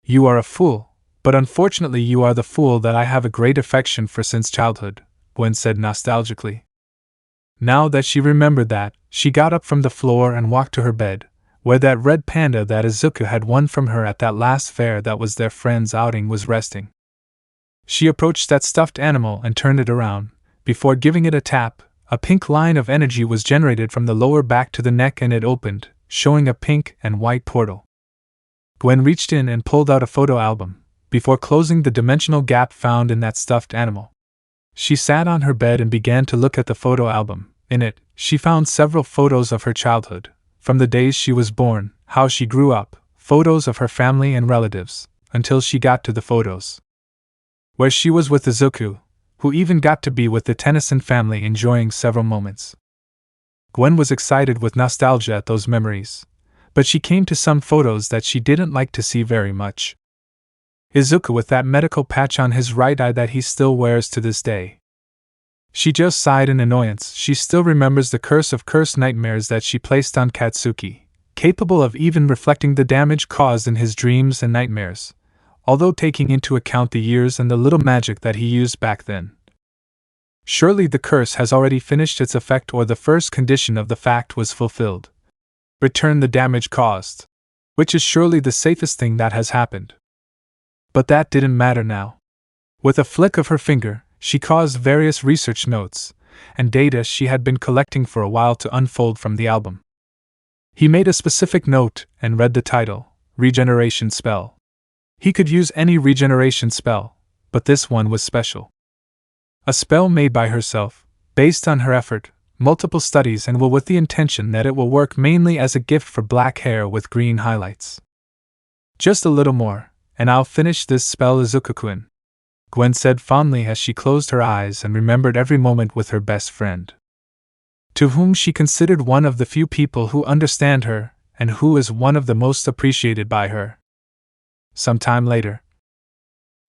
You are a fool, but unfortunately you are the fool that I have a great affection for since childhood, Gwen said nostalgically. Now that she remembered that, she got up from the floor and walked to her bed, where that red panda that Izuku had won from her at that last fair that was their friend's outing was resting. She approached that stuffed animal and turned it around. Before giving it a tap, a pink line of energy was generated from the lower back to the neck and it opened, showing a pink and white portal. Gwen reached in and pulled out a photo album, before closing the dimensional gap found in that stuffed animal. She sat on her bed and began to look at the photo album. In it, she found several photos of her childhood, from the days she was born, how she grew up, photos of her family and relatives, until she got to the photos where she was with Izuku, who even got to be with the Tennyson family enjoying several moments. Gwen was excited with nostalgia at those memories, but she came to some photos that she didn't like to see very much. Izuku with that medical patch on his right eye that he still wears to this day. She just sighed in annoyance. She still remembers the curse of cursed nightmares that she placed on Katsuki, capable of even reflecting the damage caused in his dreams and nightmares, although taking into account the years and the little magic that he used back then. Surely the curse has already finished its effect, or the first condition of the fact was fulfilled. Return the damage caused, which is surely the safest thing that has happened. But that didn't matter now. With a flick of her finger, she caused various research notes and data she had been collecting for a while to unfold from the album. He made a specific note and read the title, Regeneration Spell. He could use any regeneration spell, but this one was special. A spell made by herself, based on her effort, multiple studies, and with the intention that it will work mainly as a gift for black hair with green highlights. Just a little more, and I'll finish this spell, Izuku-kun, Gwen said fondly as she closed her eyes and remembered every moment with her best friend, to whom she considered one of the few people who understand her, and who is one of the most appreciated by her. Some time later,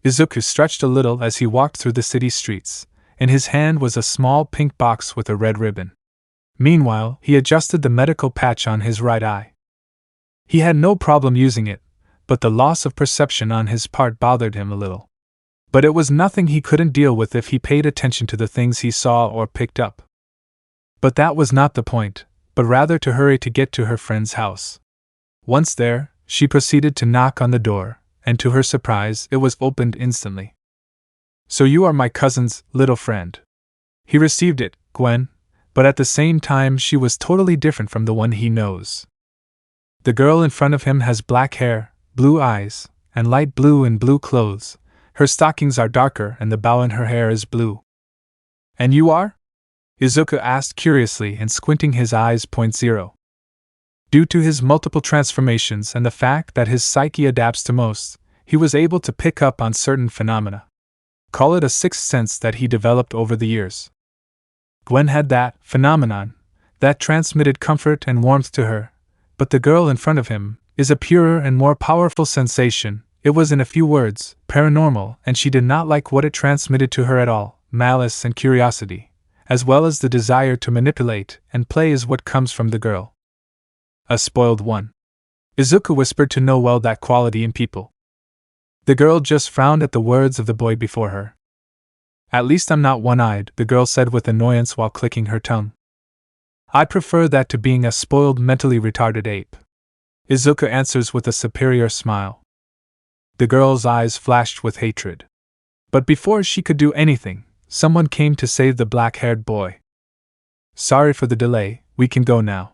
Izuku stretched a little as he walked through the city streets. In his hand was a small pink box with a red ribbon. Meanwhile, he adjusted the medical patch on his right eye. He had no problem using it, but the loss of perception on his part bothered him a little. But it was nothing he couldn't deal with if he paid attention to the things he saw or picked up. But that was not the point, but rather to hurry to get to her friend's house. Once there, she proceeded to knock on the door, and to her surprise, it was opened instantly. So you are my cousin's little friend. He received it, Gwen, but at the same time she was totally different from the one he knows. The girl in front of him has black hair, blue eyes, and light blue and blue clothes. Her stockings are darker and the bow in her hair is blue. And you are? Izuku asked curiously and squinting his eyes. 0. Due to his multiple transformations and the fact that his psyche adapts to most, he was able to pick up on certain phenomena. Call it a sixth sense that he developed over the years. Gwen had that phenomenon that transmitted comfort and warmth to her, but the girl in front of him is a purer and more powerful sensation. It was, in a few words, paranormal, and she did not like what it transmitted to her at all. Malice and curiosity, as well as the desire to manipulate and play, is what comes from the girl. A spoiled one. Izuku whispered to know well that quality in people. The girl just frowned at the words of the boy before her. At least I'm not one-eyed, the girl said with annoyance while clicking her tongue. I prefer that to being a spoiled, mentally retarded ape. Izuku answers with a superior smile. The girl's eyes flashed with hatred. But before she could do anything, someone came to save the black-haired boy. Sorry for the delay, we can go now,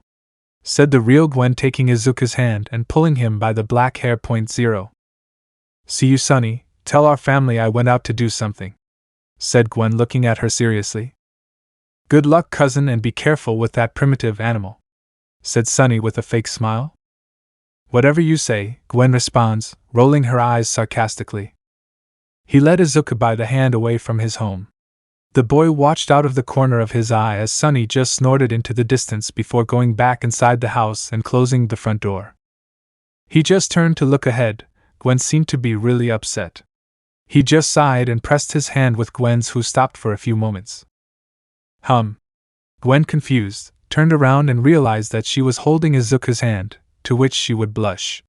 said the real Gwen, taking Izuku's hand and pulling him by the black hair. 0. See you, Sonny. Tell our family I went out to do something, said Gwen, looking at her seriously. Good luck, cousin, and be careful with that primitive animal, said Sonny with a fake smile. Whatever you say, Gwen responds, rolling her eyes sarcastically. He led Izuku by the hand away from his home. The boy watched out of the corner of his eye as Sonny just snorted into the distance before going back inside the house and closing the front door. He just turned to look ahead. Gwen seemed to be really upset. He just sighed and pressed his hand with Gwen's, who stopped for a few moments. Gwen, confused, turned around and realized that she was holding Izuku's hand, to which she would blush.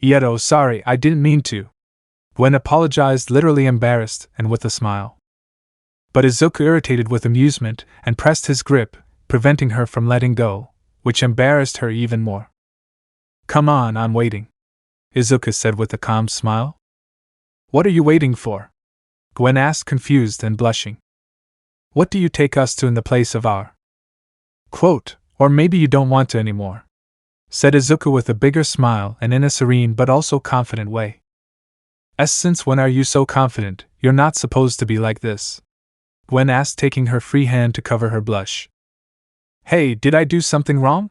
Yeto, sorry, I didn't mean to. Gwen apologized, literally embarrassed and with a smile. But Izuku, irritated with amusement, and pressed his grip, preventing her from letting go, which embarrassed her even more. Come on, I'm waiting, Izuku said with a calm smile. What are you waiting for? Gwen asked, confused and blushing. What do you take us to in the place of our quote, or maybe you don't want to anymore, said Izuku with a bigger smile and in a serene but also confident way. Since when are you so confident? You're not supposed to be like this, Gwen asked, taking her free hand to cover her blush. Hey, did I do something wrong?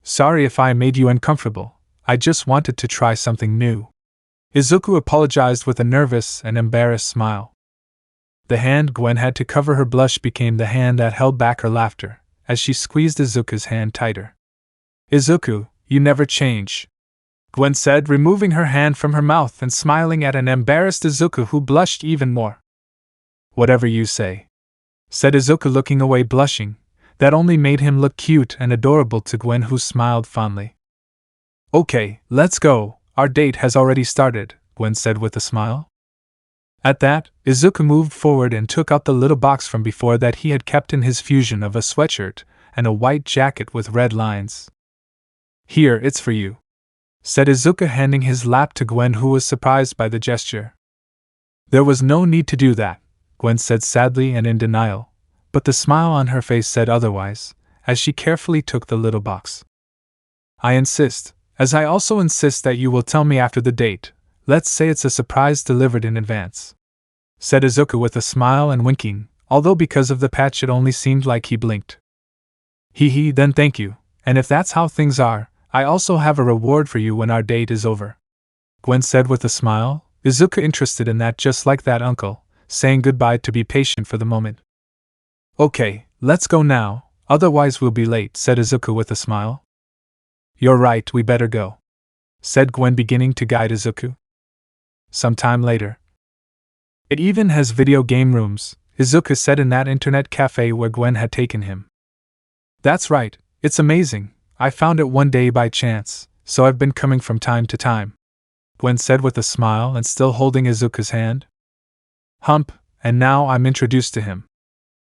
Sorry if I made you uncomfortable, I just wanted to try something new. Izuku apologized with a nervous and embarrassed smile. The hand Gwen had to cover her blush became the hand that held back her laughter, as she squeezed Izuku's hand tighter. Izuku, you never change, Gwen said, removing her hand from her mouth and smiling at an embarrassed Izuku, who blushed even more. Whatever you say, said Izuku, looking away, blushing. That only made him look cute and adorable to Gwen, who smiled fondly. Okay, let's go, our date has already started, Gwen said with a smile. At that, Izuku moved forward and took out the little box from before that he had kept in his fusion of a sweatshirt and a white jacket with red lines. Here, it's for you, said Izuku, handing his lap to Gwen, who was surprised by the gesture. There was no need to do that, Gwen said sadly and in denial, but the smile on her face said otherwise, as she carefully took the little box. I insist, as I also insist that you will tell me after the date. Let's say it's a surprise delivered in advance, said Izuku with a smile and winking, although because of the patch it only seemed like he blinked. Then thank you, and if that's how things are, I also have a reward for you when our date is over, Gwen said with a smile, Izuku interested in that, just like that uncle, saying goodbye to be patient for the moment. Okay, let's go now, otherwise we'll be late, said Izuku with a smile. You're right, we better go, said Gwen, beginning to guide Izuku. Some time later. It even has video game rooms, Izuku said in that internet cafe where Gwen had taken him. That's right, it's amazing, I found it one day by chance, so I've been coming from time to time, Gwen said with a smile and still holding Izuku's hand. And now I'm introduced to him,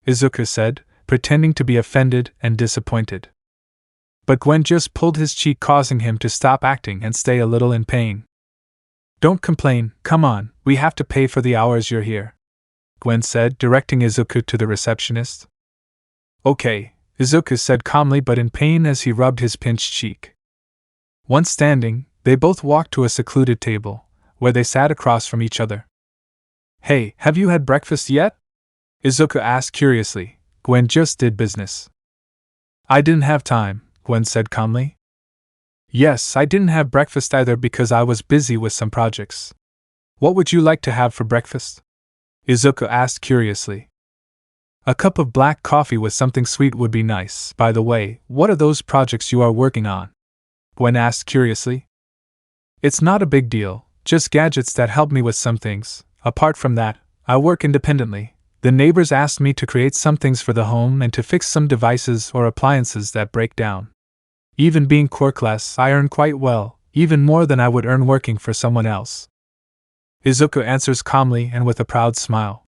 Izuku said, pretending to be offended and disappointed. But Gwen just pulled his cheek, causing him to stop acting and stay a little in pain. Don't complain, come on, we have to pay for the hours you're here, Gwen said, directing Izuku to the receptionist. Okay, Izuku said calmly but in pain as he rubbed his pinched cheek. Once standing, they both walked to a secluded table, where they sat across from each other. Hey, have you had breakfast yet? Izuku asked curiously. Gwen just did business. I didn't have time, Gwen said calmly. Yes, I didn't have breakfast either because I was busy with some projects. What would you like to have for breakfast? Izuku asked curiously. A cup of black coffee with something sweet would be nice. By the way, what are those projects you are working on? Gwen asked curiously. It's not a big deal, just gadgets that help me with some things. Apart from that, I work independently. The neighbors asked me to create some things for the home and to fix some devices or appliances that break down. Even being quirkless, I earn quite well, even more than I would earn working for someone else. Izuku answers calmly and with a proud smile.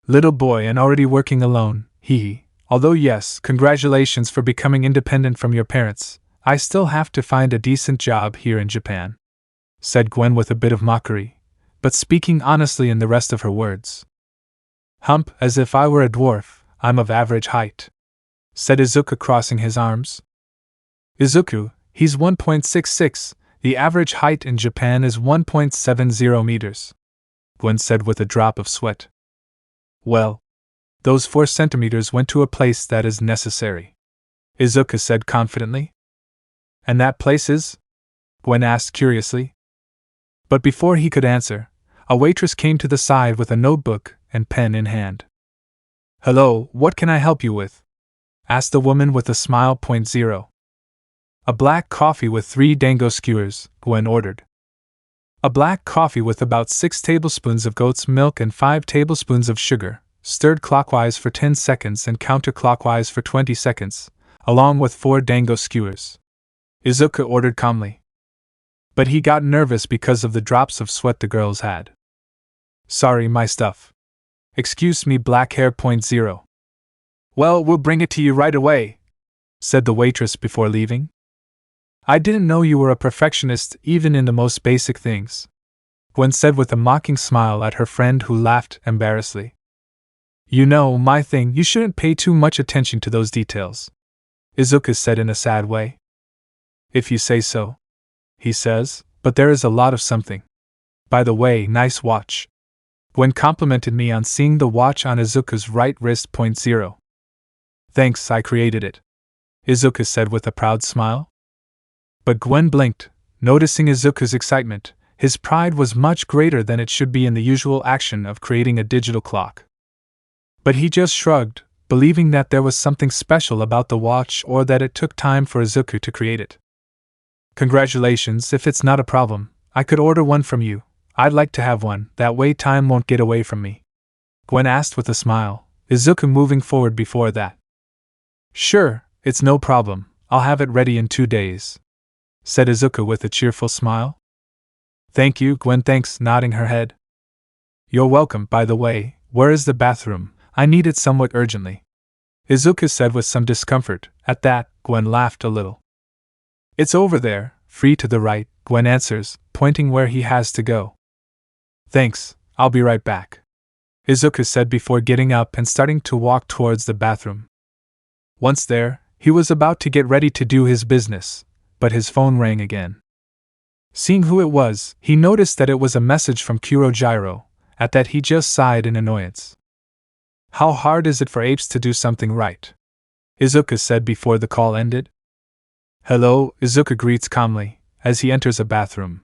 Little boy and already working alone, hee. Although yes, congratulations for becoming independent from your parents, I still have to find a decent job here in Japan, said Gwen with a bit of mockery, but speaking honestly in the rest of her words. Hump, as if I were a dwarf, I'm of average height, said Izuku crossing his arms. Izuku, he's 1.66, the average height in Japan is 1.70 meters, Gwen said with a drop of sweat. Well, those 4 centimeters went to a place that is necessary, Izuku said confidently. And that place is? Gwen asked curiously. But before he could answer, a waitress came to the side with a notebook and pen in hand. Hello, what can I help you with? Asked the woman with a smile. A black coffee with 3 dango skewers, Gwen ordered. A black coffee with about 6 tablespoons of goat's milk and 5 tablespoons of sugar, stirred clockwise for 10 seconds and counterclockwise for 20 seconds, along with 4 dango skewers, Izuku ordered calmly. But he got nervous because of the drops of sweat the girls had. Sorry, my stuff. Excuse me, black hair. Well, we'll bring it to you right away, said the waitress before leaving. I didn't know you were a perfectionist even in the most basic things, Gwen said with a mocking smile at her friend who laughed embarrassedly. You know, my thing, you shouldn't pay too much attention to those details, Izuku said in a sad way. If you say so, he says, but there is a lot of something. By the way, nice watch. Gwen complimented me on seeing the watch on Izuku's right wrist. Thanks, I created it, Izuku said with a proud smile. But Gwen blinked, noticing Izuku's excitement. His pride was much greater than it should be in the usual action of creating a digital clock. But he just shrugged, believing that there was something special about the watch or that it took time for Izuku to create it. Congratulations, if it's not a problem, I could order one from you. I'd like to have one, that way time won't get away from me, Gwen asked with a smile, Izuku moving forward before that. Sure, it's no problem, I'll have it ready in 2 days, said Izuku with a cheerful smile. Thank you, Gwen thanks, nodding her head. You're welcome. By the way, where is the bathroom? I need it somewhat urgently, Izuku said with some discomfort. At that, Gwen laughed a little. It's over there, free to the right, Gwen answers, pointing where he has to go. Thanks, I'll be right back, Izuku said before getting up and starting to walk towards the bathroom. Once there, he was about to get ready to do his business, but his phone rang again. Seeing who it was, he noticed that it was a message from Kurojiro. At that he just sighed in annoyance. How hard is it for apes to do something right? Izuku said before the call ended. Hello, Izuku greets calmly, as he enters a bathroom.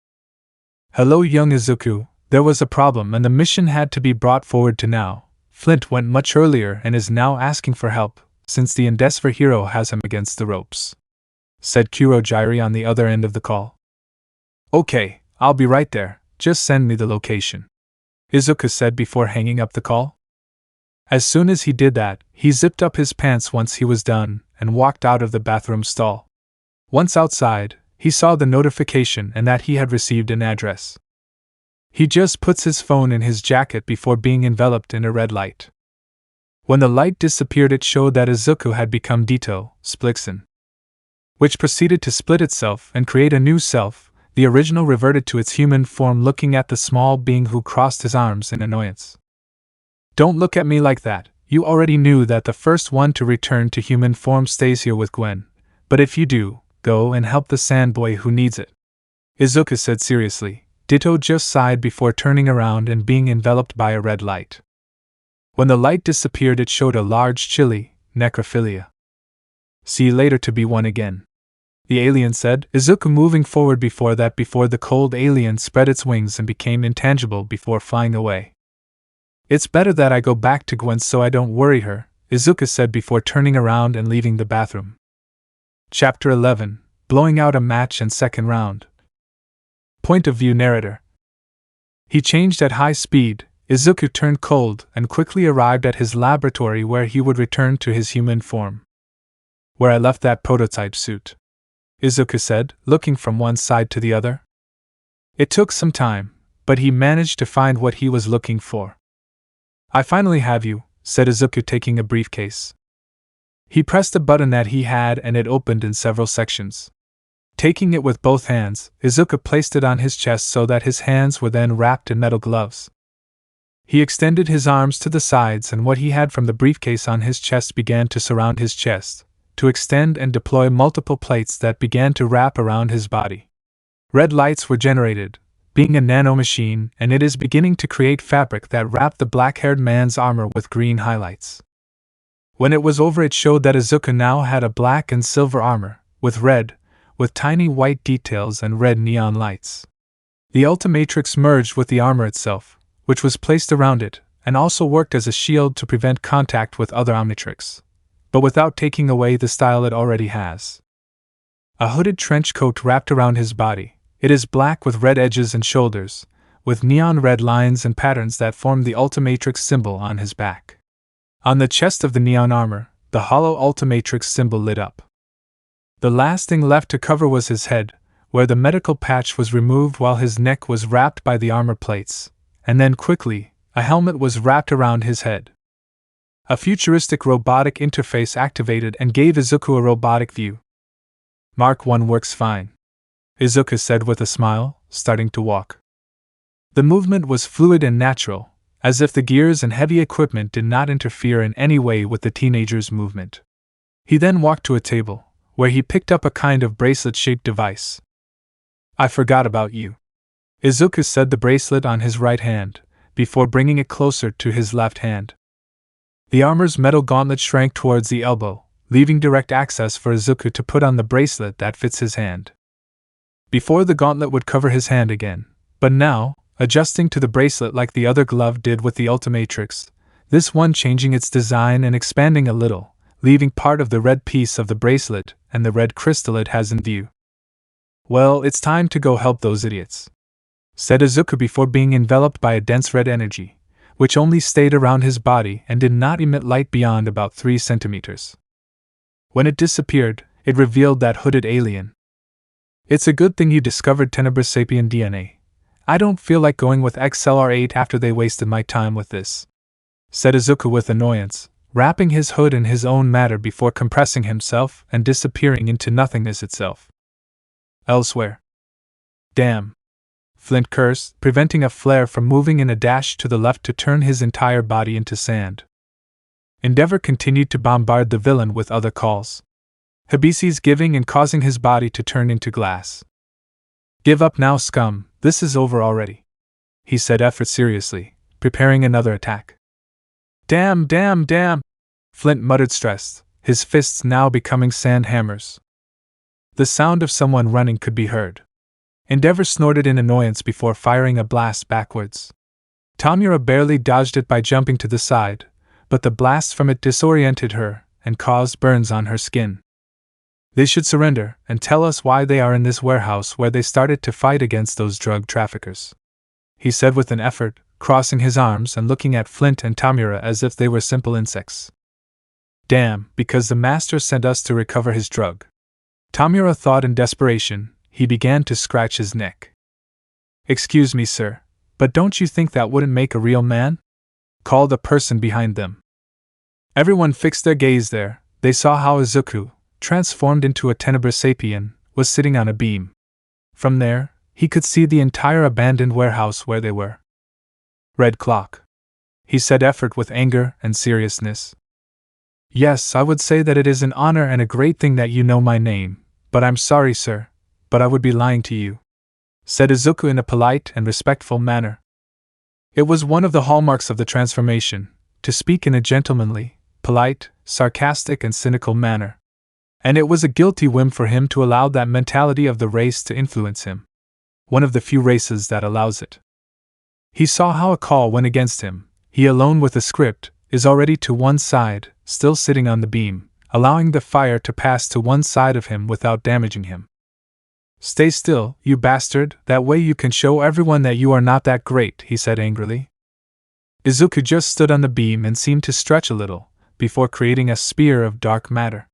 Hello, young Izuku, there was a problem and the mission had to be brought forward to now. Flint went much earlier and is now asking for help, since the Endeavor hero has him against the ropes, said Kurojiro on the other end of the call. Okay, I'll be right there, just send me the location, Izuku said before hanging up the call. As soon as he did that, he zipped up his pants once he was done, and walked out of the bathroom stall. Once outside, he saw the notification and that he had received an address. He just puts his phone in his jacket before being enveloped in a red light. When the light disappeared, it showed that Izuku had become Ditto, Splixen, which proceeded to split itself and create a new self. The original reverted to its human form, looking at the small being who crossed his arms in annoyance. Don't look at me like that, You already knew that the first one to return to human form stays here with Gwen, but if you do, go and help the sand boy who needs it. Izuku said seriously. Ditto just sighed before turning around and being enveloped by a red light. When the light disappeared, it showed a large chili, necrophilia. See you later to be one again, the alien said, Izuku moving forward before the cold alien spread its wings and became intangible before flying away. It's better that I go back to Gwen so I don't worry her, Izuku said before turning around and leaving the bathroom. Chapter 11, Blowing Out a Match and Second Round. Point of view narrator. He changed at high speed. Izuku turned cold and quickly arrived at his laboratory where he would return to his human form. Where I left that prototype suit, Izuku said, looking from one side to the other. It took some time, but he managed to find what he was looking for. I finally have you, said Izuku, taking a briefcase. He pressed a button that he had and it opened in several sections. Taking it with both hands, Izuku placed it on his chest so that his hands were then wrapped in metal gloves. He extended his arms to the sides and what he had from the briefcase on his chest began to surround his chest, to extend and deploy multiple plates that began to wrap around his body. Red lights were generated, being a nanomachine, and it is beginning to create fabric that wrapped the black-haired man's armor with green highlights. When it was over, it showed that Izuku now had a black and silver armor, with tiny white details and red neon lights. The Ultimatrix merged with the armor itself, which was placed around it, and also worked as a shield to prevent contact with other Omnitrix, but without taking away the style it already has. A hooded trench coat wrapped around his body. It is black with red edges and shoulders, with neon red lines and patterns that form the Ultimatrix symbol on his back. On the chest of the neon armor, the hollow Ultimatrix symbol lit up. The last thing left to cover was his head, where the medical patch was removed while his neck was wrapped by the armor plates, and then quickly, a helmet was wrapped around his head. A futuristic robotic interface activated and gave Izuku a robotic view. Mark 1 works fine, Izuku said with a smile, starting to walk. The movement was fluid and natural, as if the gears and heavy equipment did not interfere in any way with the teenager's movement. He then walked to a table, where he picked up a kind of bracelet-shaped device. I forgot about you, Izuku said, the bracelet on his right hand, before bringing it closer to his left hand. The armor's metal gauntlet shrank towards the elbow, leaving direct access for Izuku to put on the bracelet that fits his hand. Before, the gauntlet would cover his hand again, but now, adjusting to the bracelet like the other glove did with the Ultimatrix, this one changing its design and expanding a little, leaving part of the red piece of the bracelet and the red crystal it has in view. Well, it's time to go help those idiots, said Izuku before being enveloped by a dense red energy, which only stayed around his body and did not emit light beyond about 3 centimeters. When it disappeared, it revealed that hooded alien. It's a good thing you discovered Tenebrous Sapien DNA. I don't feel like going with XLR8 after they wasted my time with this, said Izuku with annoyance, wrapping his hood in his own matter before compressing himself and disappearing into nothingness itself. Elsewhere. Damn, Flint cursed, preventing a flare from moving in a dash to the left to turn his entire body into sand. Endeavor continued to bombard the villain with other calls, Hibisi's giving and causing his body to turn into glass. Give up now, scum, this is over already, he said effort seriously, preparing another attack. Damn, Flint muttered stressed, his fists now becoming sand hammers. The sound of someone running could be heard. Endeavor snorted in annoyance before firing a blast backwards. Tamura barely dodged it by jumping to the side, but the blast from it disoriented her and caused burns on her skin. They should surrender and tell us why they are in this warehouse where they started to fight against those drug traffickers, he said with an effort, crossing his arms and looking at Flint and Tamura as if they were simple insects. Damn, because the master sent us to recover his drug, Tamura thought in desperation. He began to scratch his neck. Excuse me, sir, but don't you think that wouldn't make a real man? Called a person behind them. Everyone fixed their gaze there. They saw how Izuku, transformed into a Tenebrous Sapien, was sitting on a beam. From there, he could see the entire abandoned warehouse where they were. Red clock, he said, effort with anger and seriousness. Yes, I would say that it is an honor and a great thing that you know my name, but I'm sorry, sir, but I would be lying to you, said Izuku in a polite and respectful manner. It was one of the hallmarks of the transformation, to speak in a gentlemanly, polite, sarcastic and cynical manner. And it was a guilty whim for him to allow that mentality of the race to influence him. One of the few races that allows it. He saw how a call went against him. He alone with a script is already to one side, still sitting on the beam, allowing the fire to pass to one side of him without damaging him. Stay still, you bastard, that way you can show everyone that you are not that great, he said angrily. Izuku just stood on the beam and seemed to stretch a little, before creating a spear of dark matter.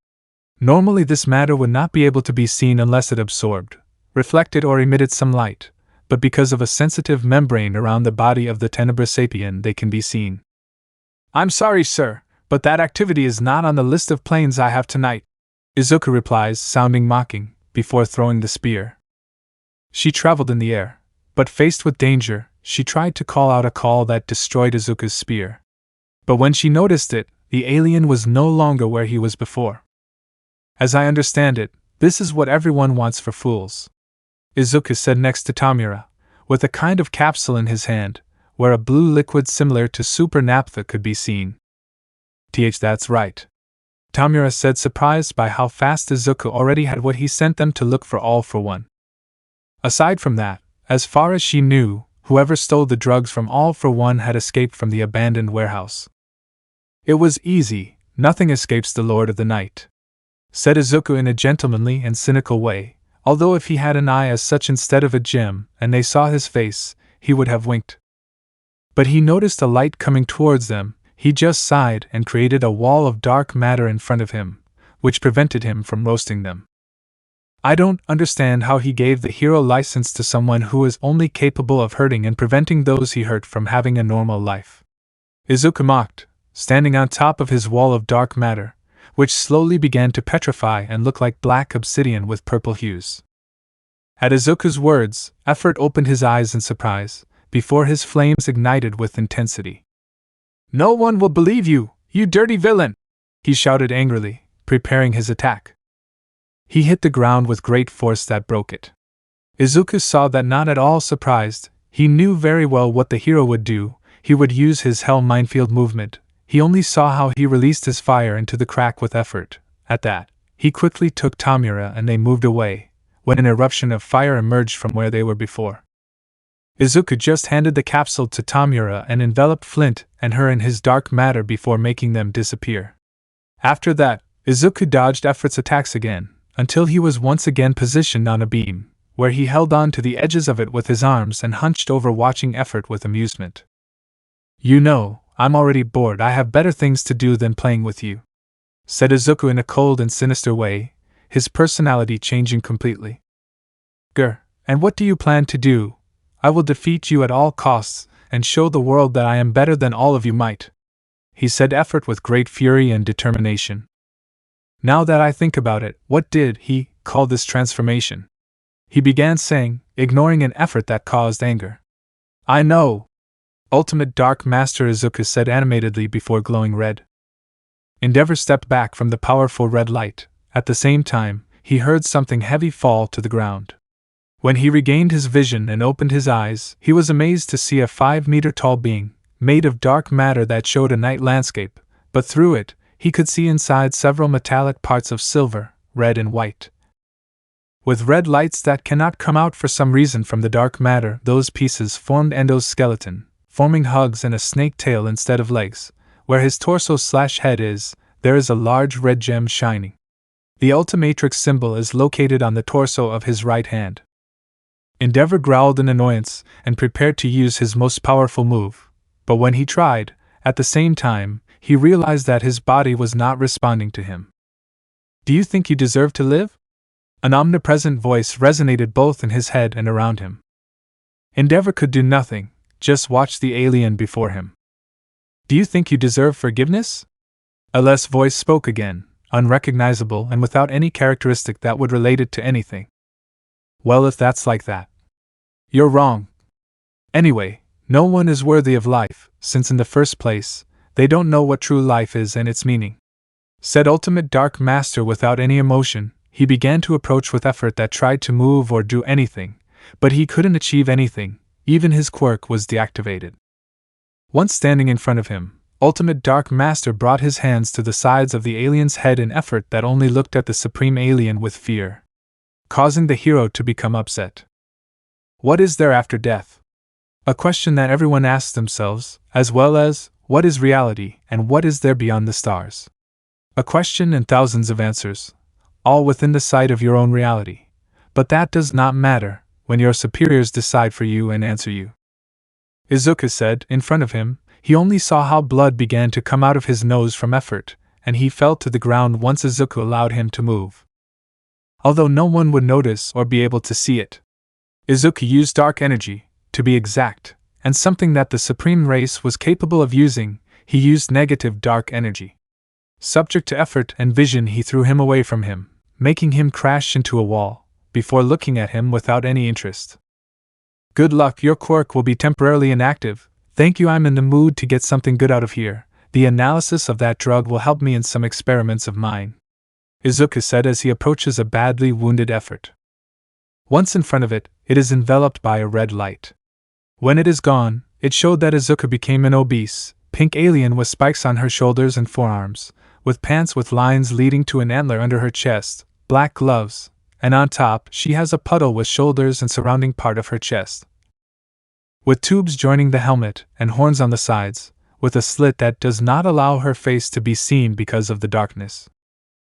Normally this matter would not be able to be seen unless it absorbed, reflected or emitted some light, but because of a sensitive membrane around the body of the Tenebrosapien they can be seen. I'm sorry, sir, but that activity is not on the list of planes I have tonight, Izuku replies, sounding mocking, before throwing the spear. She traveled in the air, but faced with danger, she tried to call out a call that destroyed Izuku's spear. But when she noticed it, the alien was no longer where he was before. As I understand it, this is what everyone wants for fools, Izuku said next to Tamura, with a kind of capsule in his hand, where a blue liquid similar to super naphtha could be seen. That's right, Tamura said, surprised by how fast Izuku already had what he sent them to look for all for one. Aside from that, as far as she knew, whoever stole the drugs from All for One had escaped from the abandoned warehouse. It was easy, nothing escapes the Lord of the Night, said Izuku in a gentlemanly and cynical way, although if he had an eye as such instead of a gem, and they saw his face, he would have winked. But he noticed a light coming towards them, he just sighed and created a wall of dark matter in front of him, which prevented him from roasting them. I don't understand how he gave the hero license to someone who is only capable of hurting and preventing those he hurt from having a normal life, Izuku mocked, standing on top of his wall of dark matter, which slowly began to petrify and look like black obsidian with purple hues. At Izuku's words, Effort opened his eyes in surprise, before his flames ignited with intensity. No one will believe you, you dirty villain! He shouted angrily, preparing his attack. He hit the ground with great force that broke it. Izuku saw that, not at all surprised, he knew very well what the hero would do. He would use his hell minefield movement. He only saw how he released his fire into the crack with effort. At that, he quickly took Tamura and they moved away, when an eruption of fire emerged from where they were before. Izuku just handed the capsule to Tamura and enveloped Flint and her in his dark matter before making them disappear. After that, Izuku dodged Effort's attacks again, until he was once again positioned on a beam, where he held on to the edges of it with his arms and hunched over, watching Effort with amusement. You know, I'm already bored. I have better things to do than playing with you, said Izuku in a cold and sinister way, his personality changing completely. Grr, and what do you plan to do? I will defeat you at all costs, and show the world that I am better than all of you might, he said, Effort with great fury and determination. Now that I think about it, what did he call this transformation? He began saying, ignoring an effort that caused anger. I know! Ultimate Dark Master, Izuku said animatedly before glowing red. Endeavor stepped back from the powerful red light. At the same time, he heard something heavy fall to the ground. When he regained his vision and opened his eyes, he was amazed to see a 5-meter-tall being, made of dark matter that showed a night landscape, but through it, he could see inside several metallic parts of silver, red and white. With red lights that cannot come out for some reason from the dark matter, those pieces formed Endo's skeleton, forming hugs and a snake tail instead of legs. Where his torso/head is, there is a large red gem shining. The Ultimatrix symbol is located on the torso of his right hand. Endeavor growled in annoyance and prepared to use his most powerful move, but when he tried, at the same time, he realized that his body was not responding to him. Do you think you deserve to live? An omnipresent voice resonated both in his head and around him. Endeavor could do nothing, just watch the alien before him. Do you think you deserve forgiveness? A less voice spoke again, unrecognizable and without any characteristic that would relate it to anything. Well, if that's like that. You're wrong. Anyway, No one is worthy of life, since in the first place, they don't know what true life is and its meaning. Said Ultimate Dark Master without any emotion, he began to approach with effort that tried to move or do anything, but he couldn't achieve anything, even his quirk was deactivated. Once standing in front of him, Ultimate Dark Master brought his hands to the sides of the alien's head in effort that only looked at the Supreme Alien with fear, causing the hero to become upset. What is there after death? A question that everyone asks themselves, as well as, what is reality and what is there beyond the stars? A question and thousands of answers, all within the sight of your own reality. But that does not matter when your superiors decide for you and answer you. Izuku said, in front of him. He only saw how blood began to come out of his nose from effort, and he fell to the ground once Izuku allowed him to move. Although no one would notice or be able to see it. Izuku used dark energy, to be exact, and something that the supreme race was capable of using, he used negative dark energy. Subject to effort and vision, he threw him away from him, making him crash into a wall, before looking at him without any interest. Good luck, your quirk will be temporarily inactive. Thank you, I'm in the mood to get something good out of here. The analysis of that drug will help me in some experiments of mine. Izuku said as he approaches a badly wounded effort. Once in front of it, it is enveloped by a red light. When it is gone, it showed that Izuku became an obese, pink alien with spikes on her shoulders and forearms, with pants with lines leading to an antler under her chest, black gloves, and on top she has a puddle with shoulders and surrounding part of her chest, with tubes joining the helmet and horns on the sides, with a slit that does not allow her face to be seen because of the darkness.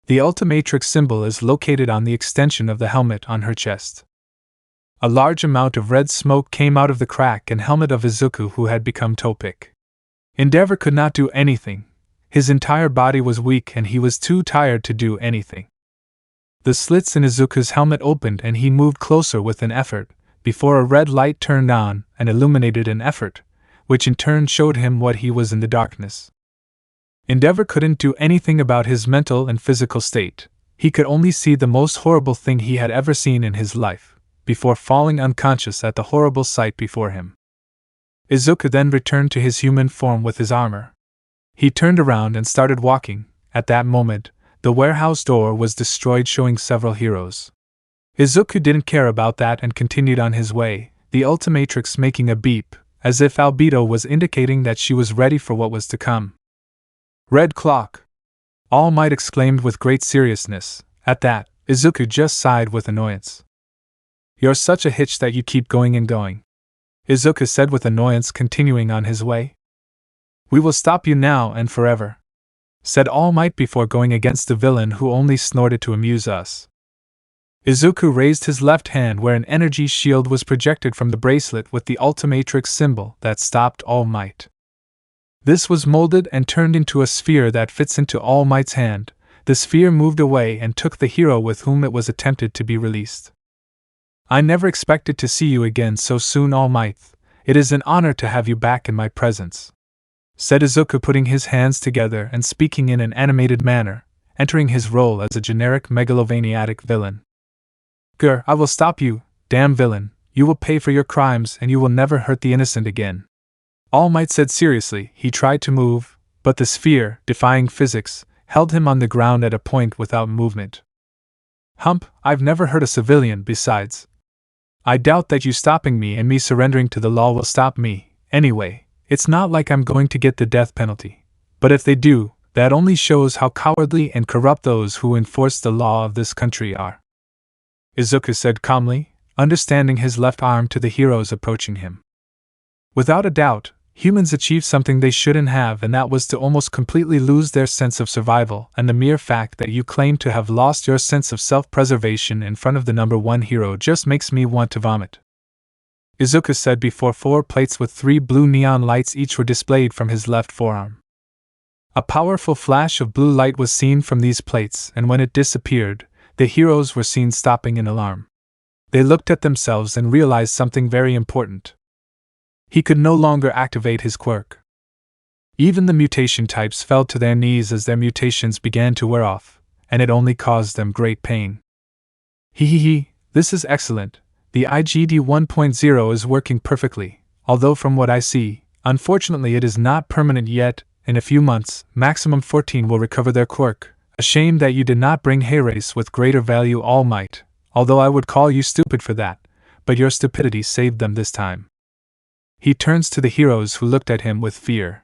The Ultimatrix symbol is located on the extension of the helmet on her chest. A large amount of red smoke came out of the crack and helmet of Izuku, who had become Topic. Endeavor could not do anything. His entire body was weak and he was too tired to do anything. The slits in Izuku's helmet opened and he moved closer with an effort, before a red light turned on and illuminated an effort, which in turn showed him what he was in the darkness. Endeavor couldn't do anything about his mental and physical state. He could only see the most horrible thing he had ever seen in his life, before falling unconscious at the horrible sight before him. Izuku then returned to his human form with his armor. He turned around and started walking. At that moment, the warehouse door was destroyed, showing several heroes. Izuku didn't care about that and continued on his way, the Ultimatrix making a beep, as if Albedo was indicating that she was ready for what was to come. Red clock! Almight exclaimed with great seriousness. At that, Izuku just sighed with annoyance. You're such a hitch that you keep going and going, Izuku said with annoyance, continuing on his way. We will stop you now and forever, said Almight before going against the villain who only snorted to amuse us. Izuku raised his left hand where an energy shield was projected from the bracelet with the Ultimatrix symbol that stopped All Might. This was molded and turned into a sphere that fits into All Might's hand. The sphere moved away and took the hero with whom it was attempted to be released. I never expected to see you again so soon, All Might. It is an honor to have you back in my presence, said Izuku, putting his hands together and speaking in an animated manner, entering his role as a generic megalomaniac villain. Grr, I will stop you, damn villain, you will pay for your crimes and you will never hurt the innocent again. All Might said seriously. He tried to move, but the sphere, defying physics, held him on the ground at a point without movement. Hump, I've never hurt a civilian. Besides, I doubt that you stopping me and me surrendering to the law will stop me. Anyway, it's not like I'm going to get the death penalty. But if they do, that only shows how cowardly and corrupt those who enforce the law of this country are, Izuku said calmly, understanding his left arm to the heroes approaching him. Without a doubt, humans achieve something they shouldn't have, and that was to almost completely lose their sense of survival, and the mere fact that you claim to have lost your sense of self-preservation in front of the number one hero just makes me want to vomit, Izuku said before 4 plates with 3 blue neon lights each were displayed from his left forearm. A powerful flash of blue light was seen from these plates, and when it disappeared, the heroes were seen stopping in alarm. They looked at themselves and realized something very important. He could no longer activate his quirk. Even the mutation types fell to their knees as their mutations began to wear off, and it only caused them great pain. This is excellent. The IGD 1.0 is working perfectly. although from what I see, unfortunately it is not permanent yet. In a few months, maximum 14 will recover their quirk. A shame that you did not bring Heres with greater value All Might, although I would call you stupid for that, but your stupidity saved them this time. He turns to the heroes who looked at him with fear.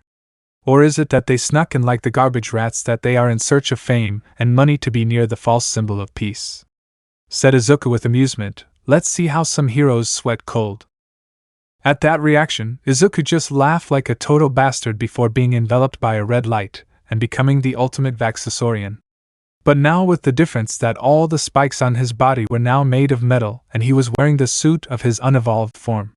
Or is it that they snuck in like the garbage rats that they are in search of fame and money to be near the false symbol of peace? Said Izuku with amusement, let's see how some heroes sweat cold. At that reaction, Izuku just laughed like a total bastard before being enveloped by a red light and becoming the ultimate Vaxasaurian. But now with the difference that all the spikes on his body were now made of metal and he was wearing the suit of his unevolved form.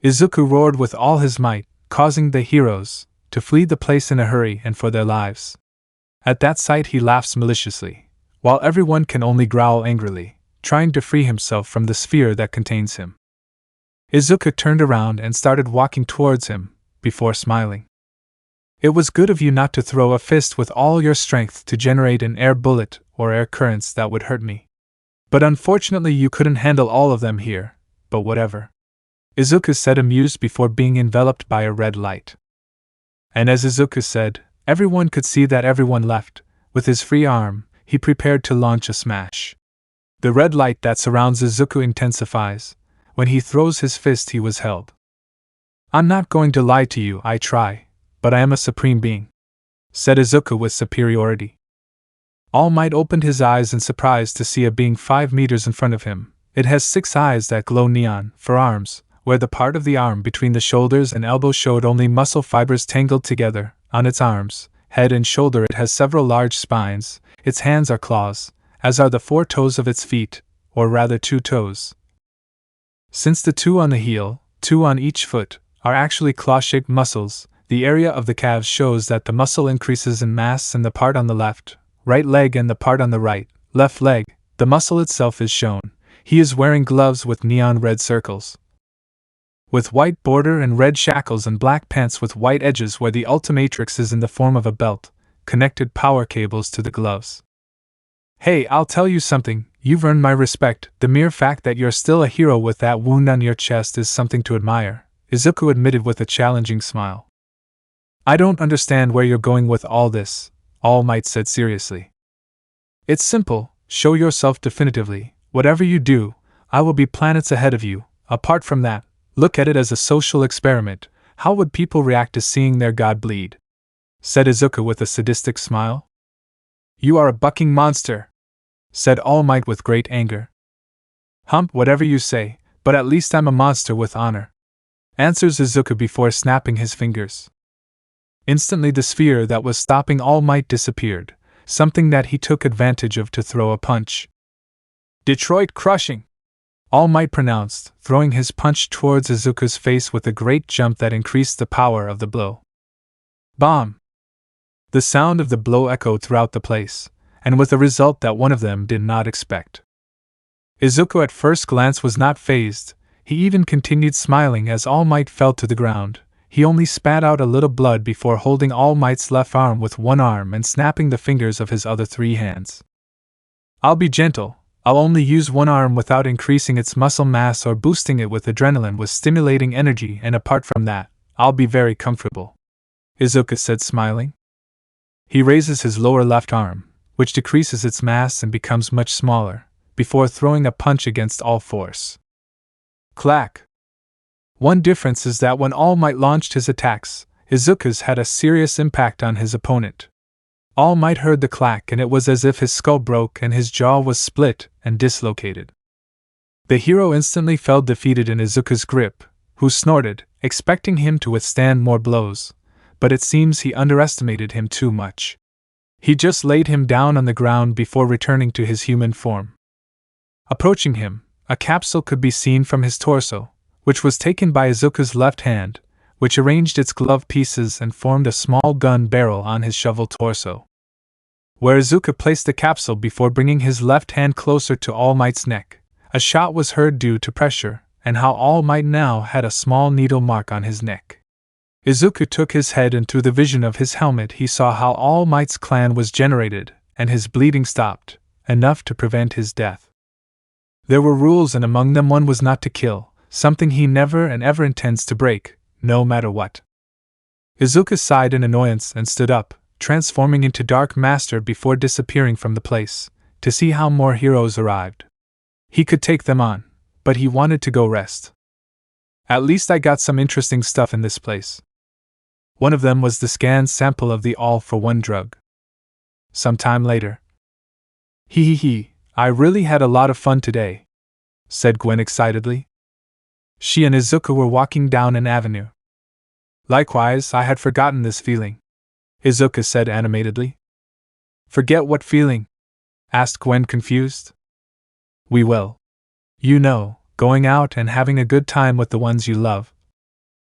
Izuku roared with all his might, causing the heroes to flee the place in a hurry and for their lives. At that sight he laughs maliciously, while everyone can only growl angrily, trying to free himself from the sphere that contains him. Izuku turned around and started walking towards him, before smiling. It was good of you not to throw a fist with all your strength to generate an air bullet or air currents that would hurt me. But unfortunately you couldn't handle all of them here, but whatever. Izuku said amused before being enveloped by a red light. And as Izuku said, everyone could see that everyone left. With his free arm, he prepared to launch a smash. The red light that surrounds Izuku intensifies. When he throws his fist he was held. I'm not going to lie to you, I try, but I am a supreme being, said Izuku with superiority. All Might opened his eyes in surprise to see a being 5 meters in front of him. It has 6 eyes that glow neon, for arms, where the part of the arm between the shoulders and elbow showed only muscle fibers tangled together. On its arms, head and shoulder it has several large spines, its hands are claws, as are the 4 toes of its feet, or rather 2 toes. Since the 2 on the heel, 2 on each foot, are actually claw-shaped muscles, the area of the calves shows that the muscle increases in mass in the part on the left, right leg and the part on the right, left leg. The muscle itself is shown. He is wearing gloves with neon red circles, with white border and red shackles and black pants with white edges where the Ultimatrix is in the form of a belt, connected power cables to the gloves. Hey, I'll tell you something, you've earned my respect. The mere fact that you're still a hero with that wound on your chest is something to admire, Izuku admitted with a challenging smile. I don't understand where you're going with all this, All Might said seriously. It's simple, show yourself definitively. Whatever you do, I will be planets ahead of you. Apart from that, look at it as a social experiment. How would people react to seeing their god bleed? Said Izuku with a sadistic smile. You are a bucking monster, said All Might with great anger. Hump, whatever you say, but at least I'm a monster with honor, answers Izuku before snapping his fingers. Instantly the sphere that was stopping All Might disappeared, something that he took advantage of to throw a punch. Detroit crushing, All Might pronounced, throwing his punch towards Izuku's face with a great jump that increased the power of the blow. Bomb! The sound of the blow echoed throughout the place, and with a result that one of them did not expect. Izuku at first glance was not fazed, he even continued smiling as All Might fell to the ground. He only spat out a little blood before holding All Might's left arm with one arm and snapping the fingers of his other 3 hands. I'll be gentle, I'll only use one arm without increasing its muscle mass or boosting it with adrenaline with stimulating energy, and apart from that, I'll be very comfortable, Izuku said smiling. He raises his lower left arm, which decreases its mass and becomes much smaller, before throwing a punch against all force. Clack! One difference is that when All Might launched his attacks, Izuku's had a serious impact on his opponent. All Might heard the clack and it was as if his skull broke and his jaw was split and dislocated. The hero instantly fell defeated in Izuku's grip, who snorted, expecting him to withstand more blows, but it seems he underestimated him too much. He just laid him down on the ground before returning to his human form. Approaching him, a capsule could be seen from his torso, which was taken by Izuku's left hand, which arranged its glove pieces and formed a small gun barrel on his shovel torso. Where Izuku placed the capsule before bringing his left hand closer to All Might's neck, a shot was heard due to pressure, and how All Might now had a small needle mark on his neck. Izuku took his head and through the vision of his helmet he saw how All Might's clan was generated, and his bleeding stopped, enough to prevent his death. There were rules and among them one was not to kill, something he never and ever intends to break, no matter what. Izuku sighed in annoyance and stood up, transforming into Dark Master before disappearing from the place, to see how more heroes arrived. He could take them on, but he wanted to go rest. At least I got some interesting stuff in this place. One of them was the scanned sample of the all-for-one drug. Sometime later. I really had a lot of fun today, said Gwen excitedly. She and Izuku were walking down an avenue. Likewise, I had forgotten this feeling, Izuku said animatedly. Forget what feeling? Asked Gwen confused. We will. You know, going out and having a good time with the ones you love.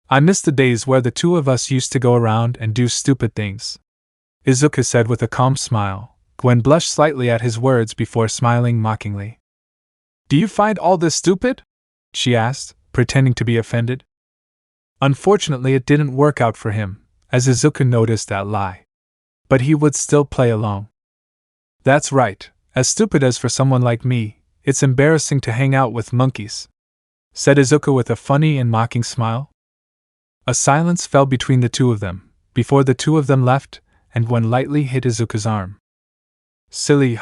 I miss the days where the two of us used to go around and do stupid things, Izuku said with a calm smile. Gwen blushed slightly at his words before smiling mockingly. Do you find all this stupid? She asked, pretending to be offended. Unfortunately, it didn't work out for him, as Izuku noticed that lie. But he would still play along. That's right, as stupid as for someone like me, it's embarrassing to hang out with monkeys, said Izuku with a funny and mocking smile. A silence fell between the two of them, before the two of them left, and Gwen lightly hit Izuku's arm. Silly,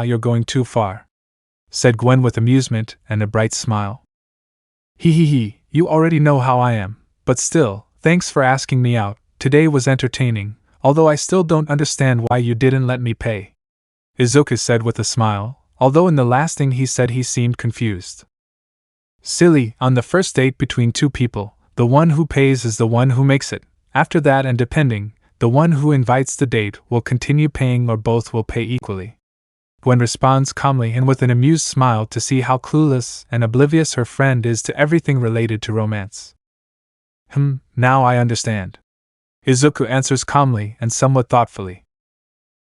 you're going too far, said Gwen with amusement and a bright smile. You already know how I am, but still, thanks for asking me out. Today was entertaining, although I still don't understand why you didn't let me pay, Izuku said with a smile, although in the last thing he said he seemed confused. Silly, on the first date between two people, the one who pays is the one who makes it. After that, and depending, the one who invites the date will continue paying or both will pay equally. Gwen responds calmly and with an amused smile to see how clueless and oblivious her friend is to everything related to romance. Now I understand, Izuku answers calmly and somewhat thoughtfully.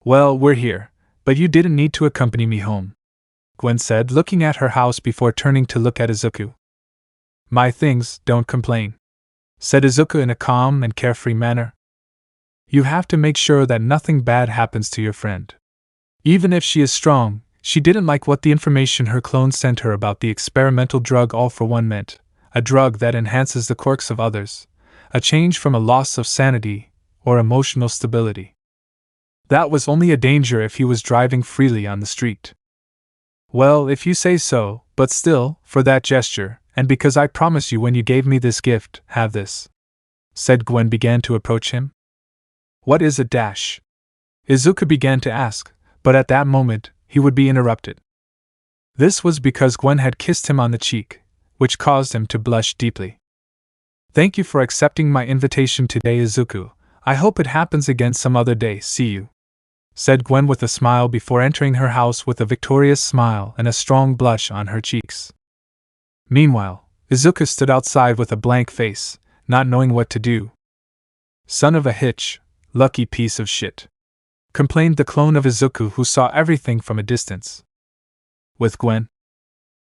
Well, we're here, but you didn't need to accompany me home, Gwen said, looking at her house before turning to look at Izuku. My things, don't complain, said Izuku in a calm and carefree manner. You have to make sure that nothing bad happens to your friend. Even if she is strong, she didn't like what the information her clone sent her about the experimental drug all-for-one meant, a drug that enhances the quirks of others, a change from a loss of sanity or emotional stability. That was only a danger if he was driving freely on the street. Well, if you say so, but still, for that gesture, and because I promised you when you gave me this gift, have this, said Gwen began to approach him. What is it? Izuku began to ask, but at that moment, he would be interrupted. This was because Gwen had kissed him on the cheek, which caused him to blush deeply. Thank you for accepting my invitation today, Izuku. I hope it happens again some other day. See you, said Gwen with a smile before entering her house with a victorious smile and a strong blush on her cheeks. Meanwhile, Izuku stood outside with a blank face, not knowing what to do. Son of a hitch, lucky piece of shit, complained the clone of Izuku who saw everything from a distance. With Gwen?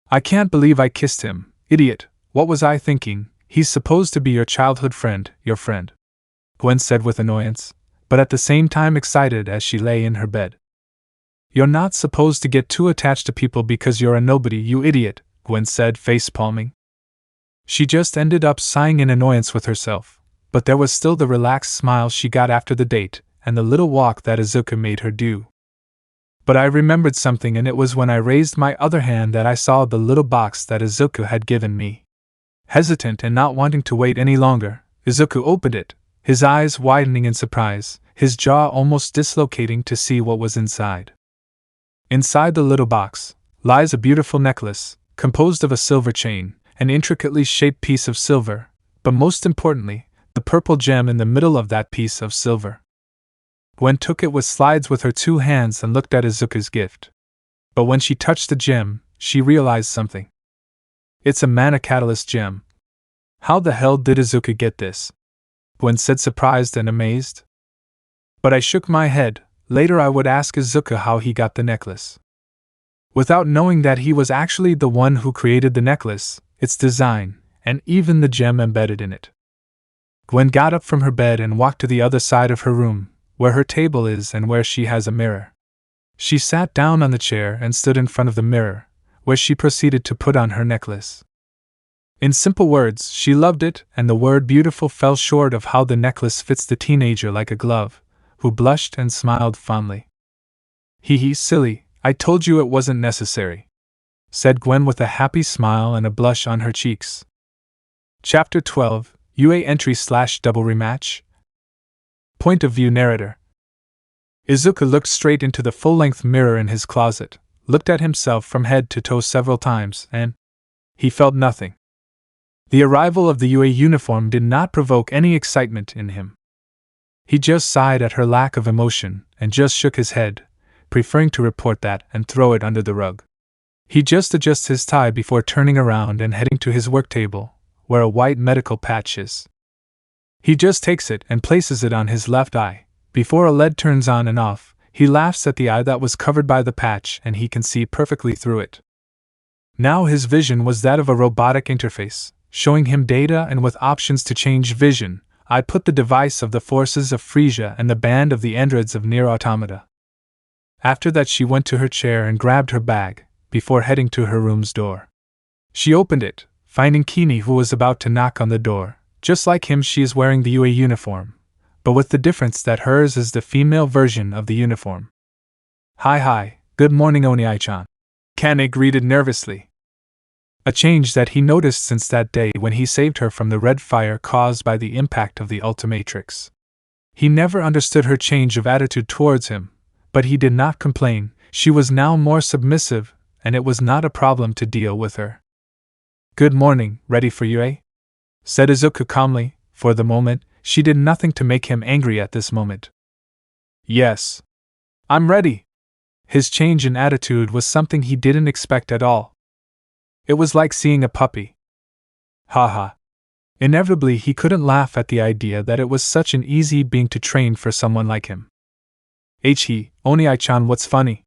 I can't believe I kissed him, idiot, what was I thinking? He's supposed to be your childhood friend, your friend, Gwen said with annoyance, but at the same time excited as she lay in her bed. You're not supposed to get too attached to people because you're a nobody, you idiot, Gwen said, face-palming. She just ended up sighing in annoyance with herself, but there was still the relaxed smile she got after the date, and the little walk that Izuku made her do. But I remembered something, and it was when I raised my other hand that I saw the little box that Izuku had given me. Hesitant and not wanting to wait any longer, Izuku opened it, his eyes widening in surprise, his jaw almost dislocating to see what was inside. Inside the little box lies a beautiful necklace, composed of a silver chain, an intricately shaped piece of silver, but most importantly, the purple gem in the middle of that piece of silver. Gwen took it with slides with her two hands and looked at Izuku's gift. But when she touched the gem, she realized something. It's a mana catalyst gem. How the hell did Izuku get this? Gwen said, surprised and amazed. But I shook my head. Later I would ask Izuku how he got the necklace. Without knowing that he was actually the one who created the necklace, its design, and even the gem embedded in it. Gwen got up from her bed and walked to the other side of her room, where her table is and where she has a mirror. She sat down on the chair and stood in front of the mirror, where she proceeded to put on her necklace. In simple words, she loved it, and the word beautiful fell short of how the necklace fits the teenager like a glove, who blushed and smiled fondly. Hee, silly, I told you it wasn't necessary, said Gwen with a happy smile and a blush on her cheeks. Chapter 12, UA Entry/Double Rematch. Point of view narrator. Izuku looked straight into the full-length mirror in his closet, looked at himself from head to toe several times, and he felt nothing. The arrival of the UA uniform did not provoke any excitement in him. He just sighed at her lack of emotion and just shook his head, preferring to report that and throw it under the rug. He just adjusts his tie before turning around and heading to his work table, where a white medical patch is. He just takes it and places it on his left eye. Before a LED turns on and off, he laughs at the eye that was covered by the patch and he can see perfectly through it. Now his vision was that of a robotic interface, showing him data and with options to change vision. I put the device of the forces of Frisia and the band of the androids of Nier Automata. After that she went to her chair and grabbed her bag, before heading to her room's door. She opened it, finding Kini, who was about to knock on the door. Just like him, she is wearing the UA uniform, but with the difference that hers is the female version of the uniform. Hi, good morning Oni-chan. Kane greeted nervously. A change that he noticed since that day when he saved her from the red fire caused by the impact of the Ultimatrix. He never understood her change of attitude towards him, but he did not complain. She was now more submissive, and it was not a problem to deal with her. Good morning, ready for UA? Said Izuku calmly. For the moment, she did nothing to make him angry at this moment. Yes. I'm ready. His change in attitude was something he didn't expect at all. It was like seeing a puppy. Haha. Inevitably, he couldn't laugh at the idea that it was such an easy being to train for someone like him. Oni-chan, what's funny?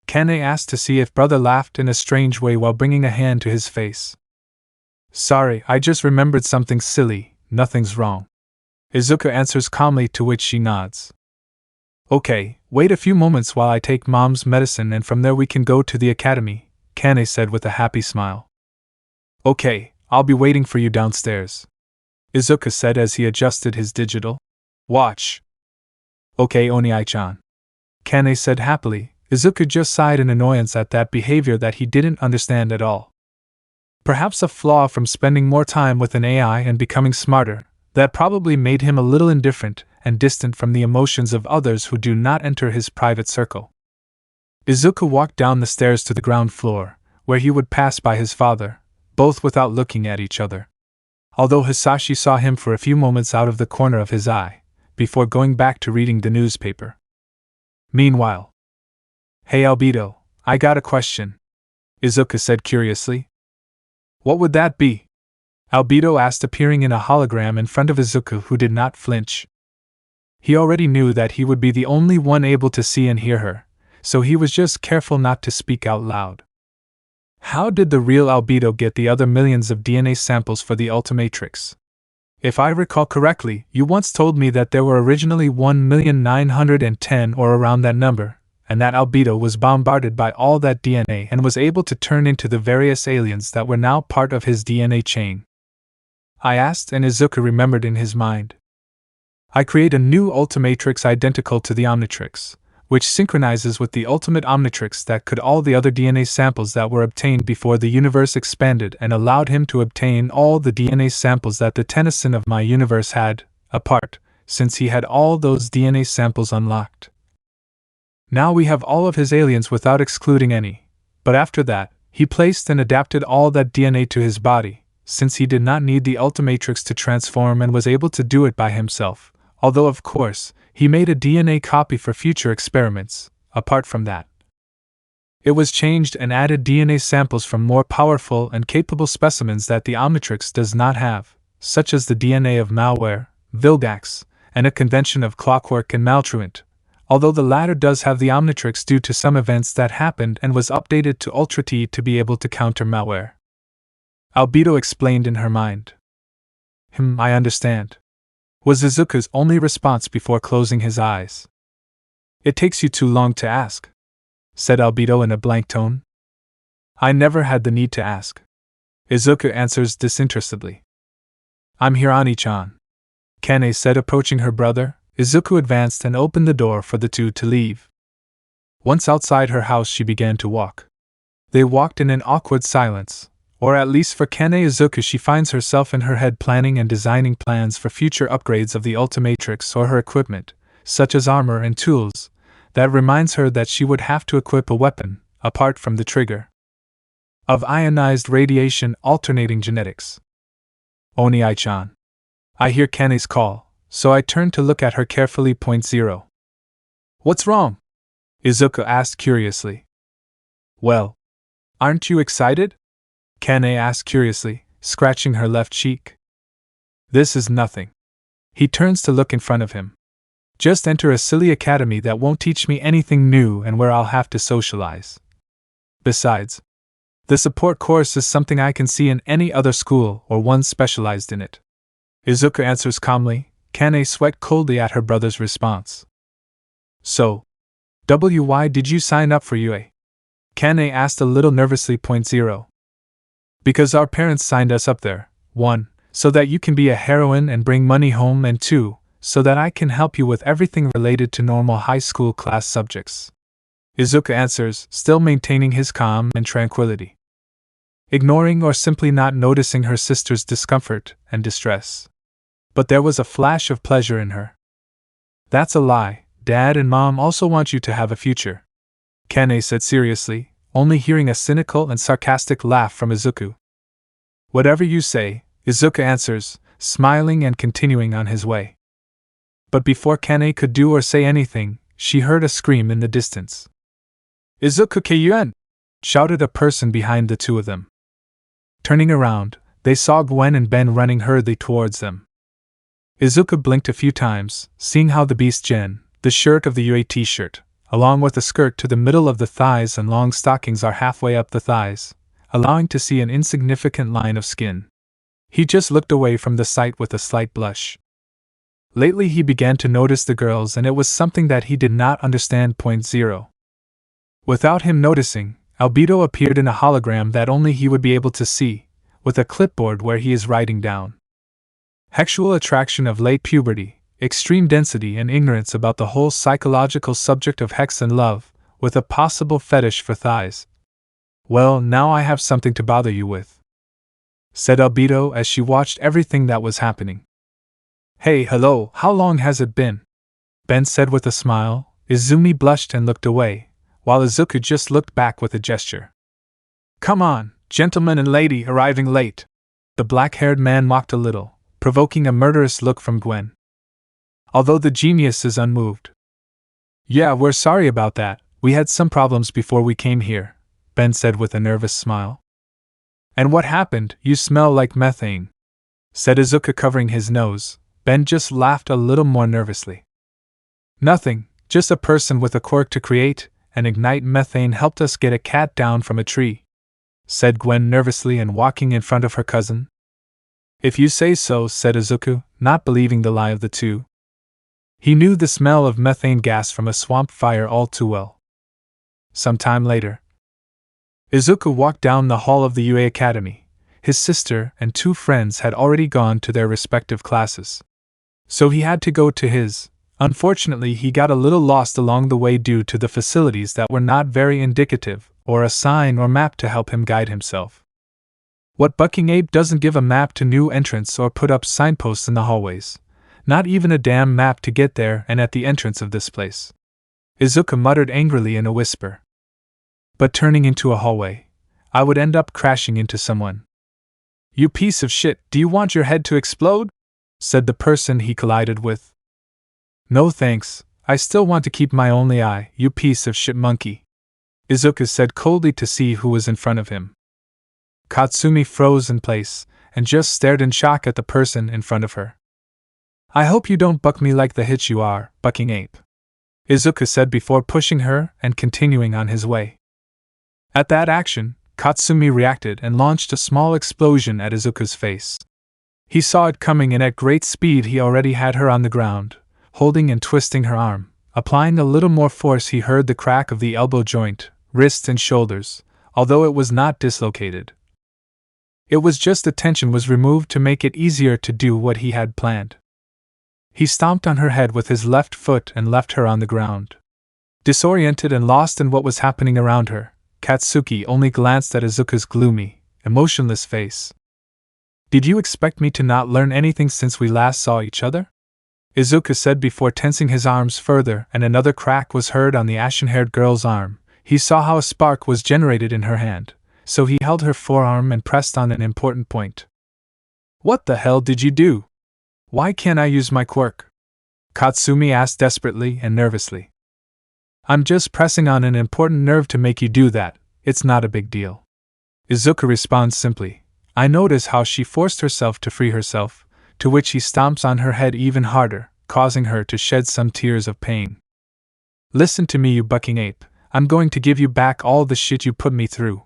Kane asked to see if brother laughed in a strange way while bringing a hand to his face. Sorry, I just remembered something silly, nothing's wrong. Izuku answers calmly, to which she nods. Okay, wait a few moments while I take mom's medicine and from there we can go to the academy, Kane said with a happy smile. Okay, I'll be waiting for you downstairs, Izuku said as he adjusted his digital watch. Okay, Oni-chan, Kane said happily. Izuku just sighed in annoyance at that behavior that he didn't understand at all. Perhaps a flaw from spending more time with an AI and becoming smarter, that probably made him a little indifferent and distant from the emotions of others who do not enter his private circle. Izuku walked down the stairs to the ground floor, where he would pass by his father, both without looking at each other. Although Hisashi saw him for a few moments out of the corner of his eye, before going back to reading the newspaper. Meanwhile, Hey Albedo, I got a question, Izuku said curiously. What would that be? Albedo asked, appearing in a hologram in front of Izuku, who did not flinch. He already knew that he would be the only one able to see and hear her, so he was just careful not to speak out loud. How did the real Albedo get the other millions of DNA samples for the Ultimatrix? If I recall correctly, you once told me that there were originally 1,910,000 or around that number, and that Albedo was bombarded by all that DNA and was able to turn into the various aliens that were now part of his DNA chain. I asked, and Izuku remembered in his mind. I create a new Ultimatrix identical to the Omnitrix, which synchronizes with the ultimate Omnitrix that could all the other DNA samples that were obtained before the universe expanded, and allowed him to obtain all the DNA samples that the Tennyson of my universe had, apart, since he had all those DNA samples unlocked. Now we have all of his aliens without excluding any, but after that, he placed and adapted all that DNA to his body, since he did not need the Ultimatrix to transform and was able to do it by himself, although of course, he made a DNA copy for future experiments. Apart from that, it was changed and added DNA samples from more powerful and capable specimens that the Omnitrix does not have, such as the DNA of Malware, Vildax, and a convention of Clockwork and Maltruant, although the latter does have the Omnitrix due to some events that happened and was updated to Ultra T to be able to counter malware. Albedo explained in her mind. I understand, was Izuku's only response before closing his eyes. It takes you too long to ask, said Albedo in a blank tone. I never had the need to ask. Izuku answers disinterestedly. I'm here, Ani-chan, Kane said, approaching her brother. Izuku advanced and opened the door for the two to leave. Once outside her house, she began to walk. They walked in an awkward silence, or at least for Kane Izuku. She finds herself in her head planning and designing plans for future upgrades of the Ultimatrix or her equipment, such as armor and tools. That reminds her that she would have to equip a weapon, apart from the trigger, of ionized radiation alternating genetics. Oni-chan. I hear Kane's call, so I turn to look at her carefully. 0. What's wrong? Izuku asked curiously. Well, aren't you excited? Kane asked curiously, scratching her left cheek. This is nothing. He turns to look in front of him. Just enter a silly academy that won't teach me anything new and where I'll have to socialize. Besides, the support course is something I can see in any other school or one specialized in it. Izuku answers calmly. Kane sweat coldly at her brother's response. So, why did you sign up for UA? Kane asked a little nervously. 0. Because our parents signed us up there. 1. So that you can be a heroine and bring money home, and 2. So that I can help you with everything related to normal high school class subjects. Izuku answers, still maintaining his calm and tranquility, ignoring or simply not noticing her sister's discomfort and distress. But there was a flash of pleasure in her. That's a lie. Dad and Mom also want you to have a future, Kane said seriously, only hearing a cynical and sarcastic laugh from Izuku. Whatever you say, Izuku answers, smiling and continuing on his way. But before Kane could do or say anything, she heard a scream in the distance. Izuku Kyuen! Shouted a person behind the two of them. Turning around, they saw Gwen and Ben running hurriedly towards them. Izuku blinked a few times, seeing how the beast Gen, the shirt of the UA t-shirt, along with the skirt to the middle of the thighs and long stockings are halfway up the thighs, allowing to see an insignificant line of skin. He just looked away from the sight with a slight blush. Lately he began to notice the girls, and it was something that he did not understand. 0. Without him noticing, Albedo appeared in a hologram that only he would be able to see, with a clipboard where he is writing down. Sexual attraction of late puberty, extreme density and ignorance about the whole psychological subject of sex and love, with a possible fetish for thighs. Well, now I have something to bother you with, said Albedo as she watched everything that was happening. Hey, hello, how long has it been? Ben said with a smile. Izumi blushed and looked away, while Izuku just looked back with a gesture. Come on, gentleman and lady arriving late. The black-haired man mocked a little, provoking a murderous look from Gwen, although the genius is unmoved. Yeah, we're sorry about that. We had some problems before we came here, Ben said with a nervous smile. And what happened? You smell like methane, said Izuku, covering his nose. Ben just laughed a little more nervously. Nothing, just a person with a quirk to create and ignite methane helped us get a cat down from a tree, said Gwen nervously and walking in front of her cousin. If you say so, said Izuku, not believing the lie of the two. He knew the smell of methane gas from a swamp fire all too well. Some time later, Izuku walked down the hall of the UA Academy. His sister and two friends had already gone to their respective classes, so he had to go to his. Unfortunately, he got a little lost along the way due to the facilities that were not very indicative, or a sign or map to help him guide himself. What bucking ape doesn't give a map to new entrants or put up signposts in the hallways? Not even a damn map to get there and at the entrance of this place, Izuku muttered angrily in a whisper. But turning into a hallway, I would end up crashing into someone. You piece of shit, do you want your head to explode? Said the person he collided with. No thanks, I still want to keep my only eye, you piece of shit monkey, Izuku said coldly to see who was in front of him. Katsumi froze in place, and just stared in shock at the person in front of her. I hope you don't buck me like the hitch you are, bucking ape, Izuku said before pushing her and continuing on his way. At that action, Katsumi reacted and launched a small explosion at Izuku's face. He saw it coming, and at great speed he already had her on the ground, holding and twisting her arm. Applying a little more force, he heard the crack of the elbow joint, wrists and shoulders, although it was not dislocated. It was just the tension was removed to make it easier to do what he had planned. He stomped on her head with his left foot and left her on the ground. Disoriented and lost in what was happening around her, Katsuki only glanced at Izuku's gloomy, emotionless face. "Did you expect me to not learn anything since we last saw each other?" Izuku said before tensing his arms further, and another crack was heard on the ashen-haired girl's arm. He saw how a spark was generated in her hand, so he held her forearm and pressed on an important point. "What the hell did you do? Why can't I use my quirk?" Katsumi asked desperately and nervously. "I'm just pressing on an important nerve to make you do that, it's not a big deal." Izuku responds simply. I notice how she forced herself to free herself, to which he stomps on her head even harder, causing her to shed some tears of pain. "Listen to me, you bucking ape, I'm going to give you back all the shit you put me through."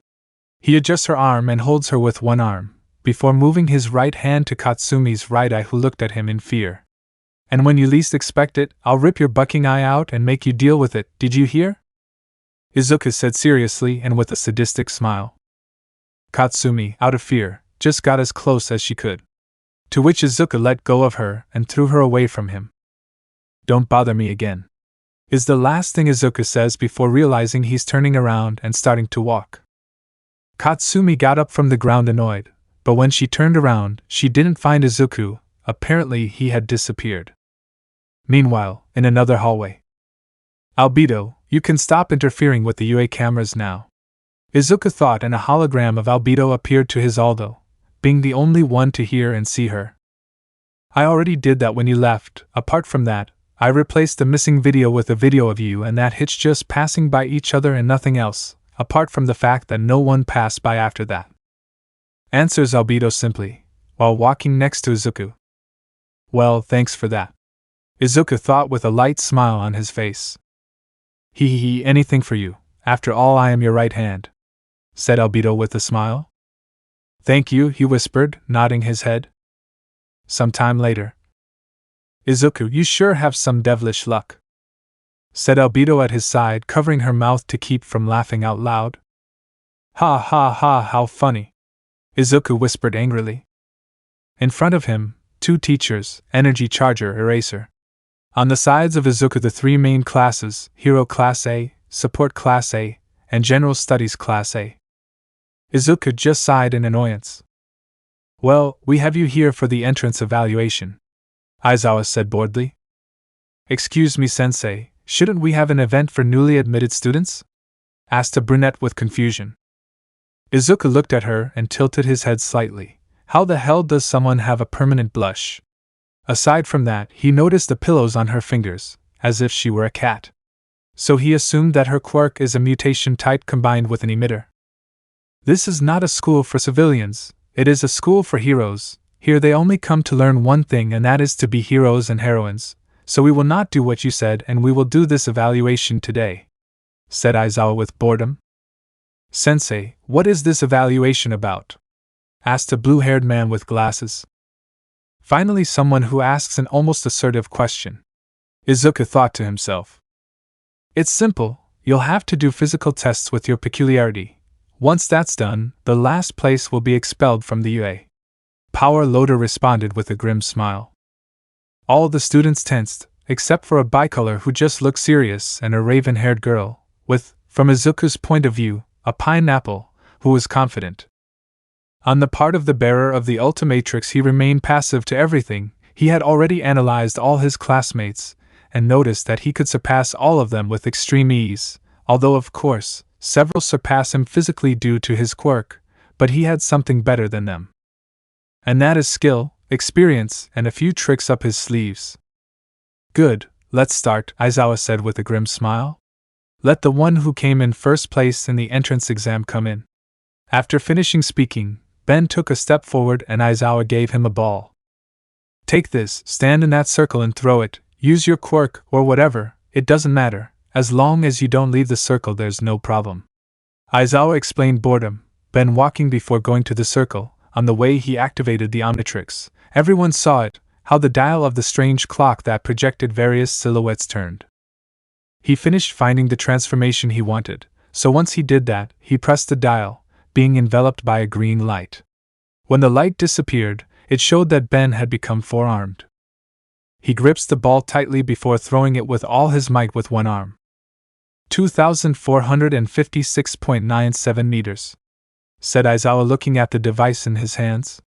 He adjusts her arm and holds her with one arm, before moving his right hand to Katsumi's right eye, who looked at him in fear. "And when you least expect it, I'll rip your bucking eye out and make you deal with it, did you hear?" Izuku said seriously and with a sadistic smile. Katsumi, out of fear, just got as close as she could. To which Izuku let go of her and threw her away from him. "Don't bother me again," is the last thing Izuku says before realizing he's turning around and starting to walk. Katsumi got up from the ground annoyed, but when she turned around, she didn't find Izuku. Apparently he had disappeared. Meanwhile, in another hallway. "Albedo, you can stop interfering with the UA cameras now," Izuku thought, and a hologram of Albedo appeared to his Aldo, being the only one to hear and see her. "I already did that when you left. Apart from that, I replaced the missing video with a video of you and that hitch just passing by each other and nothing else, apart from the fact that no one passed by after that," answers Albedo simply, while walking next to Izuku. "Well, thanks for that," Izuku thought with a light smile on his face. Anything for you. After all, I am your right hand," said Albedo with a smile. "Thank you," he whispered, nodding his head. Some time later. "Izuku, you sure have some devilish luck," said Albedo at his side, covering her mouth to keep from laughing out loud. "Ha ha ha, how funny," Izuku whispered angrily. In front of him, two teachers, Energy Charger, Eraser. On the sides of Izuku, the three main classes, Hero Class A, Support Class A, and General Studies Class A. Izuku just sighed in annoyance. "Well, we have you here for the entrance evaluation," Aizawa said boredly. "Excuse me, sensei, shouldn't we have an event for newly admitted students?" asked a brunette with confusion. Izuku looked at her and tilted his head slightly. How the hell does someone have a permanent blush? Aside from that, he noticed the pillows on her fingers, as if she were a cat. So he assumed that her quirk is a mutation type combined with an emitter. "This is not a school for civilians, it is a school for heroes. Here they only come to learn one thing, and that is to be heroes and heroines. So we will not do what you said, and we will do this evaluation today," said Aizawa with boredom. "Sensei, what is this evaluation about?" asked a blue-haired man with glasses. Finally, someone who asks an almost assertive question. Izuku thought to himself. "It's simple, you'll have to do physical tests with your peculiarity. Once that's done, the last place will be expelled from the UA. Power Loader responded with a grim smile. All the students tensed, except for a bicolor who just looked serious and a raven-haired girl, with, from Izuku's point of view, a pineapple, who was confident. On the part of the bearer of the Ultimatrix, he remained passive to everything. He had already analyzed all his classmates, and noticed that he could surpass all of them with extreme ease, although of course, several surpass him physically due to his quirk, but he had something better than them. And that is skill, experience, and a few tricks up his sleeves. "Good, let's start," Aizawa said with a grim smile. "Let the one who came in first place in the entrance exam come in." After finishing speaking, Ben took a step forward and Aizawa gave him a ball. "Take this, stand in that circle and throw it, use your quirk or whatever, it doesn't matter, as long as you don't leave the circle there's no problem," Aizawa explained boredom. Ben walking before going to the circle. On the way he activated the Omnitrix. Everyone saw it, how the dial of the strange clock that projected various silhouettes turned. He finished finding the transformation he wanted, so once he did that, he pressed the dial, being enveloped by a green light. When the light disappeared, it showed that Ben had become four-armed. He grips the ball tightly before throwing it with all his might with one arm. 2,456.97 meters, said Aizawa looking at the device in his hands.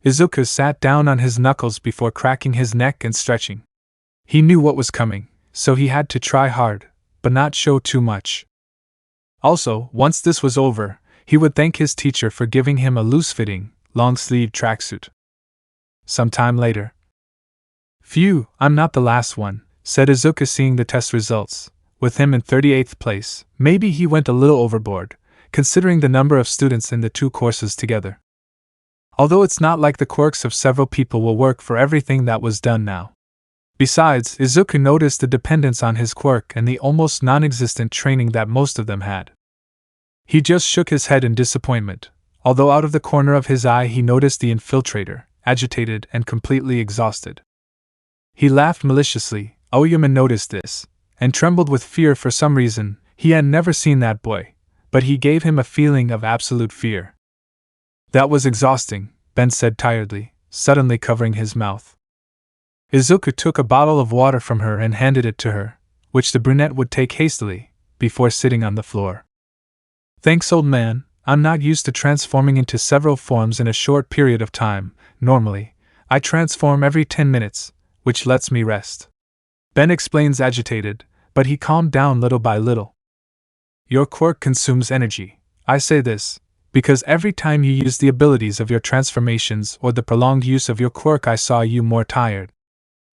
Izuku sat down on his knuckles before cracking his neck and stretching. He knew what was coming, so he had to try hard, but not show too much. Also, once this was over, he would thank his teacher for giving him a loose-fitting, long-sleeved tracksuit. Some time later. Phew, I'm not the last one, said Izuku seeing the test results. With him in 38th place, maybe he went a little overboard, considering the number of students in the two courses together. Although it's not like the quirks of several people will work for everything that was done now. Besides, Izuku noticed the dependence on his quirk and the almost non-existent training that most of them had. He just shook his head in disappointment, although out of the corner of his eye he noticed the infiltrator, agitated and completely exhausted. He laughed maliciously. Aoyama noticed this, and trembled with fear for some reason. He had never seen that boy, but he gave him a feeling of absolute fear. That was exhausting, Ben said tiredly, suddenly covering his mouth. Izuku took a bottle of water from her and handed it to her, which the brunette would take hastily, before sitting on the floor. Thanks, old man, I'm not used to transforming into several forms in a short period of time. Normally, I transform every 10 minutes, which lets me rest. Ben explains agitated, but he calmed down little by little. Your quirk consumes energy. I say this, because every time you use the abilities of your transformations or the prolonged use of your quirk I saw you more tired.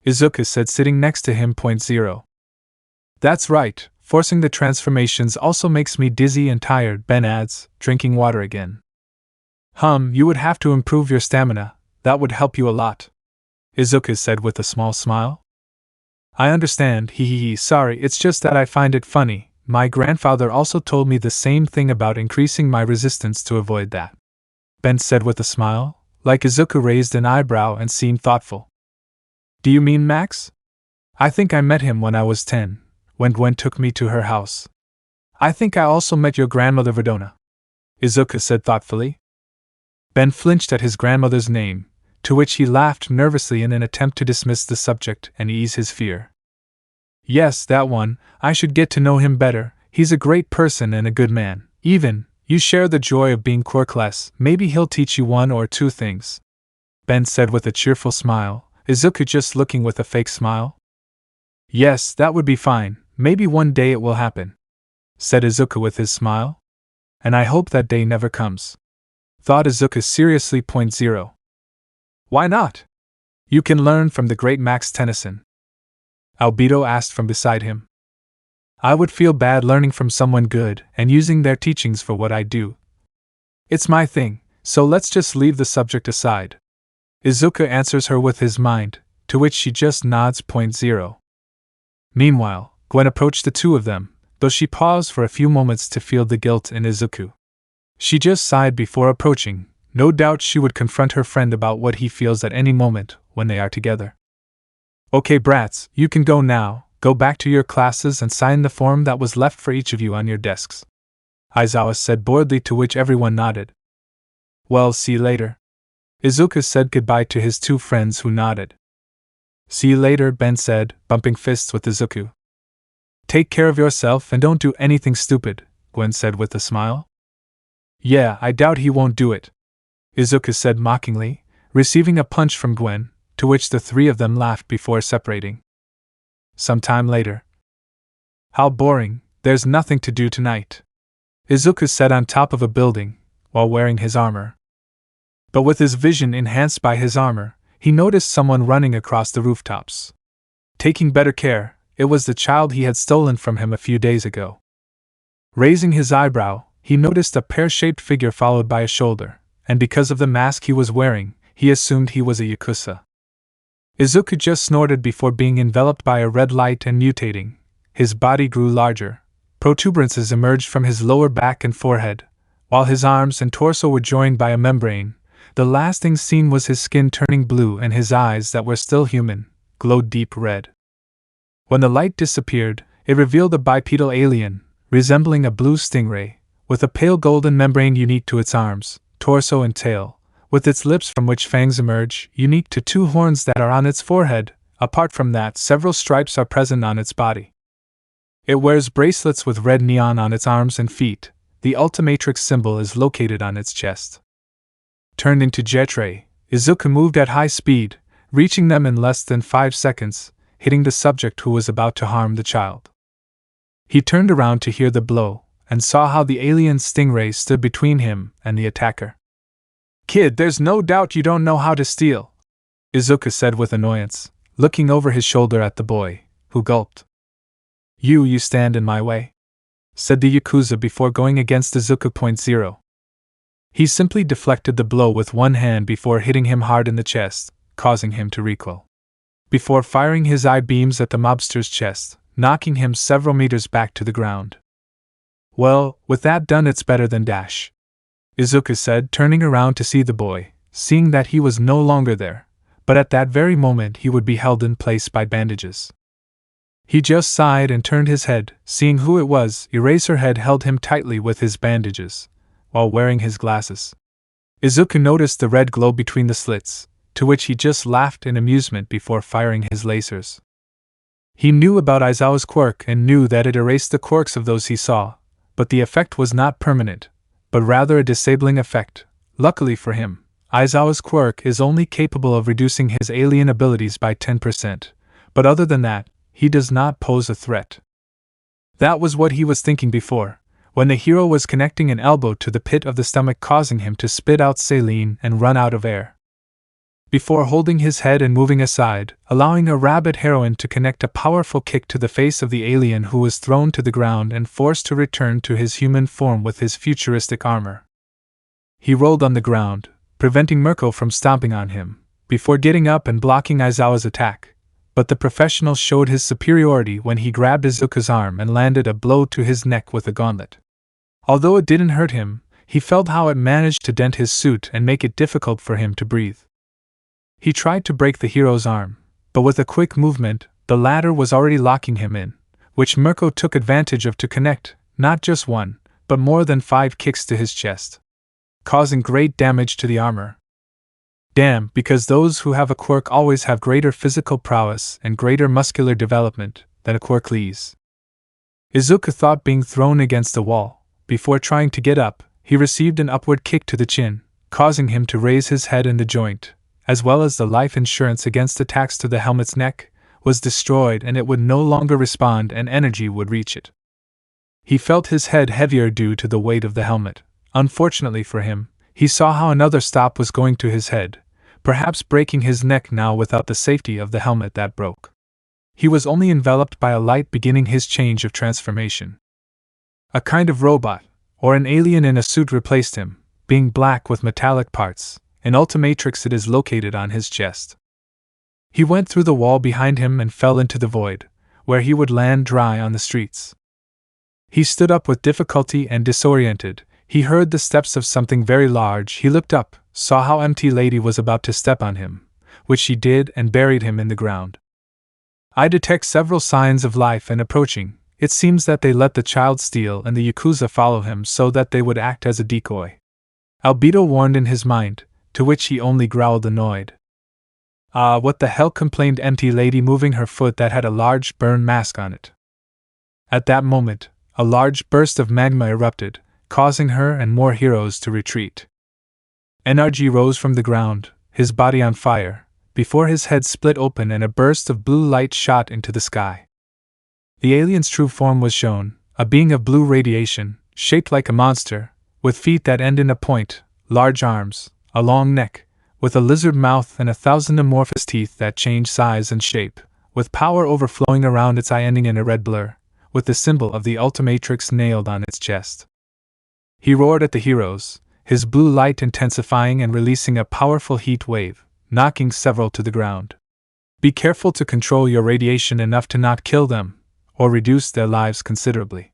Izuku said sitting next to him. 0. That's right, forcing the transformations also makes me dizzy and tired, Ben adds, drinking water again. You would have to improve your stamina, that would help you a lot. Izuku said with a small smile. I understand, sorry, it's just that I find it funny. My grandfather also told me the same thing about increasing my resistance to avoid that. Ben said with a smile, like Izuku raised an eyebrow and seemed thoughtful. Do you mean Max? I think I met him when I was 10, when Gwen took me to her house. I think I also met your grandmother Verdona. Izuku said thoughtfully. Ben flinched at his grandmother's name, to which he laughed nervously in an attempt to dismiss the subject and ease his fear. Yes, that one, I should get to know him better. He's a great person and a good man. Even, you share the joy of being quirkless, maybe he'll teach you one or two things. Ben said with a cheerful smile, Izuku just looking with a fake smile. Yes, that would be fine, maybe one day it will happen, said Izuku with his smile. And I hope that day never comes, thought Izuku seriously. 0. Why not? You can learn from the great Max Tennyson. Albedo asked from beside him. I would feel bad learning from someone good and using their teachings for what I do. It's my thing, so let's just leave the subject aside. Izuku answers her with his mind, to which she just nods. 0. Meanwhile, Gwen approached the two of them, though she paused for a few moments to feel the guilt in Izuku. She just sighed before approaching. No doubt she would confront her friend about what he feels at any moment when they are together. Okay, brats, you can go now. Go back to your classes and sign the form that was left for each of you on your desks. Aizawa said boredly, to which everyone nodded. Well, see you later. Izuku said goodbye to his two friends who nodded. See you later, Ben said, bumping fists with Izuku. Take care of yourself and don't do anything stupid, Gwen said with a smile. Yeah, I doubt he won't do it, Izuku said mockingly, receiving a punch from Gwen, to which the three of them laughed before separating. Some time later. How boring, there's nothing to do tonight, Izuku said on top of a building, while wearing his armor. But with his vision enhanced by his armor, he noticed someone running across the rooftops. Taking better care, it was the child he had stolen from him a few days ago. Raising his eyebrow, he noticed a pear-shaped figure followed by a shoulder, and because of the mask he was wearing, he assumed he was a Yakuza. Izuku just snorted before being enveloped by a red light and mutating. His body grew larger. Protuberances emerged from his lower back and forehead, while his arms and torso were joined by a membrane. The last thing seen was his skin turning blue and his eyes that were still human, glowed deep red. When the light disappeared, it revealed a bipedal alien, resembling a blue stingray, with a pale golden membrane unique to its arms, torso and tail, with its lips from which fangs emerge, unique to two horns that are on its forehead. Apart from that, several stripes are present on its body. It wears bracelets with red neon on its arms and feet. The Ultimatrix symbol is located on its chest. Turned into jet ray, Izuku moved at high speed, reaching them in less than 5 seconds, hitting the subject who was about to harm the child. He turned around to hear the blow, and saw how the alien stingray stood between him and the attacker. "Kid, there's no doubt you don't know how to steal," Izuku said with annoyance, looking over his shoulder at the boy, who gulped. You stand in my way," said the Yakuza before going against Izuku.0. He simply deflected the blow with one hand before hitting him hard in the chest, causing him to recoil. Before firing his eye beams at the mobster's chest, knocking him several meters back to the ground. "Well, with that done, it's better than dash," Izuku said, turning around to see the boy, seeing that he was no longer there, but at that very moment he would be held in place by bandages. He just sighed and turned his head, seeing who it was. Eraserhead held him tightly with his bandages, while wearing his glasses. Izuku noticed the red glow between the slits, to which he just laughed in amusement before firing his lasers. He knew about Aizawa's quirk and knew that it erased the quirks of those he saw, but the effect was not permanent, but rather a disabling effect. Luckily for him, Aizawa's quirk is only capable of reducing his alien abilities by 10%, but other than that, he does not pose a threat. That was what he was thinking before, when the hero was connecting an elbow to the pit of the stomach, causing him to spit out saline and run out of air. Before holding his head and moving aside, allowing a rabbit heroine to connect a powerful kick to the face of the alien, who was thrown to the ground and forced to return to his human form with his futuristic armor. He rolled on the ground, preventing Mirko from stomping on him, before getting up and blocking Aizawa's attack. But the professional showed his superiority when he grabbed Izuku's arm and landed a blow to his neck with a gauntlet. Although it didn't hurt him, he felt how it managed to dent his suit and make it difficult for him to breathe. He tried to break the hero's arm, but with a quick movement, the latter was already locking him in, which Mirko took advantage of to connect, not just one, but more than 5 kicks to his chest, causing great damage to the armor. Damn, because those who have a quirk always have greater physical prowess and greater muscular development than a quirkless. Izuku thought being thrown against the wall. Before trying to get up, he received an upward kick to the chin, causing him to raise his head, and the joint, as well as the life insurance against attacks to the helmet's neck, was destroyed and it would no longer respond and energy would reach it. He felt his head heavier due to the weight of the helmet. Unfortunately for him, he saw how another stop was going to his head, perhaps breaking his neck now without the safety of the helmet that broke. He was only enveloped by a light beginning his change of transformation. A kind of robot, or an alien in a suit replaced him, being black with metallic parts. In Ultimatrix it is located on his chest. He went through the wall behind him and fell into the void, where he would land dry on the streets. He stood up with difficulty and disoriented. He heard the steps of something very large. He looked up, saw how empty lady was about to step on him, which she did, and buried him in the ground. I detect several signs of life and approaching. It seems that they let the child steal and the Yakuza follow him so that they would act as a decoy. Albedo warned in his mind, to which he only growled annoyed. "Ah, what the hell," complained empty lady, moving her foot that had a large burn mask on it. At that moment, a large burst of magma erupted, causing her and more heroes to retreat. NRG rose from the ground, his body on fire, before his head split open and a burst of blue light shot into the sky. The alien's true form was shown, a being of blue radiation, shaped like a monster, with feet that end in a point, large arms, a long neck, with a lizard mouth and 1,000 amorphous teeth that change size and shape, with power overflowing around its eye ending in a red blur, with the symbol of the Ultimatrix nailed on its chest. He roared at the heroes, his blue light intensifying and releasing a powerful heat wave, knocking several to the ground. Be careful to control your radiation enough to not kill them, or reduce their lives considerably.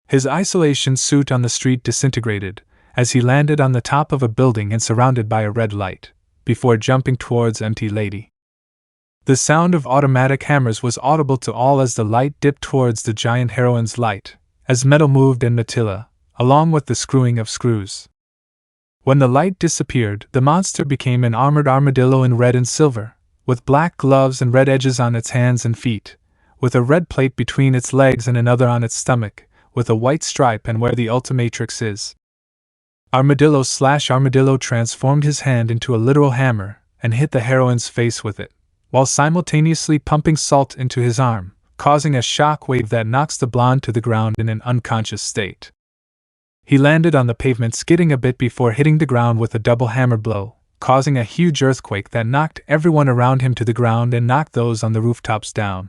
His isolation suit on the street disintegrated, as he landed on the top of a building and surrounded by a red light, before jumping towards empty lady. The sound of automatic hammers was audible to all as the light dipped towards the giant heroine's light, as metal moved and Matilla, along with the screwing of screws. When the light disappeared, the monster became an armored armadillo in red and silver, with black gloves and red edges on its hands and feet, with a red plate between its legs and another on its stomach, with a white stripe and where the Ultimatrix is. Armadillo transformed his hand into a literal hammer and hit the heroine's face with it, while simultaneously pumping salt into his arm, causing a shock wave that knocks the blonde to the ground in an unconscious state. He landed on the pavement, skidding a bit before hitting the ground with a double hammer blow, causing a huge earthquake that knocked everyone around him to the ground and knocked those on the rooftops down.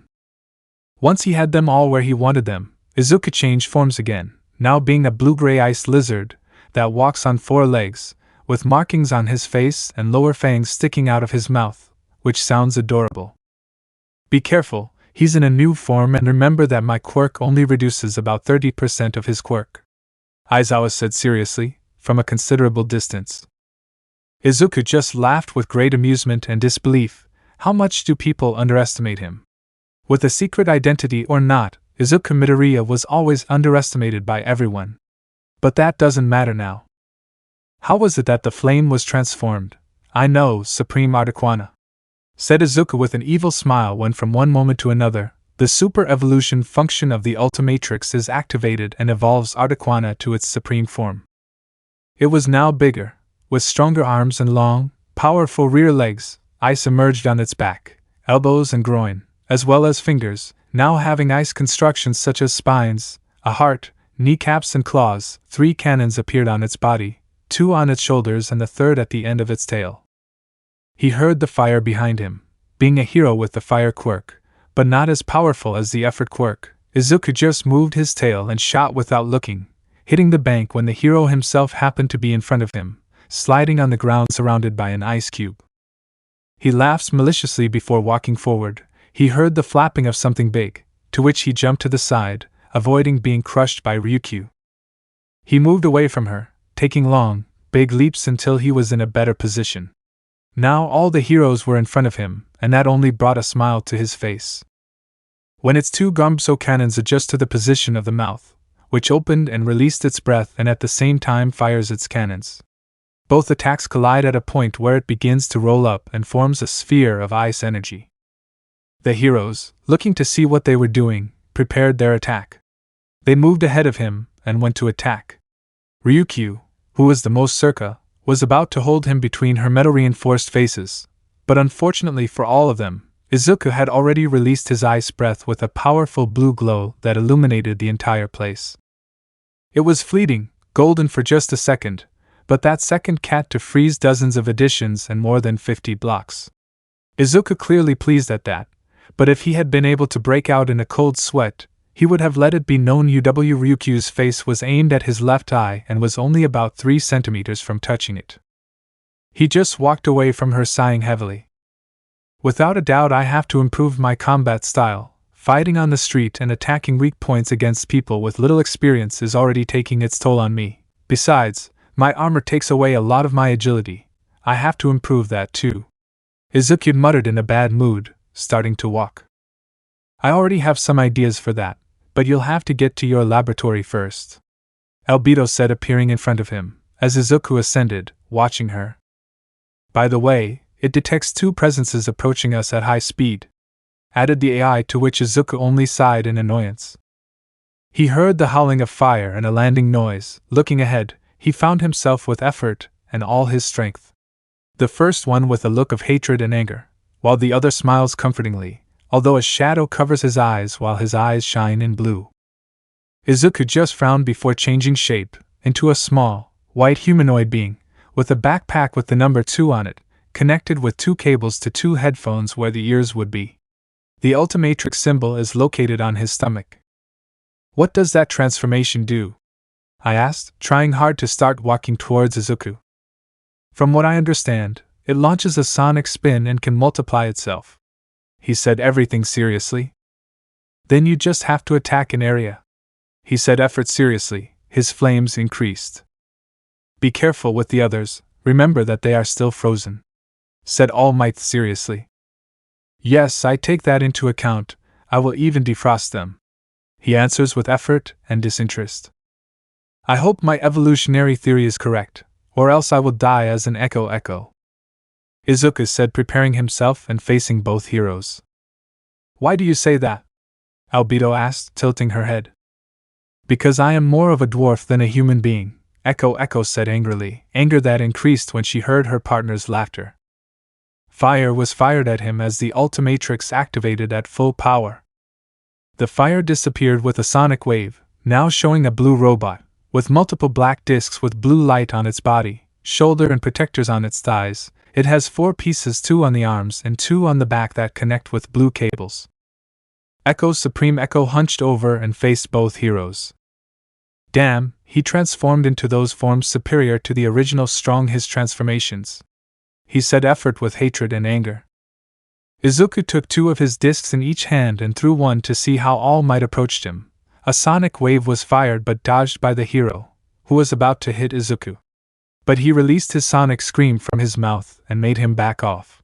Once he had them all where he wanted them, Izuku changed forms again, now being a blue-gray ice lizard that walks on 4 legs, with markings on his face and lower fangs sticking out of his mouth, which sounds adorable. Be careful, he's in a new form, and remember that my quirk only reduces about 30% of his quirk, Aizawa said seriously, from a considerable distance. Izuku just laughed with great amusement and disbelief. How much do people underestimate him? With a secret identity or not, Izuku Midoriya was always underestimated by everyone. But that doesn't matter now. How was it that the flame was transformed? I know, Supreme Articuana, said Izuku with an evil smile when from one moment to another, the super evolution function of the Ultimatrix is activated and evolves Articuana to its supreme form. It was now bigger, with stronger arms and long, powerful rear legs. Ice emerged on its back, elbows and groin, as well as fingers, now having ice constructions such as spines, a heart, kneecaps and claws. 3 cannons appeared on its body, 2 on its shoulders and the 3rd at the end of its tail. He heard the fire behind him, being a hero with the fire quirk, but not as powerful as the effort quirk. Izuku just moved his tail and shot without looking, hitting the bank when the hero himself happened to be in front of him, sliding on the ground surrounded by an ice cube. He laughed maliciously before walking forward. He heard the flapping of something big, to which he jumped to the side, avoiding being crushed by Ryukyu. He moved away from her, taking long, big leaps until he was in a better position. Now all the heroes were in front of him, and that only brought a smile to his face. When its 2 Gumbo cannons adjust to the position of the mouth, which opened and released its breath and at the same time fires its cannons, both attacks collide at a point where it begins to roll up and forms a sphere of ice energy. The heroes, looking to see what they were doing, prepared their attack. They moved ahead of him and went to attack. Ryukyu, who was the most circa, was about to hold him between her metal-reinforced faces, but unfortunately for all of them, Izuku had already released his ice breath with a powerful blue glow that illuminated the entire place. It was fleeting, golden for just a second, but that second cat to freeze dozens of additions and more than 50 blocks. Izuku clearly pleased at that, but if he had been able to break out in a cold sweat, he would have let it be known Ryukyu's face was aimed at his left eye and was only about 3 centimeters from touching it. He just walked away from her, sighing heavily. Without a doubt, I have to improve my combat style. Fighting on the street and attacking weak points against people with little experience is already taking its toll on me. Besides, my armor takes away a lot of my agility. I have to improve that too. Izuku muttered in a bad mood, starting to walk. I already have some ideas for that, but you'll have to get to your laboratory first, Albedo said, appearing in front of him, as Izuku ascended, watching her. By the way, it detects 2 presences approaching us at high speed, added the AI, to which Izuku only sighed in annoyance. He heard the howling of fire and a landing noise. Looking ahead, he found himself with effort and all his strength. The first one with a look of hatred and anger, while the other smiles comfortingly, although a shadow covers his eyes while his eyes shine in blue. Izuku just frowned before changing shape into a small, white humanoid being, with a backpack with the number 2 on it, connected with 2 cables to 2 headphones where the ears would be. The Ultimatrix symbol is located on his stomach. What does that transformation do? I asked, trying hard to start walking towards Izuku. From what I understand, it launches a sonic spin and can multiply itself. He said, everything seriously. Then you just have to attack an area. He said, effort seriously. His flames increased. Be careful with the others, remember that they are still frozen, said Almight seriously. Yes, I take that into account. I will even defrost them, he answers with effort and disinterest. I hope my evolutionary theory is correct, or else I will die as an echo. Izuku said, preparing himself and facing both heroes. Why do you say that? Albedo asked, tilting her head. Because I am more of a dwarf than a human being, Echo said angrily, anger that increased when she heard her partner's laughter. Fire was fired at him as the Ultimatrix activated at full power. The fire disappeared with a sonic wave, now showing a blue robot, with multiple black discs with blue light on its body, shoulder and protectors on its thighs. It has 4 pieces, 2 on the arms and 2 on the back that connect with blue cables. Supreme Echo hunched over and faced both heroes. Damn, he transformed into those forms superior to the original strong his transformations, he said, effort with hatred and anger. Izuku took 2 of his discs in each hand and threw one to see how All Might approached him. A sonic wave was fired but dodged by the hero, who was about to hit Izuku. But he released his sonic scream from his mouth and made him back off.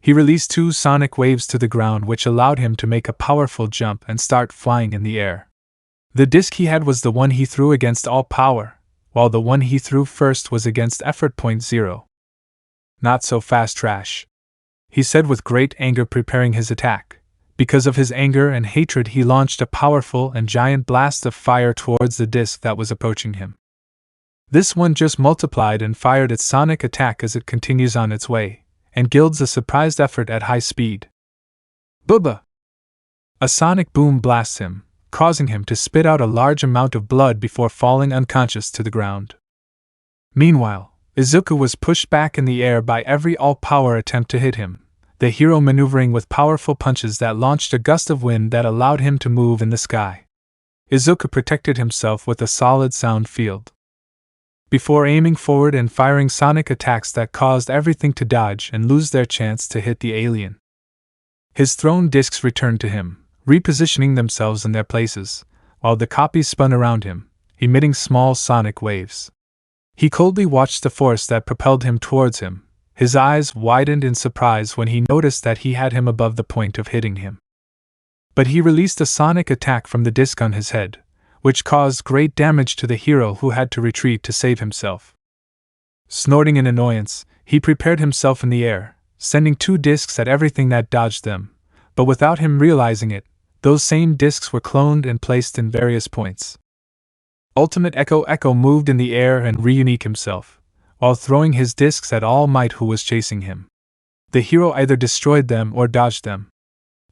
He released 2 sonic waves to the ground, which allowed him to make a powerful jump and start flying in the air. The disc he had was the one he threw against All Power, while the one he threw first was against Effort Point 0. Not so fast, trash, he said with great anger, preparing his attack. Because of his anger and hatred, he launched a powerful and giant blast of fire towards the disc that was approaching him. This one just multiplied and fired its sonic attack as it continues on its way, and gilds a surprised effort at high speed. Bubba! A sonic boom blasts him, causing him to spit out a large amount of blood before falling unconscious to the ground. Meanwhile, Izuku was pushed back in the air by every all-power attempt to hit him, the hero maneuvering with powerful punches that launched a gust of wind that allowed him to move in the sky. Izuku protected himself with a solid sound field. Before aiming forward and firing sonic attacks that caused everything to dodge and lose their chance to hit the alien. His thrown discs returned to him, repositioning themselves in their places, while the copies spun around him, emitting small sonic waves. He coldly watched the force that propelled him towards him. His eyes widened in surprise when he noticed that he had him above the point of hitting him. But he released a sonic attack from the disc on his head, which caused great damage to the hero, who had to retreat to save himself. Snorting in annoyance, he prepared himself in the air, sending 2 discs at everything that dodged them, but without him realizing it, those same discs were cloned and placed in various points. Ultimate Echo moved in the air and reunique himself, while throwing his discs at All Might, who was chasing him. The hero either destroyed them or dodged them.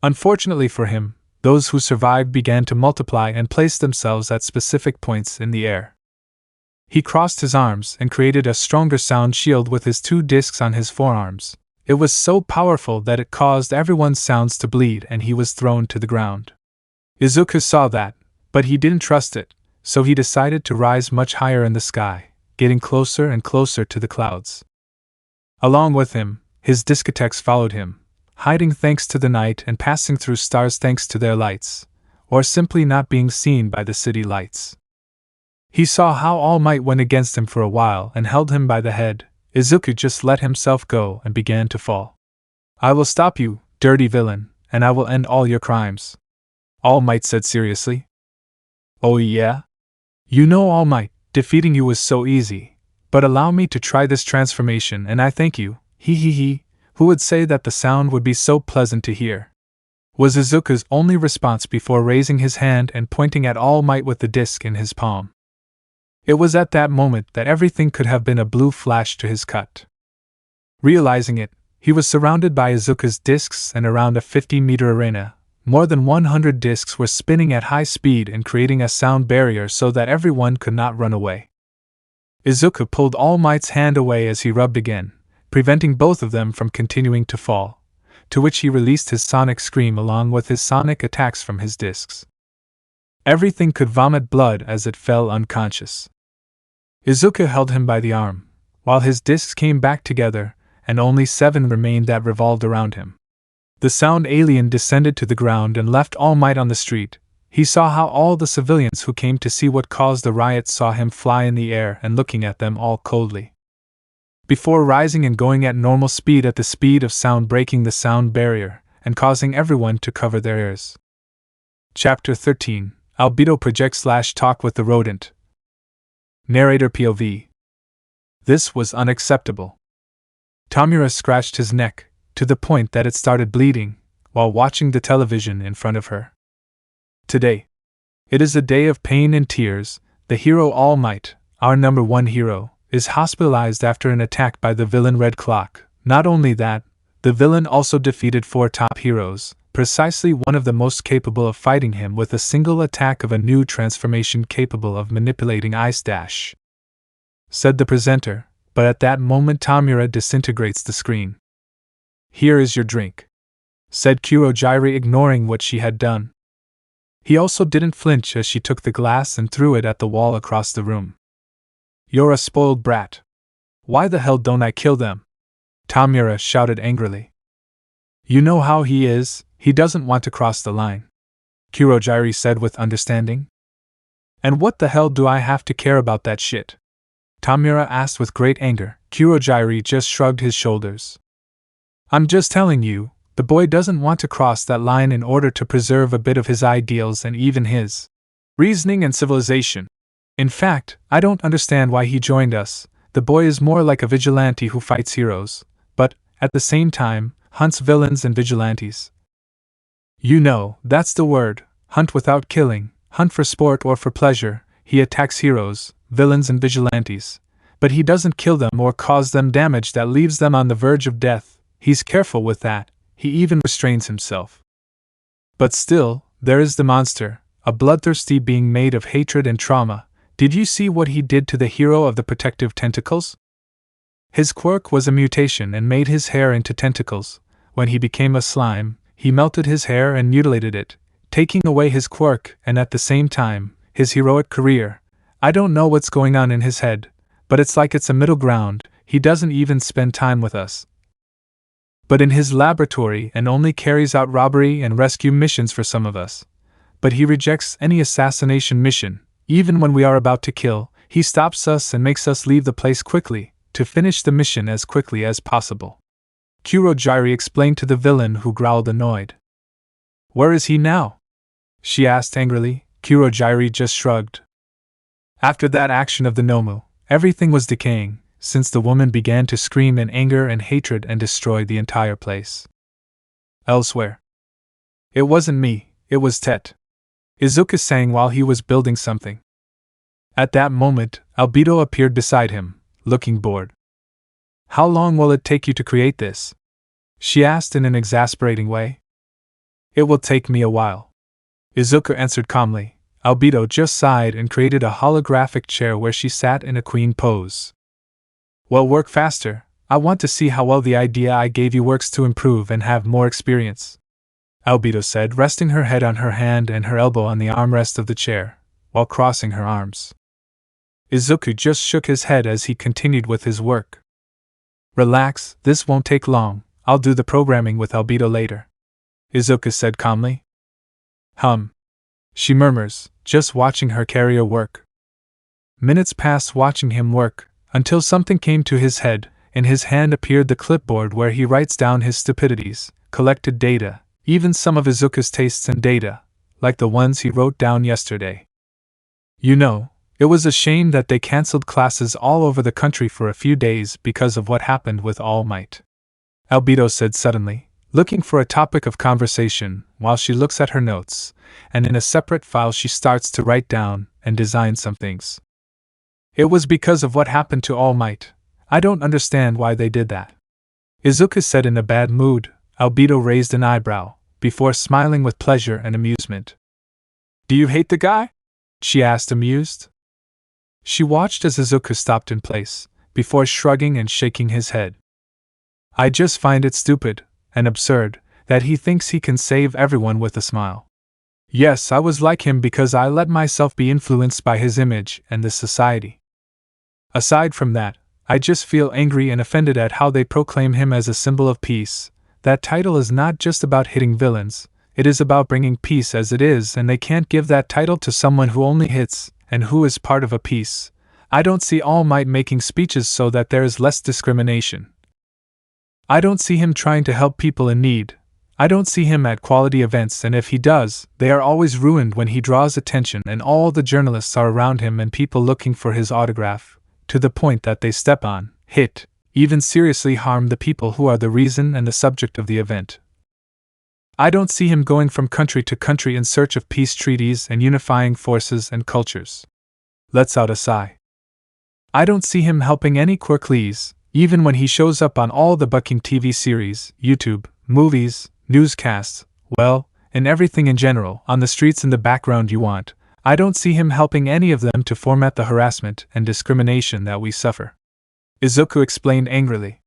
Unfortunately for him, those who survived began to multiply and place themselves at specific points in the air. He crossed his arms and created a stronger sound shield with his 2 discs on his forearms. It was so powerful that it caused everyone's sounds to bleed, and he was thrown to the ground. Izuku saw that, but he didn't trust it, so he decided to rise much higher in the sky, getting closer and closer to the clouds. Along with him, his discotheques followed him, hiding thanks to the night and passing through stars thanks to their lights, or simply not being seen by the city lights. He saw how All Might went against him for a while and held him by the head. Izuku just let himself go and began to fall. "I will stop you, dirty villain, and I will end all your crimes," All Might said seriously. "Oh yeah? You know, All Might, defeating you was so easy, but allow me to try this transformation and I thank you, he. Who would say that the sound would be so pleasant to hear?" was Izuku's only response before raising his hand and pointing at All Might with the disc in his palm. It was at that moment that everything could have been a blue flash to his cut. Realizing it, he was surrounded by Izuku's discs, and around a 50-meter arena, more than 100 discs were spinning at high speed and creating a sound barrier so that everyone could not run away. Izuku pulled All Might's hand away as he rubbed again, preventing both of them from continuing to fall, to which he released his sonic scream along with his sonic attacks from his discs. Everything could vomit blood as it fell unconscious. Izuku held him by the arm, while his discs came back together, and only 7 remained that revolved around him. The sound alien descended to the ground and left All Might on the street. He saw how all the civilians who came to see what caused the riot saw him fly in the air and looking at them all coldly, before rising and going at normal speed at the speed of sound, breaking the sound barrier and causing everyone to cover their ears. Chapter 13. Albedo project / talk with the rodent. Narrator POV. This was unacceptable. Tamura scratched his neck, to the point that it started bleeding, while watching the television in front of her. Today. It is a day of pain and tears. The hero Almight, our number one hero, is hospitalized after an attack by the villain Red Clock. Not only that, the villain also defeated 4 top heroes, precisely one of the most capable of fighting him with a single attack of a new transformation capable of manipulating ice dash. Said the presenter, but at that moment Tamura disintegrates the screen. Here is your drink, said Kurojiri, ignoring what she had done. He also didn't flinch as she took the glass and threw it at the wall across the room. You're a spoiled brat. Why the hell don't I kill them? Tamura shouted angrily. You know how he is, he doesn't want to cross the line, Kurojiri said with understanding. And what the hell do I have to care about that shit? Tamura asked with great anger. Kurojiri just shrugged his shoulders. I'm just telling you, the boy doesn't want to cross that line in order to preserve a bit of his ideals and even his reasoning and civilization. In fact, I don't understand why he joined us. The boy is more like a vigilante who fights heroes, but, at the same time, hunts villains and vigilantes. You know, that's the word, hunt without killing, hunt for sport or for pleasure. He attacks heroes, villains and vigilantes, but he doesn't kill them or cause them damage that leaves them on the verge of death. He's careful with that. He even restrains himself. But still, there is the monster, a bloodthirsty being made of hatred and trauma. Did you see what he did to the hero of the protective tentacles? His quirk was a mutation and made his hair into tentacles. When he became a slime, he melted his hair and mutilated it, taking away his quirk and at the same time, his heroic career. I don't know what's going on in his head, but it's like it's a middle ground. He doesn't even spend time with us, but in his laboratory, and only carries out robbery and rescue missions for some of us. But he rejects any assassination mission. Even when we are about to kill, he stops us and makes us leave the place quickly, to finish the mission as quickly as possible. Kurojiri explained to the villain, who growled annoyed. Where is he now? She asked angrily. Kurojiri just shrugged. After that action of the Nomu, everything was decaying, since the woman began to scream in anger and hatred and destroy the entire place. Elsewhere. It wasn't me, it was Tet, Izuku sang while he was building something. At that moment, Albedo appeared beside him, looking bored. How long will it take you to create this? She asked in an exasperating way. It will take me a while, Izuku answered calmly. Albedo just sighed and created a holographic chair where she sat in a queen pose. Well, work faster. I want to see how well the idea I gave you works to improve and have more experience, Albedo said, resting her head on her hand and her elbow on the armrest of the chair, while crossing her arms. Izuku just shook his head as he continued with his work. Relax, this won't take long. I'll do the programming with Albedo later, Izuku said calmly. She murmurs, just watching her carry her work. Minutes passed watching him work, until something came to his head. In his hand appeared the clipboard where he writes down his stupidities, collected data, even some of Izuku's tastes and data, like the ones he wrote down yesterday. You know, it was a shame that they cancelled classes all over the country for a few days because of what happened with Almight, Albedo said suddenly, looking for a topic of conversation while she looks at her notes, and in a separate file she starts to write down and design some things. It was because of what happened to Almight. I don't understand why they did that, Izuku said in a bad mood. Albedo raised an eyebrow, before smiling with pleasure and amusement. Do you hate the guy? She asked, amused. She watched as Izuku stopped in place, before shrugging and shaking his head. I just find it stupid and absurd that he thinks he can save everyone with a smile. Yes, I was like him because I let myself be influenced by his image and the society. Aside from that, I just feel angry and offended at how they proclaim him as a symbol of peace. That title is not just about hitting villains, it is about bringing peace as it is, and they can't give that title to someone who only hits, and who is part of a peace. I don't see All Might making speeches so that there is less discrimination. I don't see him trying to help people in need. I don't see him at quality events, and if he does, they are always ruined when he draws attention and all the journalists are around him and people looking for his autograph. to the point that they step on, hit, even seriously harm the people who are the reason and the subject of the event. I don't see him going from country to country in search of peace treaties and unifying forces and cultures. Lets out a sigh. I don't see him helping any Quirkless, even when he shows up on all the bucking TV series, YouTube, movies, newscasts, well, and everything in general, on the streets in the background you want. I don't see him helping any of them to format the harassment and discrimination that we suffer. Izuku explained angrily.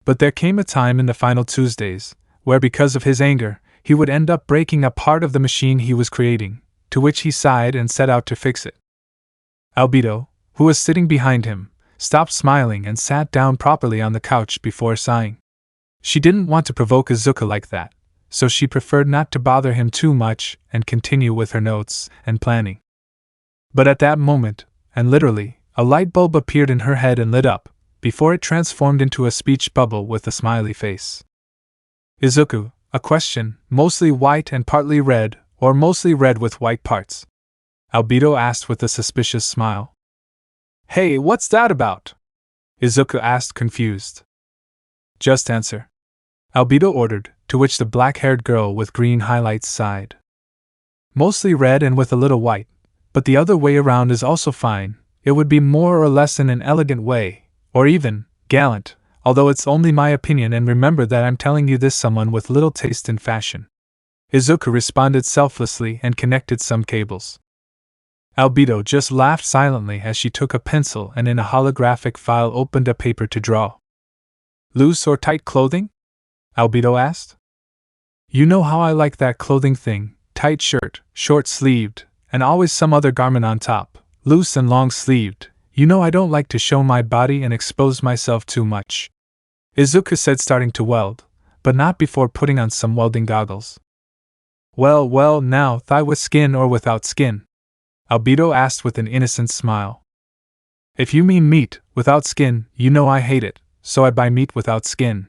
But there came a time in the final Tuesdays, where because of his anger, he would end up breaking a part of the machine he was creating, to which he sighed and set out to fix it. Albedo, who was sitting behind him, stopped smiling and sat down properly on the couch before sighing. She didn't want to provoke Izuku like that, so she preferred not to bother him too much and continue with her notes and planning. But at that moment, and literally, a light bulb appeared in her head and lit up, before it transformed into a speech bubble with a smiley face. Izuku, a question, mostly white and partly red, or mostly red with white parts? Albedo asked with a suspicious smile. Hey, what's that about? Izuku asked confused. Just answer. Albedo ordered, to which the black-haired girl with green highlights sighed. Mostly red and with a little white, but the other way around is also fine. It would be more or less in an elegant way, or even gallant, although it's only my opinion and remember that I'm telling you this someone with little taste in fashion. Izuku responded selflessly and connected some cables. Albedo just laughed silently as she took a pencil and in a holographic file opened a paper to draw. Loose or tight clothing? Albedo asked. You know how I like that clothing thing, tight shirt, short-sleeved, and always some other garment on top, loose and long-sleeved. You know I don't like to show my body and expose myself too much. Izuku said, starting to weld, but not before putting on some welding goggles. Well, now, thigh with skin or without skin? Albedo asked with an innocent smile. If you mean meat, without skin, you know I hate it, so I buy meat without skin.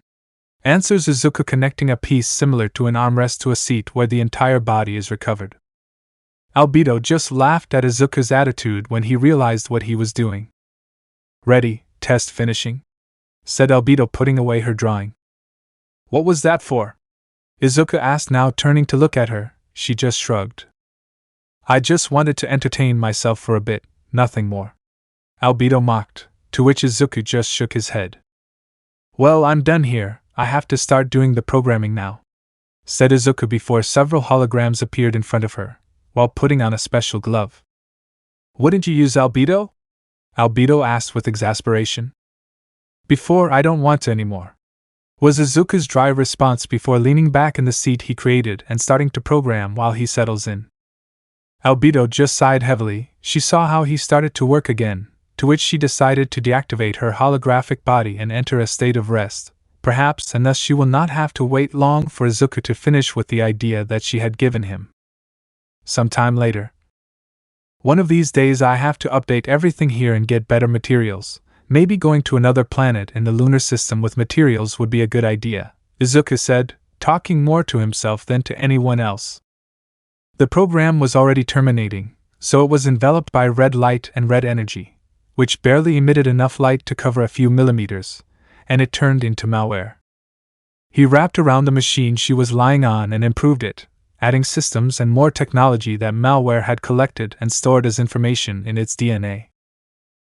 Answers Izuku, connecting a piece similar to an armrest to a seat where the entire body is recovered. Albedo just laughed at Izuku's attitude when he realized what he was doing. Ready, test finishing? Said Albedo, putting away her drawing. What was that for? Izuku asked, now turning to look at her. She just shrugged. I just wanted to entertain myself for a bit, nothing more. Albedo mocked, to which Izuku just shook his head. Well, I'm done here, I have to start doing the programming now, said Izuku before several holograms appeared in front of her, while putting on a special glove. Wouldn't you use Albedo? Albedo asked with exasperation. Before, I don't want to anymore, was Izuku's dry response before leaning back in the seat he created and starting to program while he settles in. Albedo just sighed heavily. She saw how he started to work again, to which she decided to deactivate her holographic body and enter a state of rest, perhaps, and thus she will not have to wait long for Izuku to finish with the idea that she had given him. Some time later. One of these days I have to update everything here and get better materials. Maybe going to another planet in the lunar system with materials would be a good idea, Izuku said, talking more to himself than to anyone else. The program was already terminating, so it was enveloped by red light and red energy, which barely emitted enough light to cover a few millimeters, and it turned into malware. He wrapped around the machine she was lying on and improved it, adding systems and more technology that malware had collected and stored as information in its DNA.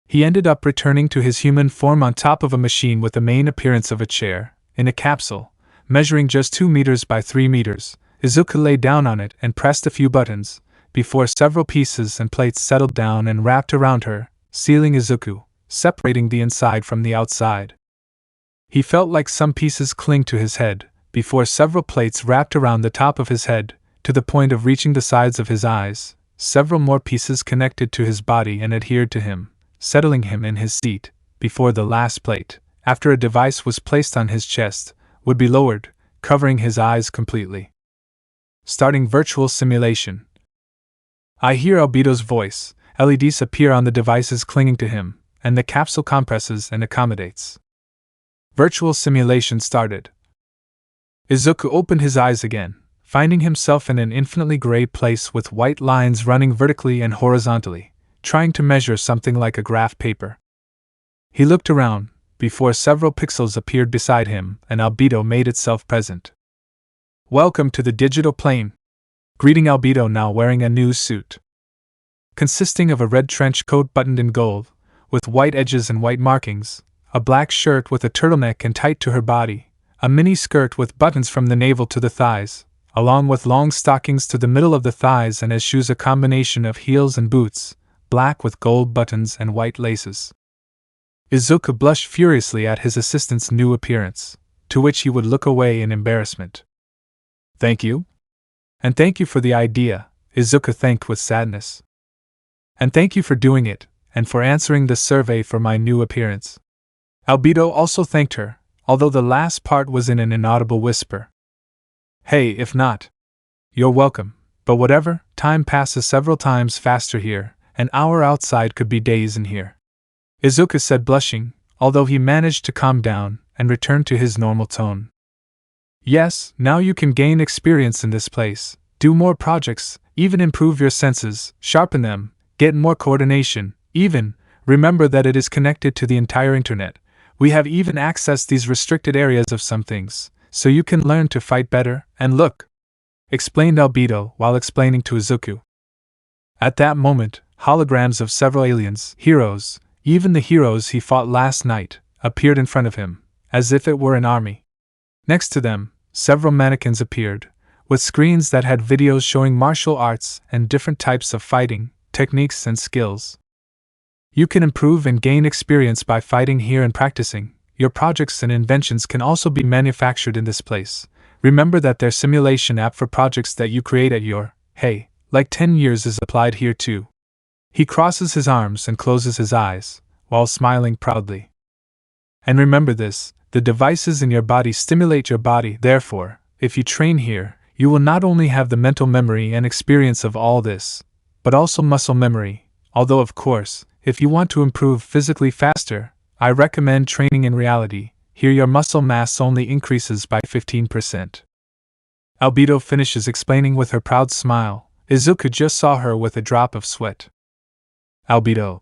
He ended up returning to his human form on top of a machine with the main appearance of a chair, in a capsule, measuring just 2 meters by 3 meters. Izuku lay down on it and pressed a few buttons, before several pieces and plates settled down and wrapped around her, sealing Izuku, separating the inside from the outside. He felt like some pieces cling to his head, before several plates wrapped around the top of his head, to the point of reaching the sides of his eyes. Several more pieces connected to his body and adhered to him, settling him in his seat, before the last plate, after a device was placed on his chest, would be lowered, covering his eyes completely. Starting virtual simulation. I hear Albedo's voice. LEDs appear on the devices clinging to him, and the capsule compresses and accommodates. Virtual simulation started. Izuku opened his eyes again, finding himself in an infinitely gray place with white lines running vertically and horizontally, trying to measure something like a graph paper. He looked around, before several pixels appeared beside him and Albedo made itself present. Welcome to the digital plane. Greeting Albedo, now wearing a new suit. Consisting of a red trench coat buttoned in gold, with white edges and white markings, a black shirt with a turtleneck and tight to her body, a mini skirt with buttons from the navel to the thighs, along with long stockings to the middle of the thighs, and as shoes a combination of heels and boots, black with gold buttons and white laces. Izuku blushed furiously at his assistant's new appearance, to which he would look away in embarrassment. Thank you? And thank you for the idea, Izuku thanked with sadness. And thank you for doing it, and for answering the survey for my new appearance. Albedo also thanked her, although the last part was in an inaudible whisper. Hey, if not. You're welcome, but whatever, time passes several times faster here, an hour outside could be days in here. Izuku said, blushing, although he managed to calm down and return to his normal tone. Yes, now you can gain experience in this place, do more projects, even improve your senses, sharpen them, get more coordination, even, remember that it is connected to the entire internet. We have even accessed these restricted areas of some things, so you can learn to fight better, and look, explained Albedo while explaining to Izuku. At that moment, holograms of several aliens, heroes, even the heroes he fought last night, appeared in front of him, as if it were an army. Next to them, several mannequins appeared, with screens that had videos showing martial arts and different types of fighting, techniques and skills. You can improve and gain experience by fighting here and practicing. Your projects and inventions can also be manufactured in this place. Remember that their simulation app for projects that you create at your, like 10 years is applied here too. He crosses his arms and closes his eyes, while smiling proudly. And remember this, the devices in your body stimulate your body, therefore, if you train here, you will not only have the mental memory and experience of all this, but also muscle memory, although of course, if you want to improve physically faster, I recommend training in reality. Here your muscle mass only increases by 15%. Albedo finishes explaining with her proud smile. Izuku just saw her with a drop of sweat. Albedo.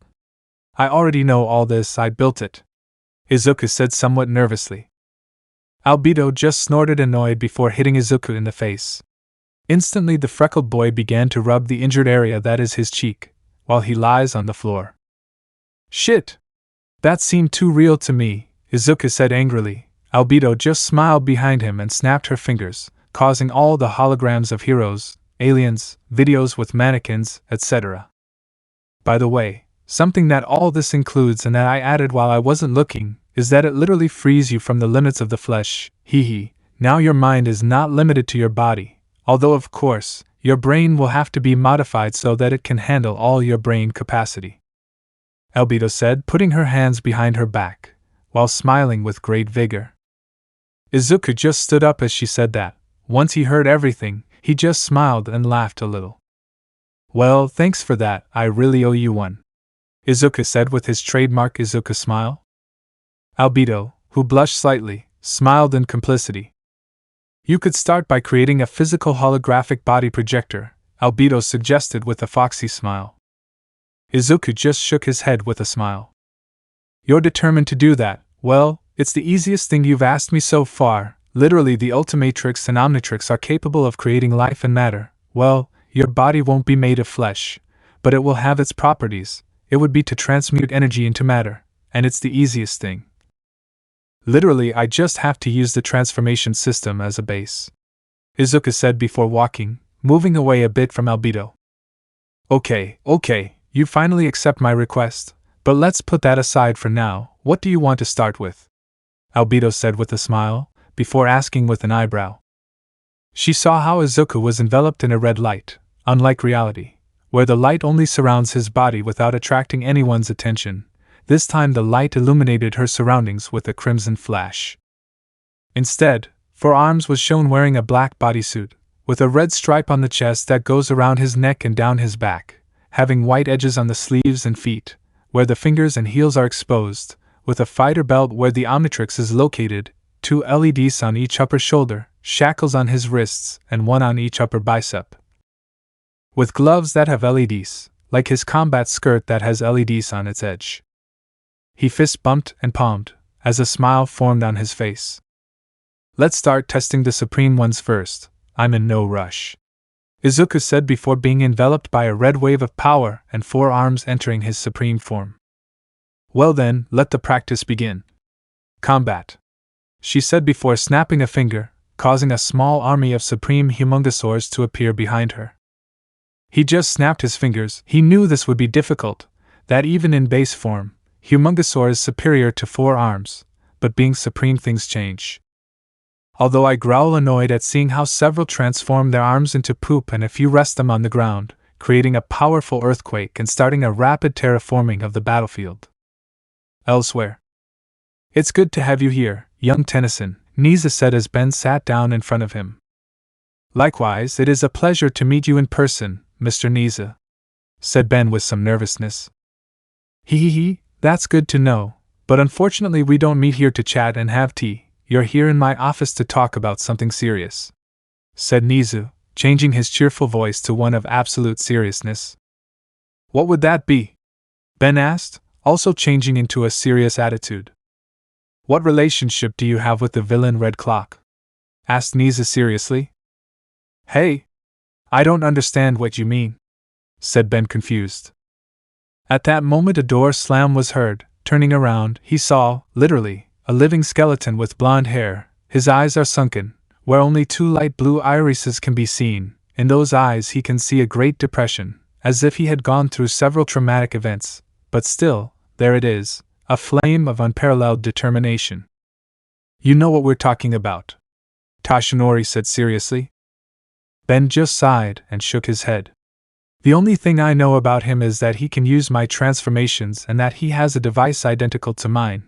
I already know all this, I built it. Izuku said somewhat nervously. Albedo just snorted annoyed before hitting Izuku in the face. Instantly the freckled boy began to rub the injured area that is his cheek, while he lies on the floor. Shit! That seemed too real to me, Izuku said angrily. Albedo just smiled behind him and snapped her fingers, causing all the holograms of heroes, aliens, videos with mannequins, etc. By the way, something that all this includes and that I added while I wasn't looking, is that it literally frees you from the limits of the flesh. Now your mind is not limited to your body, although of course, your brain will have to be modified so that it can handle all your brain capacity. Albedo said, putting her hands behind her back, while smiling with great vigor. Izuku just stood up as she said that. Once he heard everything, he just smiled and laughed a little. Well, thanks for that, I really owe you one. Izuku said with his trademark Izuku smile. Albedo, who blushed slightly, smiled in complicity. You could start by creating a physical holographic body projector, Albedo suggested with a foxy smile. Izuku just shook his head with a smile. You're determined to do that. Well, it's the easiest thing you've asked me so far. Literally, the Ultimatrix and Omnitrix are capable of creating life and matter. Well, your body won't be made of flesh, but it will have its properties. It would be to transmute energy into matter, and it's the easiest thing. Literally, I just have to use the transformation system as a base, Izuku said before walking, moving away a bit from Albedo. Okay, you finally accept my request, but let's put that aside for now. What do you want to start with? Albedo said with a smile, before asking with an eyebrow. She saw how Izuku was enveloped in a red light, unlike reality, where the light only surrounds his body without attracting anyone's attention. This time the light illuminated her surroundings with a crimson flash. Instead, For Arms was shown wearing a black bodysuit, with a red stripe on the chest that goes around his neck and down his back, having white edges on the sleeves and feet, where the fingers and heels are exposed, with a fighter belt where the Omnitrix is located, 2 LEDs on each upper shoulder, shackles on his wrists, and 1 on each upper bicep. With gloves that have LEDs, like his combat skirt that has LEDs on its edge. He fist bumped and palmed, as a smile formed on his face. Let's start testing the Supreme ones first. I'm in no rush, Izuku said before being enveloped by a red wave of power and 4 arms entering his supreme form. Well then, let the practice begin. Combat, she said before snapping a finger, causing a small army of supreme humongosaurs to appear behind her. He just snapped his fingers. He knew this would be difficult, that even in base form, humongosaur is superior to 4 arms, but being supreme things change. Although I growl annoyed at seeing how several transform their arms into poop and a few rest them on the ground, creating a powerful earthquake and starting a rapid terraforming of the battlefield. Elsewhere. It's good to have you here, young Tennyson, Niza said as Ben sat down in front of him. Likewise, it is a pleasure to meet you in person, Mr. Niza, said Ben with some nervousness. Hee, that's good to know, but unfortunately we don't meet here to chat and have tea. You're here in my office to talk about something serious, said Nizu, changing his cheerful voice to one of absolute seriousness. What would that be? Ben asked, also changing into a serious attitude. What relationship do you have with the villain Red Clock? Asked Nizu seriously. Hey! I don't understand what you mean, said Ben confused. At that moment a door slam was heard. Turning around, he saw, literally, a living skeleton with blonde hair. His eyes are sunken, where only 2 light blue irises can be seen. In those eyes he can see a great depression, as if he had gone through several traumatic events, but still, there it is, a flame of unparalleled determination. You know what we're talking about, Tashinori said seriously. Ben just sighed and shook his head. The only thing I know about him is that he can use my transformations and that he has a device identical to mine,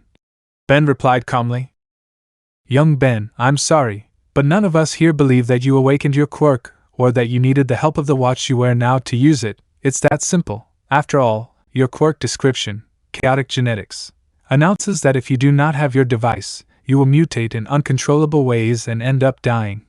Ben replied calmly. Young Ben, I'm sorry, but none of us here believe that you awakened your quirk, or that you needed the help of the watch you wear now to use it. It's that simple. After all, your quirk description, chaotic genetics, announces that if you do not have your device, you will mutate in uncontrollable ways and end up dying.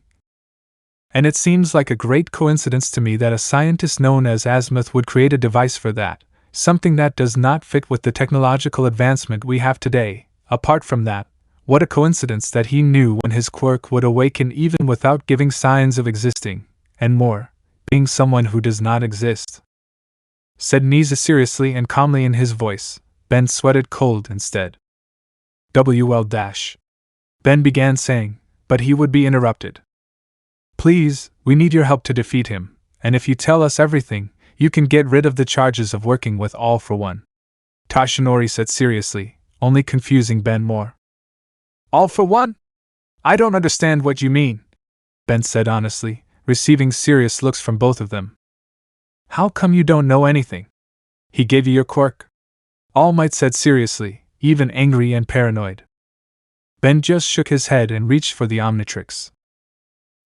And it seems like a great coincidence to me that a scientist known as Azimuth would create a device for that, something that does not fit with the technological advancement we have today. Apart from that, what a coincidence that he knew when his quirk would awaken even without giving signs of existing, and more, being someone who does not exist, said Niza seriously and calmly in his voice. Ben sweated cold instead. Ben began saying, but he would be interrupted. Please, we need your help to defeat him, and if you tell us everything, you can get rid of the charges of working with All for One, Tashinori said seriously, only confusing Ben more. All for one? I don't understand what you mean, Ben said honestly, receiving serious looks from both of them. How come you don't know anything? He gave you your quirk? Almight said seriously, even angry and paranoid. Ben just shook his head and reached for the Omnitrix.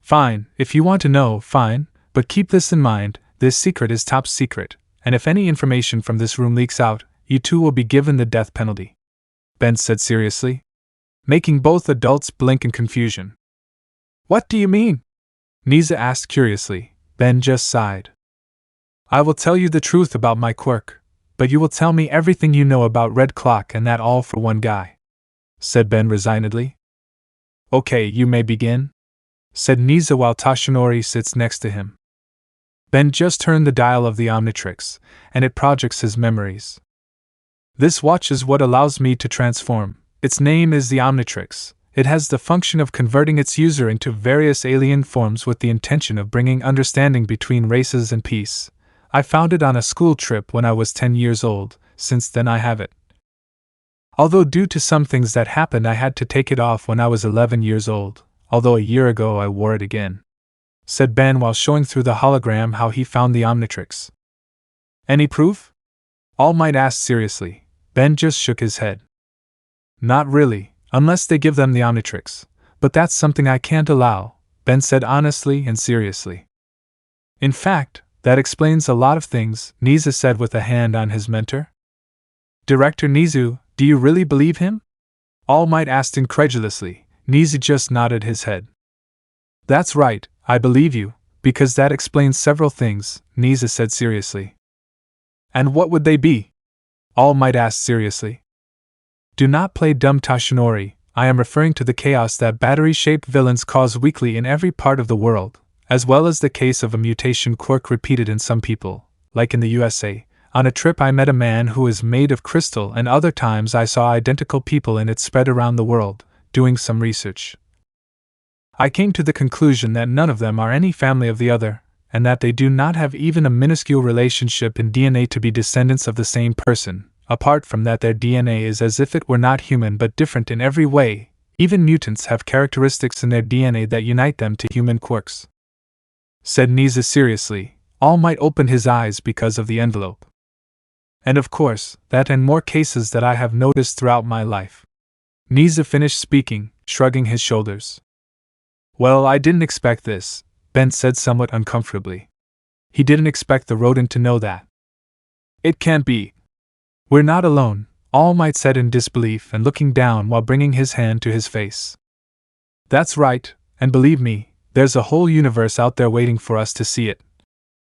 Fine, if you want to know, fine, but keep this in mind, this secret is top secret, and if any information from this room leaks out, you two will be given the death penalty, Ben said seriously, making both adults blink in confusion. What do you mean? Niza asked curiously. Ben just sighed. I will tell you the truth about my quirk, but you will tell me everything you know about Red Clock and that All for One guy, said Ben resignedly. Okay, you may begin, said Niza while Tashinori sits next to him. Ben just turned the dial of the Omnitrix, and it projects his memories. This watch is what allows me to transform. Its name is the Omnitrix. It has the function of converting its user into various alien forms with the intention of bringing understanding between races and peace. I found it on a school trip when I was 10 years old. Since then I have it. Although due to some things that happened I had to take it off when I was 11 years old, although a year ago I wore it again, said Ben while showing through the hologram how he found the Omnitrix. Any proof? Almight asked seriously. Ben just shook his head. Not really, unless they give them the Omnitrix, but that's something I can't allow, Ben said honestly and seriously. In fact, that explains a lot of things, Niza said with a hand on his mentor. Director Nizu, do you really believe him? Almight asked incredulously. Nizu just nodded his head. That's right, I believe you, because that explains several things, Niza said seriously. And what would they be? Almight asked seriously. Do not play dumb, Tashinori. I am referring to the chaos that battery-shaped villains cause weekly in every part of the world, as well as the case of a mutation quirk repeated in some people, like in the USA. On a trip I met a man who is made of crystal, and other times I saw identical people in it spread around the world, doing some research. I came to the conclusion that none of them are any family of the other, and that they do not have even a minuscule relationship in DNA to be descendants of the same person. Apart from that, their DNA is as if it were not human but different in every way. Even mutants have characteristics in their DNA that unite them to human quirks. Said Nisa seriously. Almight opened his eyes because of the envelope. And of course, that and more cases that I have noticed throughout my life. Nisa finished speaking, shrugging his shoulders. Well, I didn't expect this, Ben said somewhat uncomfortably. He didn't expect the rodent to know that. It can't be. We're not alone, Almight said in disbelief and looking down while bringing his hand to his face. That's right, and believe me, there's a whole universe out there waiting for us to see it,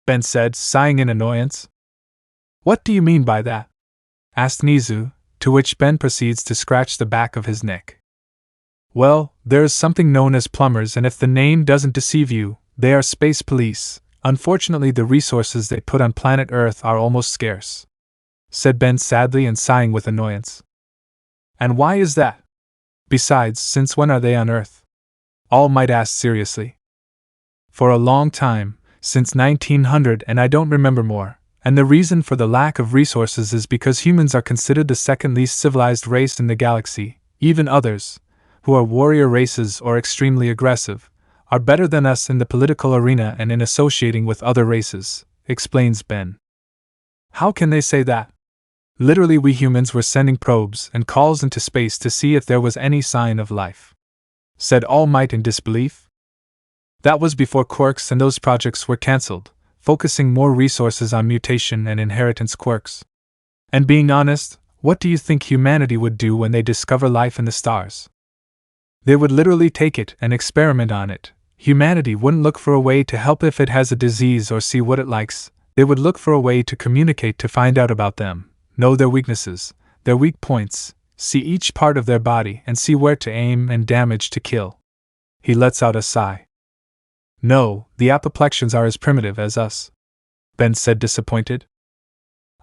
Ben said, sighing in annoyance. What do you mean by that? Asked Nizu, to which Ben proceeds to scratch the back of his neck. Well, there is something known as plumbers, and if the name doesn't deceive you, they are space police. Unfortunately, the resources they put on planet Earth are almost scarce, said Ben sadly and sighing with annoyance. And why is that? Besides, since when are they on Earth? Almight asked seriously. For a long time, since 1900, and I don't remember more, and the reason for the lack of resources is because humans are considered the second least civilized race in the galaxy. Even others, who are warrior races or extremely aggressive, are better than us in the political arena and in associating with other races, explains Ben. How can they say that? Literally, we humans were sending probes and calls into space to see if there was any sign of life, said Almight in disbelief. That was before quirks and those projects were cancelled, focusing more resources on mutation and inheritance quirks. And being honest, what do you think humanity would do when they discover life in the stars? They would literally take it and experiment on it. Humanity wouldn't look for a way to help if it has a disease or see what it likes. They would look for a way to communicate, to find out about them, know their weaknesses, their weak points, see each part of their body and see where to aim and damage to kill. He lets out a sigh. No, the apoplections are as primitive as us, Ben said, disappointed.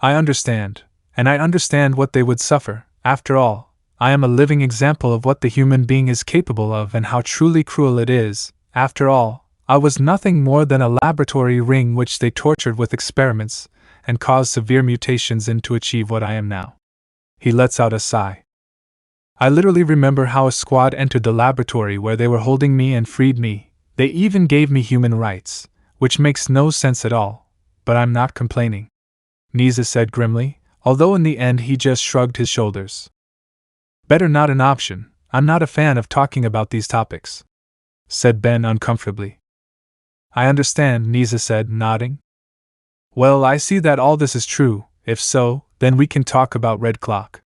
I understand, and I understand what they would suffer. After all, I am a living example of what the human being is capable of and how truly cruel it is. After all, I was nothing more than a laboratory ring which they tortured with experiments and caused severe mutations in to achieve what I am now. He lets out a sigh. I literally remember how a squad entered the laboratory where they were holding me and freed me. They even gave me human rights, which makes no sense at all, but I'm not complaining, Nisa said grimly, although in the end he just shrugged his shoulders. Better not an option. I'm not a fan of talking about these topics, said Ben uncomfortably. I understand, Nisa said, nodding. Well, I see that all this is true. If so, then we can talk about Red Clock,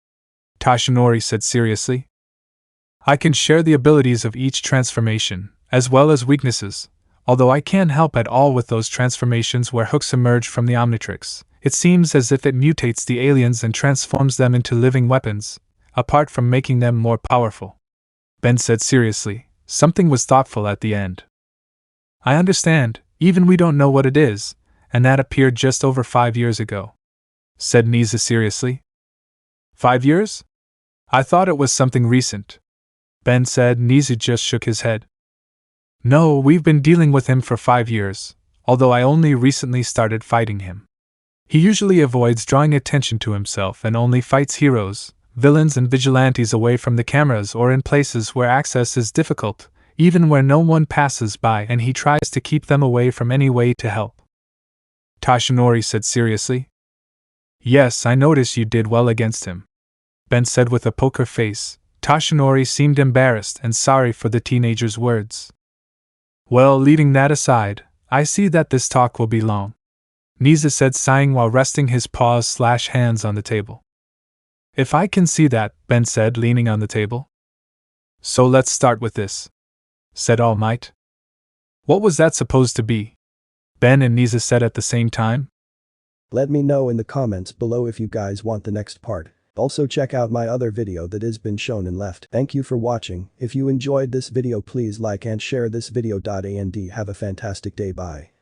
Tashinori said seriously. I can share the abilities of each transformation, as well as weaknesses, although I can't help at all with those transformations where hooks emerge from the Omnitrix. It seems as if it mutates the aliens and transforms them into living weapons, apart from making them more powerful, Ben said seriously. Something was thoughtful at the end. I understand, even we don't know what it is, and that appeared just over 5 years ago, said Nisa seriously. 5 years? I thought it was something recent, Ben said. Nisa just shook his head. No, we've been dealing with him for 5 years, although I only recently started fighting him. He usually avoids drawing attention to himself and only fights heroes, villains and vigilantes away from the cameras or in places where access is difficult, even where no one passes by, and he tries to keep them away from any way to help, Tashinori said seriously. Yes, I notice you did well against him, Ben said with a poker face. Tashinori seemed embarrassed and sorry for the teenager's words. Well, leaving that aside, I see that this talk will be long, Nisa said, sighing while resting his paws/hands on the table. If I can see that, Ben said, leaning on the table. So let's start with this, said Almight. What was that supposed to be? Ben and Nisa said at the same time. Let me know in the comments below if you guys want the next part. Also check out my other video that has been shown and left. Thank you for watching. If you enjoyed this video please like and share this video. And have a fantastic day. Bye.